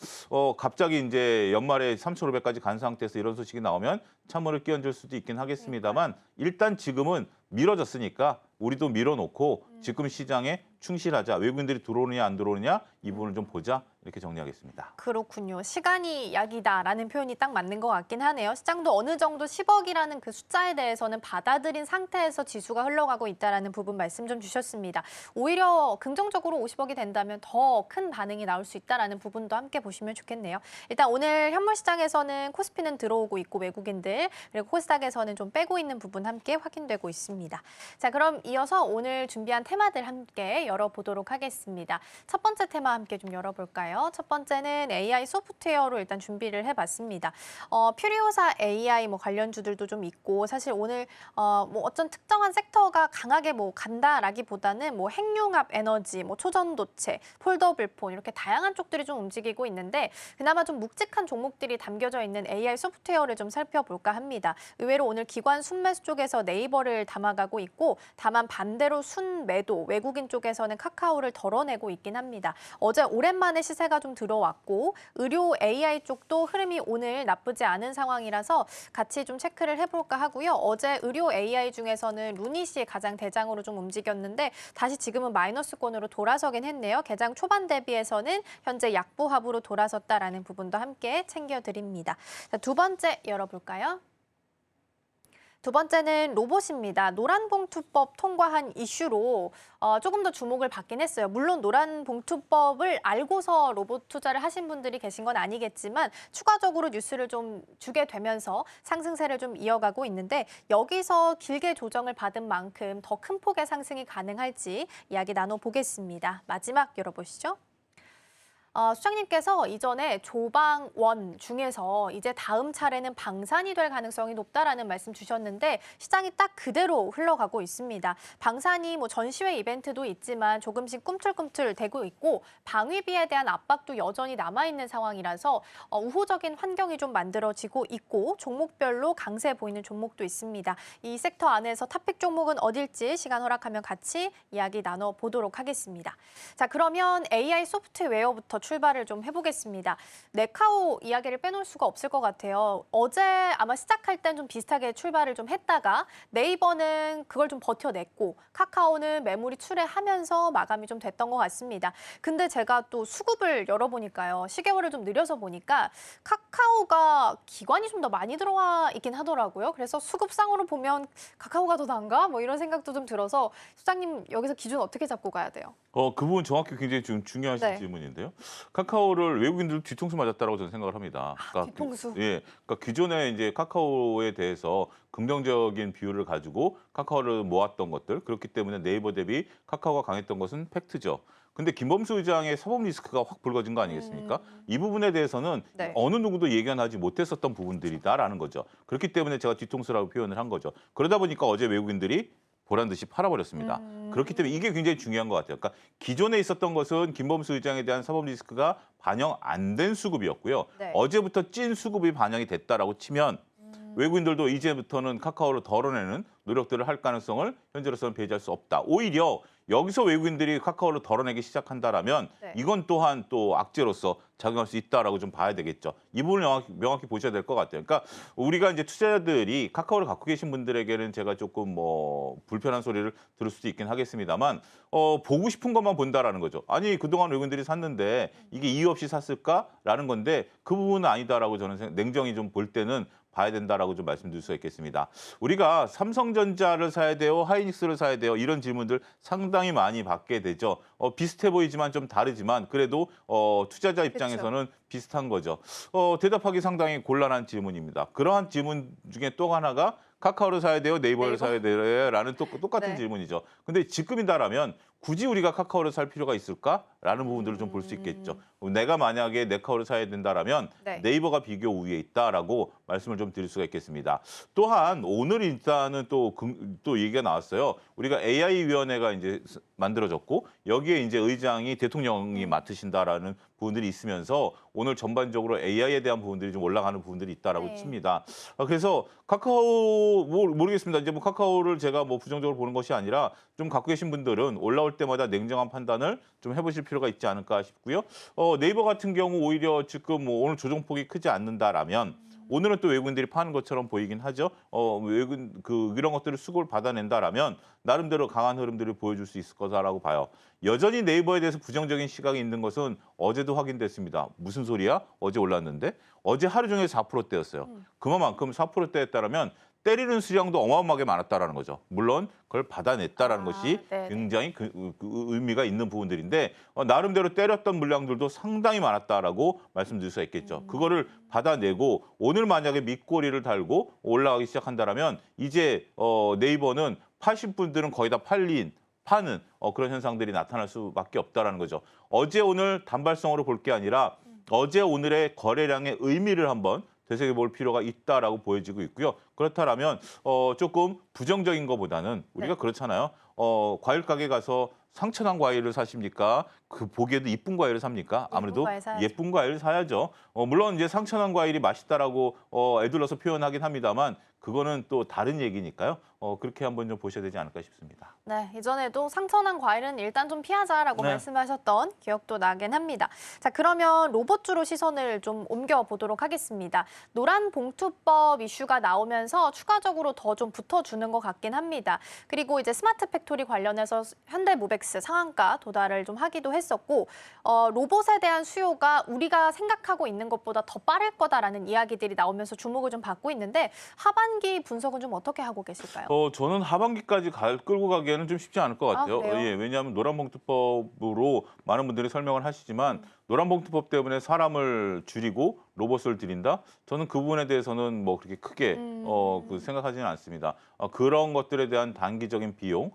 갑자기 이제 연말에 3,500까지 간 상태에서 이런 소식이 나오면 찬물을 끼얹을 수도 있긴 하겠습니다만 일단 지금은 미뤄졌으니까 우리도 밀어놓고 지금 시장에 충실하자. 외국인들이 들어오느냐 안 들어오느냐 이 부분을 좀 보자. 이렇게 정리하겠습니다. 그렇군요. 시간이 약이다라는 표현이 딱 맞는 것 같긴 하네요. 시장도 어느 정도 10억이라는 그 숫자에 대해서는 받아들인 상태에서 지수가 흘러가고 있다라는 부분 말씀 좀 주셨습니다. 오히려 긍정적으로 50억이 된다면 더 큰 반응이 나올 수 있다라는 부분도 함께 보시면 좋겠네요. 일단 오늘 현물 시장에서는 코스피는 들어오고 있고 외국인들 그리고 코스닥에서는 좀 빼고 있는 부분 함께 확인되고 있습니다. 자, 그럼 이어서 오늘 준비한 테마들 함께 열어보도록 하겠습니다. 첫 번째 테마 함께 좀 열어볼까요? 볼까요? 첫 번째는 AI 소프트웨어로 일단 준비를 해봤습니다. 퓨리오사 AI 뭐 관련주들도 좀 있고 사실 오늘 뭐 어떤 특정한 섹터가 강하게 뭐 간다라기보다는 뭐 핵융합 에너지, 뭐 초전도체, 폴더블 폰 이렇게 다양한 쪽들이 좀 움직이고 있는데 그나마 좀 묵직한 종목들이 담겨져 있는 AI 소프트웨어를 좀 살펴볼까 합니다. 의외로 오늘 기관 순매수 쪽에서 네이버를 담아가고 있고 다만 반대로 순매도 외국인 쪽에서는 카카오를 덜어내고 있긴 합니다. 어제 오랜만에 시세가 좀 들어왔고 의료 AI 쪽도 흐름이 오늘 나쁘지 않은 상황이라서 같이 좀 체크를 해볼까 하고요. 어제 의료 AI 중에서는 루닛이 가장 대장으로 좀 움직였는데 다시 지금은 마이너스권으로 돌아서긴 했네요. 개장 초반 대비해서는 현재 약보합으로 돌아섰다라는 부분도 함께 챙겨드립니다. 자, 두 번째 열어볼까요? 두 번째는 로봇입니다. 노란봉투법 통과한 이슈로 조금 더 주목을 받긴 했어요. 물론 노란봉투법을 알고서 로봇 투자를 하신 분들이 계신 건 아니겠지만 추가적으로 뉴스를 좀 주게 되면서 상승세를 좀 이어가고 있는데 여기서 길게 조정을 받은 만큼 더 큰 폭의 상승이 가능할지 이야기 나눠보겠습니다. 마지막 열어보시죠. 수장님께서 이전에 조방원 중에서 이제 다음 차례는 방산이 될 가능성이 높다라는 말씀 주셨는데 시장이 딱 그대로 흘러가고 있습니다. 방산이 뭐 전시회 이벤트도 있지만 조금씩 꿈틀꿈틀 되고 있고 방위비에 대한 압박도 여전히 남아있는 상황이라서 우호적인 환경이 좀 만들어지고 있고 종목별로 강세 보이는 종목도 있습니다. 이 섹터 안에서 탑픽 종목은 어딜지 시간 허락하면 같이 이야기 나눠보도록 하겠습니다. 자, 그러면 AI 소프트웨어부터 출발을 좀 해보겠습니다. 네카오 이야기를 빼놓을 수가 없을 것 같아요. 어제 아마 시작할 땐 좀 비슷하게 출발을 좀 했다가 네이버는 그걸 좀 버텨냈고 카카오는 매물이 출회하면서 마감이 좀 됐던 것 같습니다. 근데 제가 또 수급을 열어보니까요. 시계월을 좀 늘려서 보니까 카카오가 기관이 좀 더 많이 들어와 있긴 하더라고요. 그래서 수급상으로 보면 카카오가 더 나은가? 뭐 이런 생각도 좀 들어서 수장님 여기서 기준 어떻게 잡고 가야 돼요? 그 부분 정확히 굉장히 좀 중요하신 네. 질문인데요. 카카오를 외국인들 뒤통수 맞았다라고 저는 생각을 합니다. 뒤통수. 예, 그러니까 기존에 이제 카카오에 대해서 긍정적인 비율을 가지고 카카오를 모았던 것들 그렇기 때문에 네이버 대비 카카오가 강했던 것은 팩트죠. 근데 김범수 의장의 사법 리스크가 확 불거진 거 아니겠습니까? 이 부분에 대해서는 네. 어느 누구도 예견하지 못했었던 부분들이다라는 거죠. 그렇기 때문에 제가 뒤통수라고 표현을 한 거죠. 그러다 보니까 어제 외국인들이 보란 듯이 팔아버렸습니다. 그렇기 때문에 이게 굉장히 중요한 것 같아요. 그러니까 기존에 있었던 것은 김범수 의장에 대한 사법 리스크가 반영 안 된 수급이었고요. 네. 어제부터 찐 수급이 반영이 됐다라고 치면 외국인들도 이제부터는 카카오를 덜어내는 노력들을 할 가능성을 현재로서는 배제할 수 없다. 오히려 여기서 외국인들이 카카오를 덜어내기 시작한다라면 네. 이건 또한 또 악재로서 작용할 수 있다라고 좀 봐야 되겠죠. 이 부분을 명확히 보셔야 될 것 같아요. 그러니까 우리가 이제 투자자들이 카카오를 갖고 계신 분들에게는 제가 조금 뭐 불편한 소리를 들을 수도 있긴 하겠습니다만 보고 싶은 것만 본다라는 거죠. 아니 그동안 외국인들이 샀는데 이게 이유 없이 샀을까라는 건데 그 부분은 아니다라고 저는 냉정히 좀 볼 때는 봐야 된다라고 좀 말씀드릴 수 있겠습니다. 우리가 삼성전자를 사야 돼요, 하이닉스를 사야 돼요 이런 질문들 상당히 많이 받게 되죠. 비슷해 보이지만 좀 다르지만 그래도 투자자 입장에서는 비슷한 거죠. 대답하기 상당히 곤란한 질문입니다. 그러한 질문 중에 또 하나가 카카오를 사야 돼요, 네이버를 사야 돼요라는 똑같은 네. 질문이죠. 근데 지금이다라면 굳이 우리가 카카오를 살 필요가 있을까라는 부분들을 좀 볼 수 있겠죠. 내가 만약에 네카오를 사야 된다라면 네. 네이버가 비교 우위에 있다라고 말씀을 좀 드릴 수가 있겠습니다. 또한 오늘 일단은 또 얘기가 나왔어요. 우리가 AI 위원회가 이제 만들어졌고 여기에 이제 의장이 대통령이 맡으신다라는 부분들이 있으면서 오늘 전반적으로 AI에 대한 부분들이 좀 올라가는 부분들이 있다라고 네. 칩니다. 그래서 카카오 모르겠습니다. 이제 뭐 카카오를 제가 뭐 부정적으로 보는 것이 아니라 좀 갖고 계신 분들은 올라올 때마다 냉정한 판단을 좀 해보실 필요가 있지 않을까 싶고요. 네이버 같은 경우 오히려 지금 뭐 오늘 조정폭이 크지 않는다라면 오늘은 또 외국인들이 파는 것처럼 보이긴 하죠. 외국인 이런 것들을 수급을 받아낸다라면 나름대로 강한 흐름들을 보여줄 수 있을 거다라고 봐요. 여전히 네이버에 대해서 부정적인 시각이 있는 것은 어제도 확인됐습니다. 무슨 소리야? 어제 올랐는데 어제 하루 종일 4%대였어요. 그만큼 4%대였다라면 때리는 수량도 어마어마하게 많았다라는 거죠. 물론 그걸 받아냈다라는 것이 네네. 굉장히 그 의미가 있는 부분들인데 나름대로 때렸던 물량들도 상당히 많았다라고 말씀드릴 수 있겠죠. 그거를 받아내고 오늘 만약에 밑꼬리를 달고 올라가기 시작한다라면 이제 네이버는 80분들은 거의 다 팔린 파는 그런 현상들이 나타날 수밖에 없다라는 거죠. 어제 오늘 단발성으로 볼 게 아니라 어제 오늘의 거래량의 의미를 한번 되새겨볼 필요가 있다라고 보여지고 있고요. 그렇다면 조금 부정적인 것보다는 우리가 네. 그렇잖아요. 과일 가게 가서 상처난 과일을 사십니까? 그 보기에도 이쁜 과일을 삽니까? 아무래도 과일 사야죠. 예쁜 과일을 사야죠. 물론 이제 상처난 과일이 맛있다라고 애둘러서 표현하긴 합니다만 그거는 또 다른 얘기니까요. 그렇게 한번 좀 보셔야 되지 않을까 싶습니다. 네, 이전에도 상처난 과일은 일단 좀 피하자라고 네. 말씀하셨던 기억도 나긴 합니다. 자, 그러면 로봇주로 시선을 좀 옮겨보도록 하겠습니다. 노란 봉투법 이슈가 나오면서 추가적으로 더 좀 붙어주는 것 같긴 합니다. 그리고 이제 스마트 팩토리 관련해서 현대모백스 상한가 도달을 좀 하기도 했었고, 로봇에 대한 수요가 우리가 생각하고 있는 것보다 더 빠를 거다라는 이야기들이 나오면서 주목을 좀 받고 있는데 하반기 분석은 좀 어떻게 하고 계실까요? 저는 하반기까지 끌고 가기에는 좀 쉽지 않을 것 같아요. 그래요? 예, 왜냐하면 노란봉투법으로 많은 분들이 설명을 하시지만 노란봉투법 때문에 사람을 줄이고 로봇을 들인다? 저는 그 부분에 대해서는 뭐 그렇게 크게 생각하지는 않습니다. 그런 것들에 대한 단기적인 비용,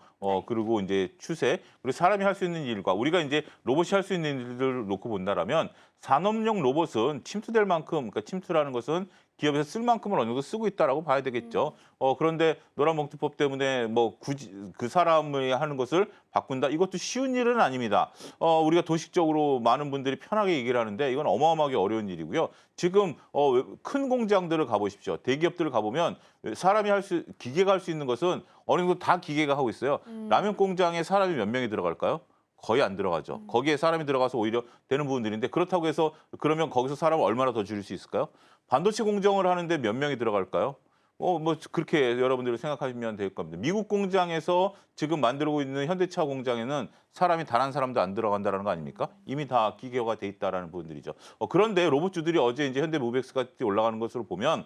그리고 이제 추세, 그리고 사람이 할 수 있는 일과 우리가 이제 로봇이 할 수 있는 일들을 놓고 본다라면 산업용 로봇은 침투될 만큼, 그러니까 침투라는 것은 기업에서 쓸 만큼을 어느 정도 쓰고 있다라고 봐야 되겠죠. 그런데 노란봉투법 때문에 뭐 굳이 그 사람이 하는 것을 바꾼다? 이것도 쉬운 일은 아닙니다. 우리가 도식적으로 많은 분들이 편하게 얘기를 하는데 이건 어마어마하게 어려운 일이고요. 지금 큰 공장들을 가보십시오. 대기업들을 가보면 기계가 할 수 있는 것은 어느 정도 다 기계가 하고 있어요. 라면 공장에 사람이 몇 명이 들어갈까요? 거의 안 들어가죠. 거기에 사람이 들어가서 오히려 되는 부분들인데 그렇다고 해서 그러면 거기서 사람을 얼마나 더 줄일 수 있을까요? 반도체 공정을 하는데 몇 명이 들어갈까요? 뭐 그렇게 여러분들이 생각하시면 될 겁니다. 미국 공장에서 지금 만들고 있는 현대차 공장에는 사람이 단 한 사람도 안 들어간다는 거 아닙니까? 이미 다 기계화가 돼 있다라는 부분들이죠. 그런데 로봇주들이 어제 이제 현대모백스가 올라가는 것으로 보면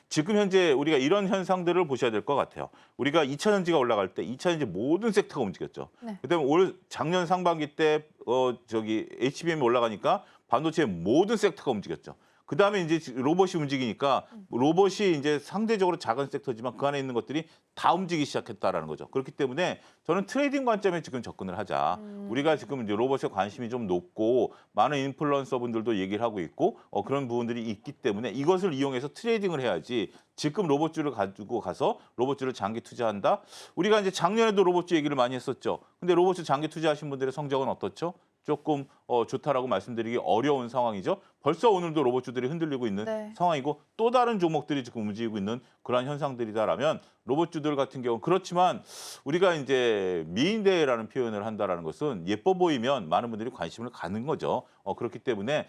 지금 현재 우리가 이런 현상들을 보셔야 될 것 같아요. 우리가 2차전지가 올라갈 때 2차전지 모든 섹터가 움직였죠. 네. 그다음에 작년 상반기 때 HBM이 올라가니까 반도체 모든 섹터가 움직였죠. 그다음에 이제 로봇이 움직이니까 로봇이 이제 상대적으로 작은 섹터지만 그 안에 있는 것들이 다 움직이기 시작했다라는 거죠. 그렇기 때문에 저는 트레이딩 관점에 지금 접근을 하자. 우리가 지금 이제 로봇에 관심이 좀 높고 많은 인플루언서분들도 얘기를 하고 있고 그런 부분들이 있기 때문에 이것을 이용해서 트레이딩을 해야지. 지금 로봇주를 가지고 가서 로봇주를 장기 투자한다. 우리가 이제 작년에도 로봇주 얘기를 많이 했었죠. 근데 로봇주 장기 투자하신 분들의 성적은 어떻죠? 조금 좋다라고 말씀드리기 어려운 상황이죠. 벌써 오늘도 로봇주들이 흔들리고 있는 네. 상황이고 또 다른 종목들이 지금 움직이고 있는 그러한 현상들이다라면 로봇주들 같은 경우는 그렇지만 우리가 이제 미인대라는 표현을 한다라는 것은 예뻐 보이면 많은 분들이 관심을 갖는 거죠. 그렇기 때문에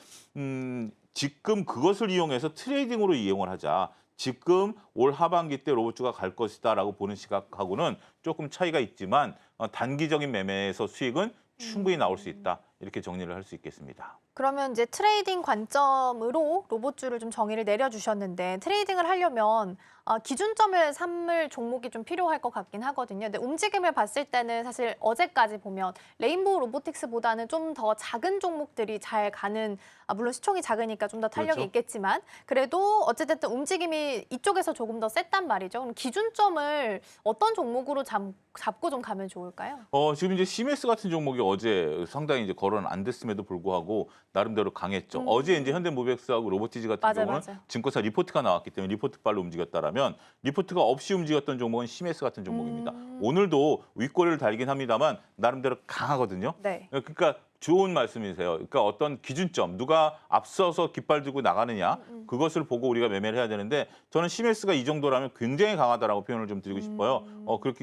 지금 그것을 이용해서 트레이딩으로 이용을 하자. 지금 올 하반기 때 로봇주가 갈 것이다라고 보는 시각하고는 조금 차이가 있지만 단기적인 매매에서 수익은 충분히 나올 수 있다. 이렇게 정리를 할 수 있겠습니다. 그러면 이제 트레이딩 관점으로 로봇주를 좀 정의를 내려주셨는데 트레이딩을 하려면 기준점을 삼을 종목이 좀 필요할 것 같긴 하거든요. 근데 움직임을 봤을 때는 사실 어제까지 보면 레인보우 로보틱스보다는 좀 더 작은 종목들이 잘 가는, 물론 시총이 작으니까 좀 더 탄력이 그렇죠. 있겠지만 그래도 어쨌든 움직임이 이쪽에서 조금 더 셌단 말이죠. 그럼 기준점을 어떤 종목으로 잡고 좀 가면 좋을까요? 지금 이제 시메스 같은 종목이 어제 상당히 이제 거론 안 됐음에도 불구하고 나름대로 강했죠. 어제 이제 현대모백스하고 로보티지 같은 맞아요, 경우는 맞아요. 증권사 리포트가 나왔기 때문에 리포트빨로 움직였다라면 리포트가 없이 움직였던 종목은 시메스 같은 종목입니다. 오늘도 윗꼬리를 달긴 합니다만 나름대로 강하거든요. 네. 그러니까 좋은 말씀이세요. 그러니까 어떤 기준점, 누가 앞서서 깃발 들고 나가느냐, 그것을 보고 우리가 매매를 해야 되는데 저는 시메스가 이 정도라면 굉장히 강하다라고 표현을 좀 드리고 싶어요.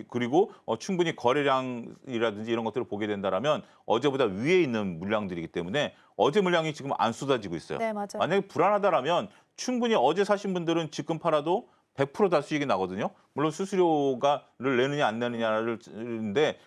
그리고 충분히 거래량이라든지 이런 것들을 보게 된다라면 어제보다 위에 있는 물량들이기 때문에 어제 물량이 지금 안 쏟아지고 있어요. 네, 맞아요. 만약에 불안하다라면 충분히 어제 사신 분들은 지금 팔아도 100% 다 수익이 나거든요. 물론 수수료를 내느냐 안 내느냐를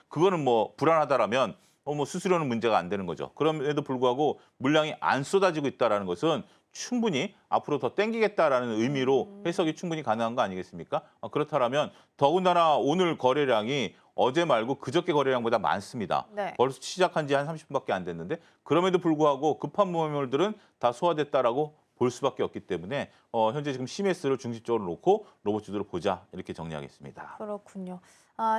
그거는 뭐 불안하다라면 뭐 수수료는 문제가 안 되는 거죠. 그럼에도 불구하고 물량이 안 쏟아지고 있다는 것은 충분히 앞으로 더 땡기겠다라는 의미로 해석이 충분히 가능한 거 아니겠습니까? 그렇다면 더군다나 오늘 거래량이 어제 말고 그저께 거래량보다 많습니다. 네. 벌써 시작한 지 한 30분밖에 안 됐는데 그럼에도 불구하고 급한 매물들은 다 소화됐다라고 볼 수밖에 없기 때문에 현재 지금 CMS를 중심적으로 놓고 로봇주들을 보자 이렇게 정리하겠습니다. 그렇군요.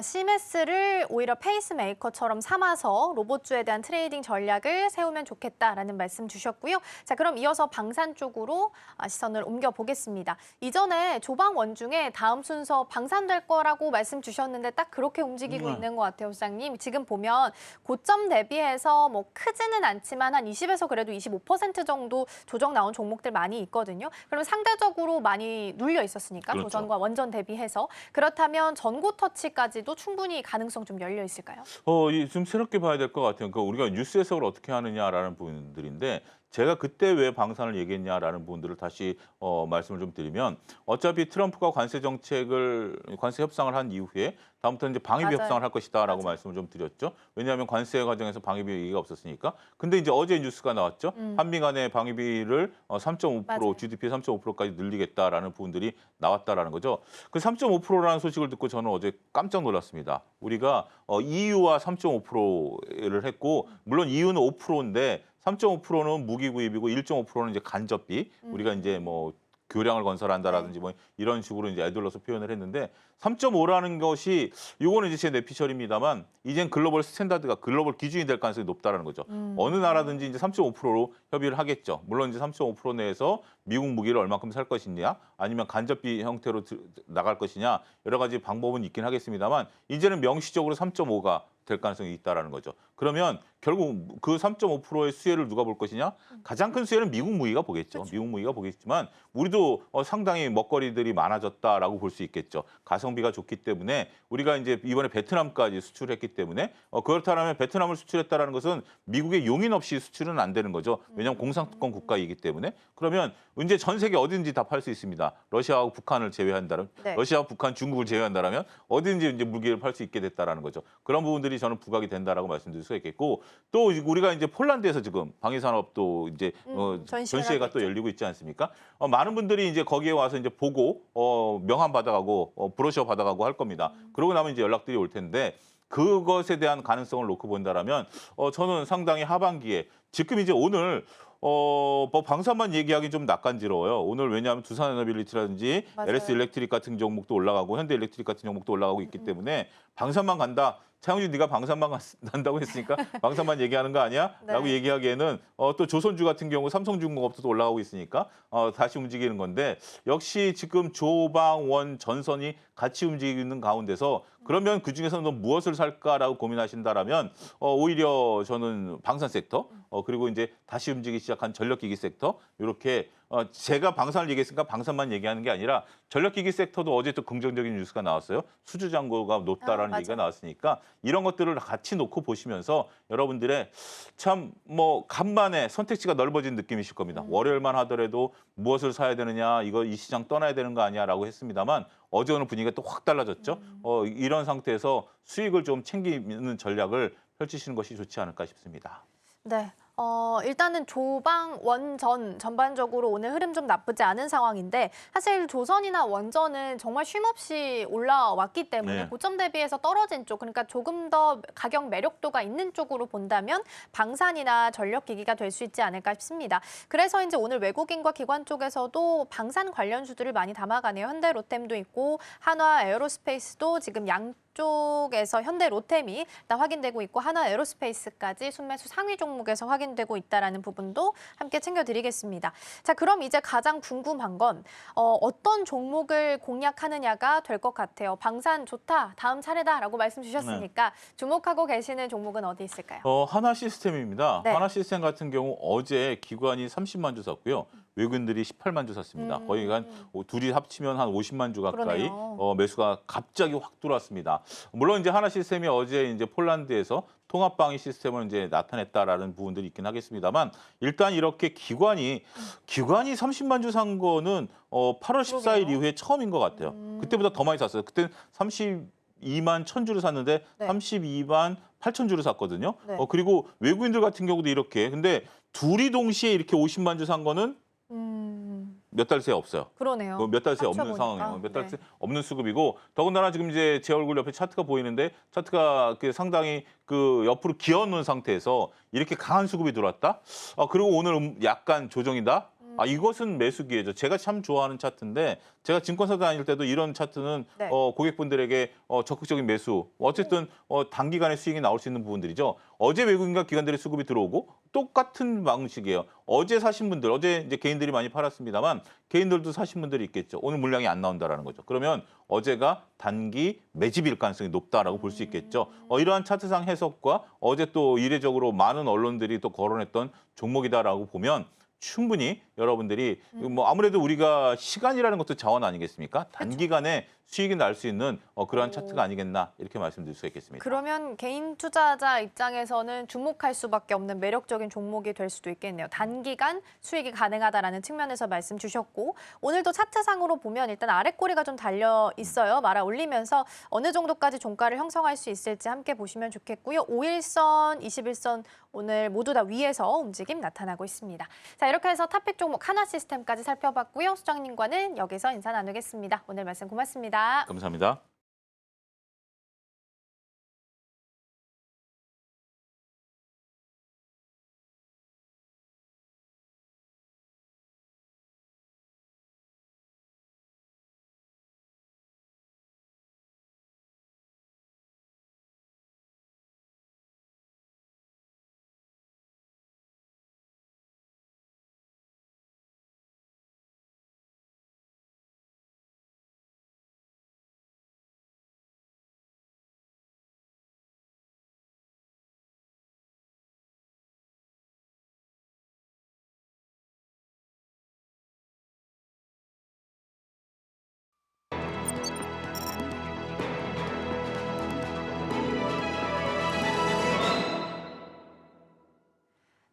CMS를 오히려 페이스메이커처럼 삼아서 로봇주에 대한 트레이딩 전략을 세우면 좋겠다라는 말씀 주셨고요. 자, 그럼 이어서 방산 쪽으로 시선을 옮겨보겠습니다. 이전에 조방원 중에 다음 순서 방산될 거라고 말씀 주셨는데 딱 그렇게 움직이고 있는 것 같아요, 부장님. 지금 보면 고점 대비해서 뭐 크지는 않지만 한 20에서 그래도 25% 정도 조정 나온 종목들 많이 있거든요. 그러면 상대적으로 많이 눌려 있었으니까 그렇죠. 도전과 원전 대비해서. 그렇다면 전고 터치까지도 충분히 가능성 좀 열려 있을까요? 좀 새롭게 봐야 될 것 같아요. 그러니까 우리가 뉴스 해석을 어떻게 하느냐라는 부분들인데 제가 그때 왜 방산을 얘기했냐라는 부분들을 다시 말씀을 좀 드리면 어차피 트럼프가 관세 협상을 한 이후에 다음부터는 이제 방위비 맞아요. 협상을 할 것이다라고 맞아요. 말씀을 좀 드렸죠. 왜냐하면 관세 과정에서 방위비 얘기가 없었으니까. 근데 이제 어제 뉴스가 나왔죠. 한미 간의 방위비를 3.5% 맞아요. GDP 3.5%까지 늘리겠다라는 부분들이 나왔다라는 거죠. 그 3.5%라는 소식을 듣고 저는 어제 깜짝 놀랐습니다. 우리가 EU와 3.5%를 했고 물론 EU는 5%인데 3.5%는 무기 구입이고 1.5%는 이제 간접비. 우리가 이제 뭐 교량을 건설한다라든지 뭐 이런 식으로 이제 애들러서 표현을 했는데 3.5라는 것이 이거는 이제 제 내피셜입니다만 이젠 글로벌 스탠다드가 글로벌 기준이 될 가능성이 높다라는 거죠. 어느 나라든지 이제 3.5%로 협의를 하겠죠. 물론 이제 3.5% 내에서 미국 무기를 얼마큼 살 것이냐 아니면 간접비 형태로 나갈 것이냐 여러 가지 방법은 있긴 하겠습니다만 이제는 명시적으로 3.5가 될 가능성이 있다라는 거죠. 그러면 결국 그 3.5%의 수혜를 누가 볼 것이냐? 가장 큰 수혜는 미국 무기가 보겠죠. 그렇죠. 미국 무기가 보겠지만 우리도 상당히 먹거리들이 많아졌다라고 볼 수 있겠죠. 가성비가 좋기 때문에 우리가 이제 이번에 베트남까지 수출했기 때문에 그렇다면 베트남을 수출했다라는 것은 미국의 용인 없이 수출은 안 되는 거죠. 왜냐하면 공산권 국가이기 때문에 그러면 이제 전 세계 어디든지 다 팔 수 있습니다. 러시아하고 북한을 제외한다면 네. 러시아, 북한, 중국을 제외한다면 어디든지 이제 무기를 팔 수 있게 됐다라는 거죠. 그런 부분들이 저는 부각이 된다라고 말씀드릴 수가 있겠고 또 우리가 이제 폴란드에서 지금 방위산업도 이제 전시회가 또 열리고 있지 않습니까? 많은 분들이 이제 거기에 와서 이제 보고 명함 받아가고 브로셔 받아가고 할 겁니다. 그러고 나면 이제 연락들이 올 텐데 그것에 대한 가능성을 놓고 본다라면 저는 상당히 하반기에 지금 이제 오늘 뭐 방산만 얘기하기 좀 낯간지러워요. 오늘 왜냐하면 두산에너빌리티라든지 맞아요. LS 일렉트릭 같은 종목도 올라가고 현대 일렉트릭 같은 종목도 올라가고 있기 때문에 방산만 간다. 차영준 네가 방산만 간다고 했으니까 방산만 얘기하는 거 아니야? 네. 라고 얘기하기에는 또 조선주 같은 경우 삼성중공업도 올라가고 있으니까 다시 움직이는 건데 역시 지금 조방원 전선이 같이 움직이는 가운데서 그러면 그중에서는 무엇을 살까라고 고민하신다라면 오히려 저는 방산 섹터 그리고 이제 다시 움직이기 시작한 전력기기 섹터 이렇게 제가 방산을 얘기했으니까 방산만 얘기하는 게 아니라 전력기기 섹터도 어제 또 긍정적인 뉴스가 나왔어요. 수주 잔고가 높다라는 얘기가 나왔으니까 이런 것들을 같이 놓고 보시면서 여러분들의 참 뭐 간만에 선택지가 넓어진 느낌이실 겁니다. 월요일만 하더라도 무엇을 사야 되느냐 이거 이 시장 떠나야 되는 거 아니야라고 했습니다만 어제 오늘 분위기가 또 확 달라졌죠. 이런 상태에서 수익을 좀 챙기는 전략을 펼치시는 것이 좋지 않을까 싶습니다. 네. 일단은 조방, 원전 전반적으로 오늘 흐름 좀 나쁘지 않은 상황인데 사실 조선이나 원전은 정말 쉼없이 올라왔기 때문에 네. 고점 대비해서 떨어진 쪽, 그러니까 조금 더 가격 매력도가 있는 쪽으로 본다면 방산이나 전력기기가 될 수 있지 않을까 싶습니다. 그래서 이제 오늘 외국인과 기관 쪽에서도 방산 관련주들을 많이 담아가네요. 현대 로템도 있고 한화 에어로스페이스도 지금 쪽에서 현대 로템이 일단 확인되고 있고 한화 에어로스페이스까지 순매수 상위 종목에서 확인되고 있다라는 부분도 함께 챙겨드리겠습니다. 자, 그럼 이제 가장 궁금한 건 어떤 종목을 공략하느냐가 될 것 같아요. 방산 좋다, 다음 차례다라고 말씀 주셨으니까 주목하고 계시는 종목은 어디 있을까요? 하나 시스템입니다. 네. 하나 시스템 같은 경우 어제 기관이 30만 주 샀고요. 외국인들이 18만 주 샀습니다. 거의 한 둘이 합치면 한 50만 주 가까이 그러네요. 매수가 갑자기 확 들어왔습니다. 물론 이제 하나 시스템이 어제 이제 폴란드에서 통합방위 시스템을 이제 나타냈다라는 부분들이 있긴 하겠습니다만 일단 이렇게 기관이 30만 주 산 거는 8월 14일 그러게요. 이후에 처음인 것 같아요. 그때보다 더 많이 샀어요. 그때 32만 1,000주를 샀는데 네. 32만 8,000주를 샀거든요. 네. 그리고 외국인들 같은 경우도 이렇게 근데 둘이 동시에 이렇게 50만 주 산 거는 몇 달 새에 없어요. 그러네요. 몇 달 새에 없는 합쳐보니까. 상황이에요. 몇 달 네. 새 없는 수급이고 더군다나 지금 이제 제 얼굴 옆에 차트가 보이는데 차트가 상당히 그 옆으로 기어놓은 상태에서 이렇게 강한 수급이 들어왔다. 그리고 오늘 약간 조정이다. 이것은 매수 기회죠. 제가 참 좋아하는 차트인데 제가 증권사 다닐 때도 이런 차트는 네. 고객분들에게 적극적인 매수, 어쨌든 단기간에 수익이 나올 수 있는 부분들이죠. 어제 외국인과 기관들의 수급이 들어오고 똑같은 방식이에요. 어제 사신 분들, 어제 이제 개인들이 많이 팔았습니다만 개인들도 사신 분들이 있겠죠. 오늘 물량이 안 나온다라는 거죠. 그러면 어제가 단기 매집일 가능성이 높다라고 볼 수 있겠죠. 이러한 차트상 해석과 어제 또 이례적으로 많은 언론들이 또 거론했던 종목이다라고 보면 충분히 여러분들이 뭐 아무래도 우리가 시간이라는 것도 자원 아니겠습니까? 단기간에 수익이 날 수 있는 그러한 차트가 아니겠나 이렇게 말씀드릴 수 있겠습니다. 그러면 개인 투자자 입장에서는 주목할 수밖에 없는 매력적인 종목이 될 수도 있겠네요. 단기간 수익이 가능하다라는 측면에서 말씀 주셨고 오늘도 차트상으로 보면 일단 아랫꼬리가 좀 달려 있어요. 말아 올리면서 어느 정도까지 종가를 형성할 수 있을지 함께 보시면 좋겠고요. 5일선, 21선 오늘 모두 다 위에서 움직임 나타나고 있습니다. 자, 이렇게 해서 탑픽 종목 하나 시스템까지 살펴봤고요. 수장님과는 여기서 인사 나누겠습니다. 오늘 말씀 고맙습니다. 감사합니다.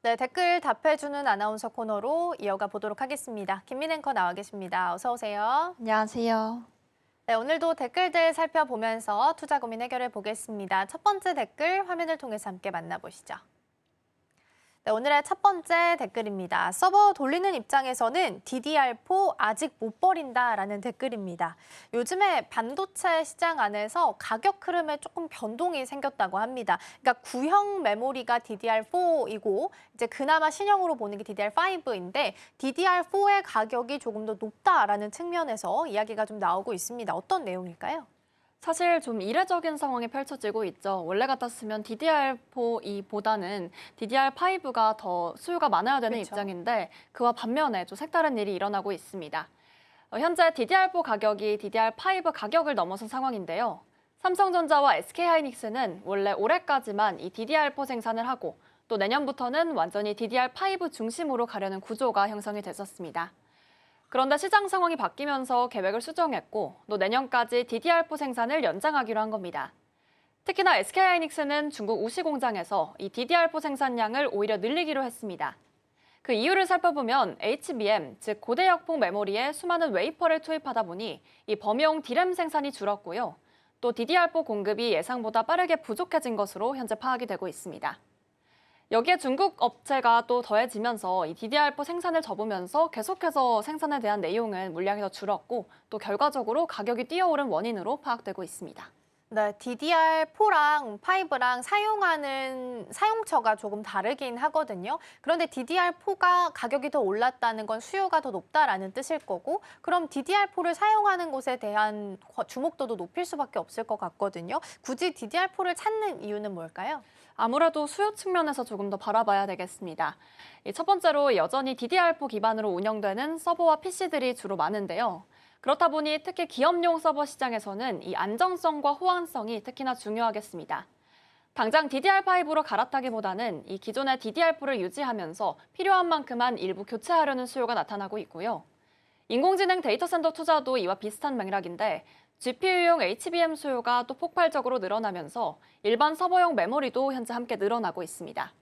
네, 댓글 답해주는 아나운서 코너로 이어가 보도록 하겠습니다. 김민 앵커 나와 계십니다. 어서 오세요. 안녕하세요. 네, 오늘도 댓글들 살펴보면서 투자 고민 해결해 보겠습니다. 첫 번째 댓글 화면을 통해서 함께 만나보시죠. 네, 오늘의 첫 번째 댓글입니다. 서버 돌리는 입장에서는 DDR4 아직 못 버린다라는 댓글입니다. 요즘에 반도체 시장 안에서 가격 흐름에 조금 변동이 생겼다고 합니다. 그러니까 구형 메모리가 DDR4이고 이제 그나마 신형으로 보는 게 DDR5인데 DDR4의 가격이 조금 더 높다라는 측면에서 이야기가 좀 나오고 있습니다. 어떤 내용일까요? 사실 좀 이례적인 상황이 펼쳐지고 있죠. 원래 같았으면 DDR4보다는 DDR5가 더 수요가 많아야 되는 그렇죠. 입장인데 그와 반면에 좀 색다른 일이 일어나고 있습니다. 현재 DDR4 가격이 DDR5 가격을 넘어선 상황인데요. 삼성전자와 SK하이닉스는 원래 올해까지만 이 DDR4 생산을 하고 또 내년부터는 완전히 DDR5 중심으로 가려는 구조가 형성이 됐었습니다. 그런데 시장 상황이 바뀌면서 계획을 수정했고 또 내년까지 DDR4 생산을 연장하기로 한 겁니다. 특히나 SK하이닉스는 중국 우시 공장에서 이 DDR4 생산량을 오히려 늘리기로 했습니다. 그 이유를 살펴보면 HBM, 즉 고대역폭 메모리에 수많은 웨이퍼를 투입하다 보니 이 범용 D램 생산이 줄었고요. 또 DDR4 공급이 예상보다 빠르게 부족해진 것으로 현재 파악이 되고 있습니다. 여기에 중국 업체가 또 더해지면서 이 DDR4 생산을 접으면서 계속해서 생산에 대한 내용은 물량이 더 줄었고 또 결과적으로 가격이 뛰어오른 원인으로 파악되고 있습니다. 네, DDR4랑 5랑 사용하는 사용처가 조금 다르긴 하거든요. 그런데 DDR4가 가격이 더 올랐다는 건 수요가 더 높다라는 뜻일 거고, 그럼 DDR4를 사용하는 곳에 대한 주목도도 높일 수밖에 없을 것 같거든요. 굳이 DDR4를 찾는 이유는 뭘까요? 아무래도 수요 측면에서 조금 더 바라봐야 되겠습니다. 첫 번째로 여전히 DDR4 기반으로 운영되는 서버와 PC들이 주로 많은데요. 그렇다 보니 특히 기업용 서버 시장에서는 이 안정성과 호환성이 특히나 중요하겠습니다. 당장 DDR5로 갈아타기보다는 이 기존의 DDR4를 유지하면서 필요한 만큼만 일부 교체하려는 수요가 나타나고 있고요. 인공지능 데이터 센터 투자도 이와 비슷한 맥락인데 GPU용 HBM 수요가 또 폭발적으로 늘어나면서 일반 서버용 메모리도 현재 함께 늘어나고 있습니다.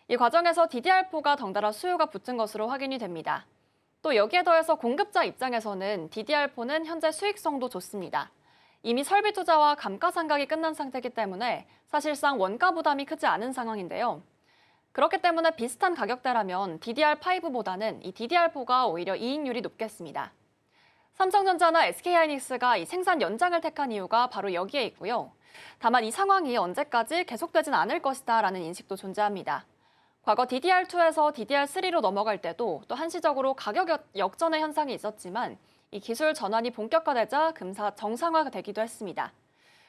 이 과정에서 DDR4가 덩달아 수요가 붙은 것으로 확인이 됩니다. 또 여기에 더해서 공급자 입장에서는 DDR4는 현재 수익성도 좋습니다. 이미 설비 투자와 감가상각이 끝난 상태이기 때문에 사실상 원가 부담이 크지 않은 상황인데요. 그렇기 때문에 비슷한 가격대라면 DDR5보다는 이 DDR4가 오히려 이익률이 높겠습니다. 삼성전자나 SK하이닉스가 이 생산 연장을 택한 이유가 바로 여기에 있고요. 다만 이 상황이 언제까지 계속되진 않을 것이다라는 인식도 존재합니다. 과거 DDR2에서 DDR3로 넘어갈 때도 또 한시적으로 가격 역전의 현상이 있었지만 이 기술 전환이 본격화되자 금세 정상화되기도 했습니다.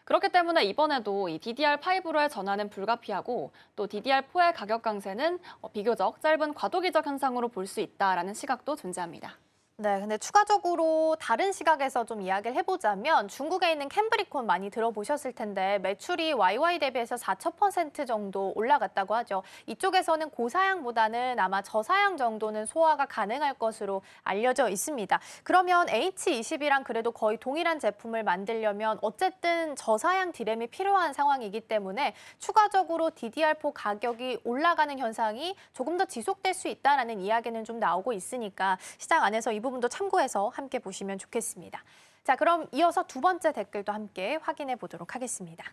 그렇기 때문에 이번에도 이 DDR5로의 전환은 불가피하고 또 DDR4의 가격 강세는 비교적 짧은 과도기적 현상으로 볼 수 있다라는 시각도 존재합니다. 네, 근데 추가적으로 다른 시각에서 좀 이야기를 해보자면 중국에 있는 캠브리콘 많이 들어보셨을 텐데 매출이 YY 대비해서 4,000% 정도 올라갔다고 하죠. 이쪽에서는 고사양보다는 아마 저사양 정도는 소화가 가능할 것으로 알려져 있습니다. 그러면 H20이랑 그래도 거의 동일한 제품을 만들려면 어쨌든 저사양 디램이 필요한 상황이기 때문에 추가적으로 DDR4 가격이 올라가는 현상이 조금 더 지속될 수 있다는 이야기는 좀 나오고 있으니까 시장 안에서 이 부분도 참고해서 함께 보시면 좋겠습니다. 자, 그럼 이어서 두 번째 댓글도 함께 확인해 보도록 하겠습니다.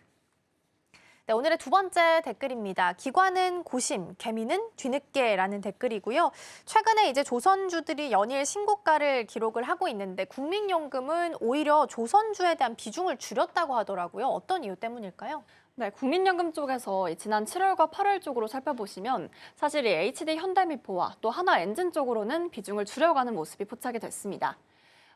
네, 오늘의 두 번째 댓글입니다. 기관은 고심, 개미는 뒤늦게라는 댓글이고요. 최근에 이제 조선주들이 연일 신고가를 기록을 하고 있는데 국민연금은 오히려 조선주에 대한 비중을 줄였다고 하더라고요. 어떤 이유 때문일까요? 네, 국민연금 쪽에서 지난 7월과 8월 쪽으로 살펴보시면 사실 이 HD 현대미포와 또 하나엔진 쪽으로는 비중을 줄여가는 모습이 포착이 됐습니다.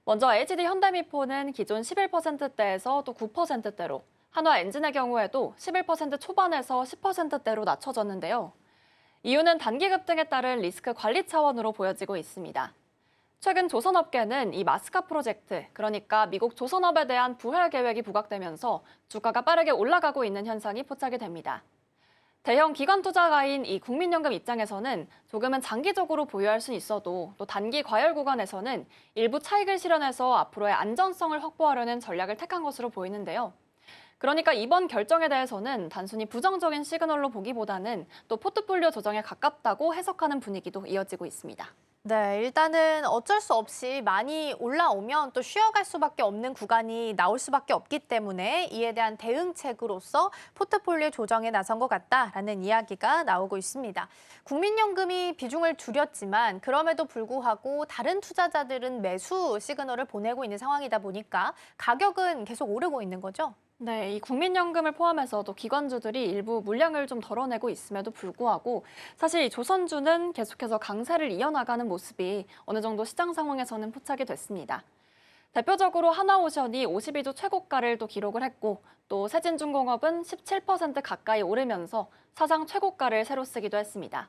먼저 HD 현대미포는 기존 11%대에서 또 9%대로, 한화엔진의 경우에도 11% 초반에서 10%대로 낮춰졌는데요. 이유는 단기 급등에 따른 리스크 관리 차원으로 보여지고 있습니다. 최근 조선업계는 이 마스카 프로젝트, 그러니까 미국 조선업에 대한 부활 계획이 부각되면서 주가가 빠르게 올라가고 있는 현상이 포착이 됩니다. 대형 기관 투자가인 이 국민연금 입장에서는 조금은 장기적으로 보유할 수 있어도 또 단기 과열 구간에서는 일부 차익을 실현해서 앞으로의 안전성을 확보하려는 전략을 택한 것으로 보이는데요. 그러니까 이번 결정에 대해서는 단순히 부정적인 시그널로 보기보다는 또 포트폴리오 조정에 가깝다고 해석하는 분위기도 이어지고 있습니다. 네, 일단은 어쩔 수 없이 많이 올라오면 또 쉬어갈 수밖에 없는 구간이 나올 수밖에 없기 때문에 이에 대한 대응책으로서 포트폴리오 조정에 나선 것 같다라는 이야기가 나오고 있습니다. 국민연금이 비중을 줄였지만 그럼에도 불구하고 다른 투자자들은 매수 시그널을 보내고 있는 상황이다 보니까 가격은 계속 오르고 있는 거죠? 네, 이 국민연금을 포함해서도 기관주들이 일부 물량을 좀 덜어내고 있음에도 불구하고 사실 이 조선주는 계속해서 강세를 이어나가는 모습이 어느 정도 시장 상황에서는 포착이 됐습니다. 대표적으로 하나오션이 52주 최고가를 또 기록을 했고 또 세진중공업은 17% 가까이 오르면서 사상 최고가를 새로 쓰기도 했습니다.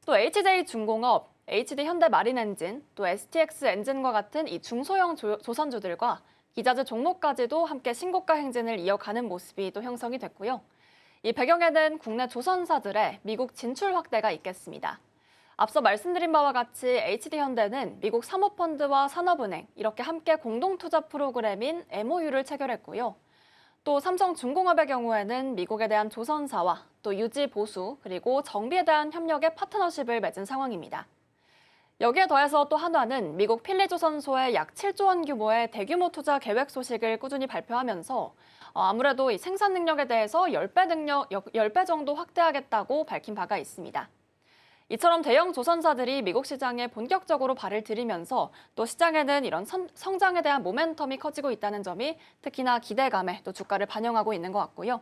또 HJ중공업, HD현대마린엔진, 또 STX엔진과 같은 이 중소형 조선주들과 기자재 종목까지도 함께 신고가 행진을 이어가는 모습이 또 형성이 됐고요. 이 배경에는 국내 조선사들의 미국 진출 확대가 있겠습니다. 앞서 말씀드린 바와 같이 HD현대는 미국 사모펀드와 산업은행 이렇게 함께 공동투자 프로그램인 MOU를 체결했고요. 또 삼성중공업의 경우에는 미국에 대한 조선사와 또 유지 보수 그리고 정비에 대한 협력의 파트너십을 맺은 상황입니다. 여기에 더해서 또 한화는 미국 필리조선소의 약 7조 원 규모의 대규모 투자 계획 소식을 꾸준히 발표하면서 아무래도 이 생산 능력에 대해서 10배 정도 확대하겠다고 밝힌 바가 있습니다. 이처럼 대형 조선사들이 미국 시장에 본격적으로 발을 들이면서 또 시장에는 이런 성장에 대한 모멘텀이 커지고 있다는 점이 특히나 기대감에 또 주가를 반영하고 있는 것 같고요.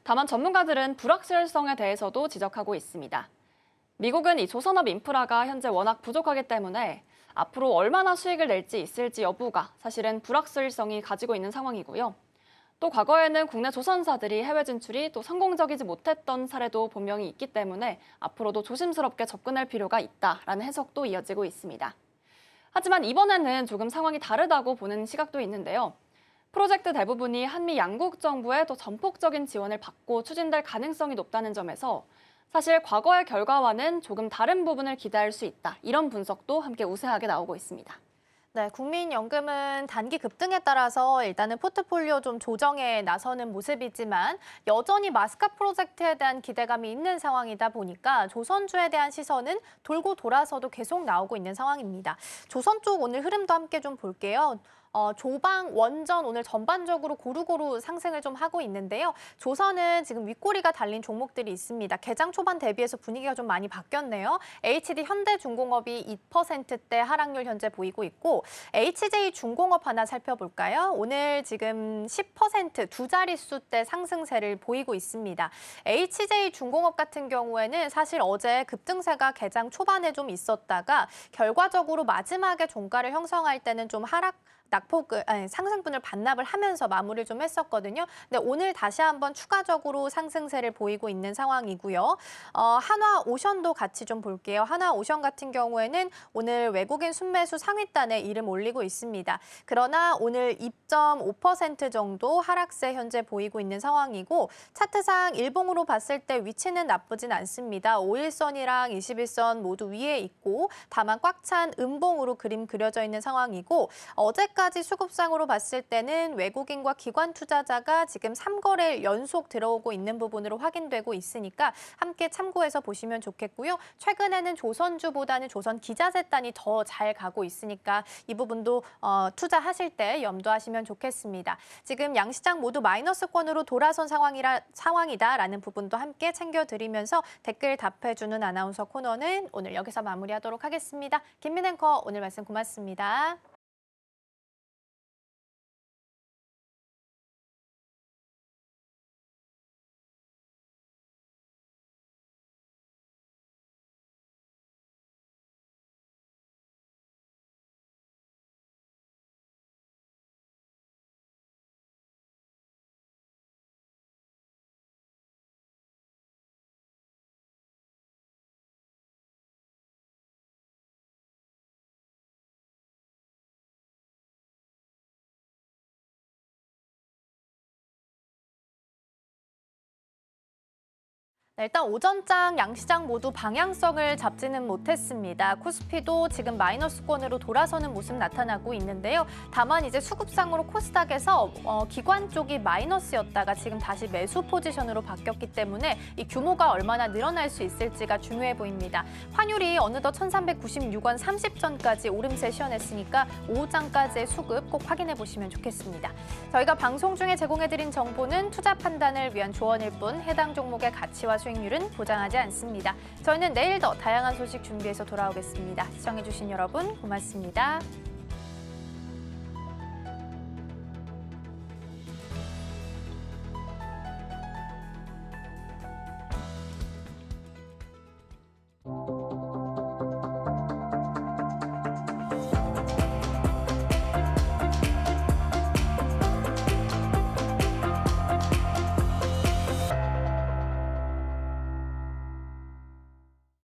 다만 전문가들은 불확실성에 대해서도 지적하고 있습니다. 미국은 이 조선업 인프라가 현재 워낙 부족하기 때문에 앞으로 얼마나 수익을 낼지 있을지 여부가 사실은 불확실성이 가지고 있는 상황이고요. 또 과거에는 국내 조선사들이 해외 진출이 또 성공적이지 못했던 사례도 분명히 있기 때문에 앞으로도 조심스럽게 접근할 필요가 있다라는 해석도 이어지고 있습니다. 하지만 이번에는 조금 상황이 다르다고 보는 시각도 있는데요. 프로젝트 대부분이 한미 양국 정부의 또 전폭적인 지원을 받고 추진될 가능성이 높다는 점에서 사실 과거의 결과와는 조금 다른 부분을 기대할 수 있다. 이런 분석도 함께 우세하게 나오고 있습니다. 네, 국민연금은 단기 급등에 따라서 일단은 포트폴리오 좀 조정에 나서는 모습이지만 여전히 마스카 프로젝트에 대한 기대감이 있는 상황이다 보니까 조선주에 대한 시선은 돌고 돌아서도 계속 나오고 있는 상황입니다. 조선 쪽 오늘 흐름도 함께 좀 볼게요. 조방, 원전 오늘 전반적으로 고루고루 상승을 좀 하고 있는데요. 조선은 지금 윗꼬리가 달린 종목들이 있습니다. 개장 초반 대비해서 분위기가 좀 많이 바뀌었네요. HD 현대중공업이 2%대 하락률 현재 보이고 있고 HJ중공업 하나 살펴볼까요? 오늘 지금 10% 두 자릿수대 상승세를 보이고 있습니다. HJ중공업 같은 경우에는 사실 어제 급등세가 개장 초반에 좀 있었다가 결과적으로 마지막에 종가를 형성할 때는 좀 상승분을 반납을 하면서 마무리를 좀 했었거든요. 근데 오늘 다시 한번 추가적으로 상승세를 보이고 있는 상황이고요. 한화오션도 같이 좀 볼게요. 한화오션 같은 경우에는 오늘 외국인 순매수 상위단에 이름 올리고 있습니다. 그러나 오늘 2.5% 정도 하락세 현재 보이고 있는 상황이고 차트상 일봉으로 봤을 때 위치는 나쁘진 않습니다. 5일선이랑 21선 모두 위에 있고 다만 꽉 찬 음봉으로 그림 그려져 있는 상황이고 어제까지 수급상으로 봤을 때는 외국인과 기관 투자자가 지금 3거래일 연속 들어오고 있는 부분으로 확인되고 있으니까 함께 참고해서 보시면 좋겠고요. 최근에는 조선주보다는 조선 기자재단이 더 잘 가고 있으니까 이 부분도 투자하실 때 염두하시면 좋겠습니다. 지금 양시장 모두 마이너스권으로 돌아선 상황이다라는 부분도 함께 챙겨드리면서 댓글 답해주는 아나운서 코너는 오늘 여기서 마무리하도록 하겠습니다. 김민 앵커 오늘 말씀 고맙습니다. 네, 일단 오전장 양시장 모두 방향성을 잡지는 못했습니다. 코스피도 지금 마이너스권으로 돌아서는 모습 나타나고 있는데요. 다만 이제 수급상으로 코스닥에서 기관 쪽이 마이너스였다가 지금 다시 매수 포지션으로 바뀌었기 때문에 이 규모가 얼마나 늘어날 수 있을지가 중요해 보입니다. 환율이 어느덧 1396원 30전까지 오름세 시현했으니까 오후장까지의 수급 꼭 확인해 보시면 좋겠습니다. 저희가 방송 중에 제공해드린 정보는 투자 판단을 위한 조언일 뿐 해당 종목의 가치와 수익률은 보장하지 않습니다. 저희는 내일 더 다양한 소식 준비해서 돌아오겠습니다. 시청해주신 여러분 고맙습니다.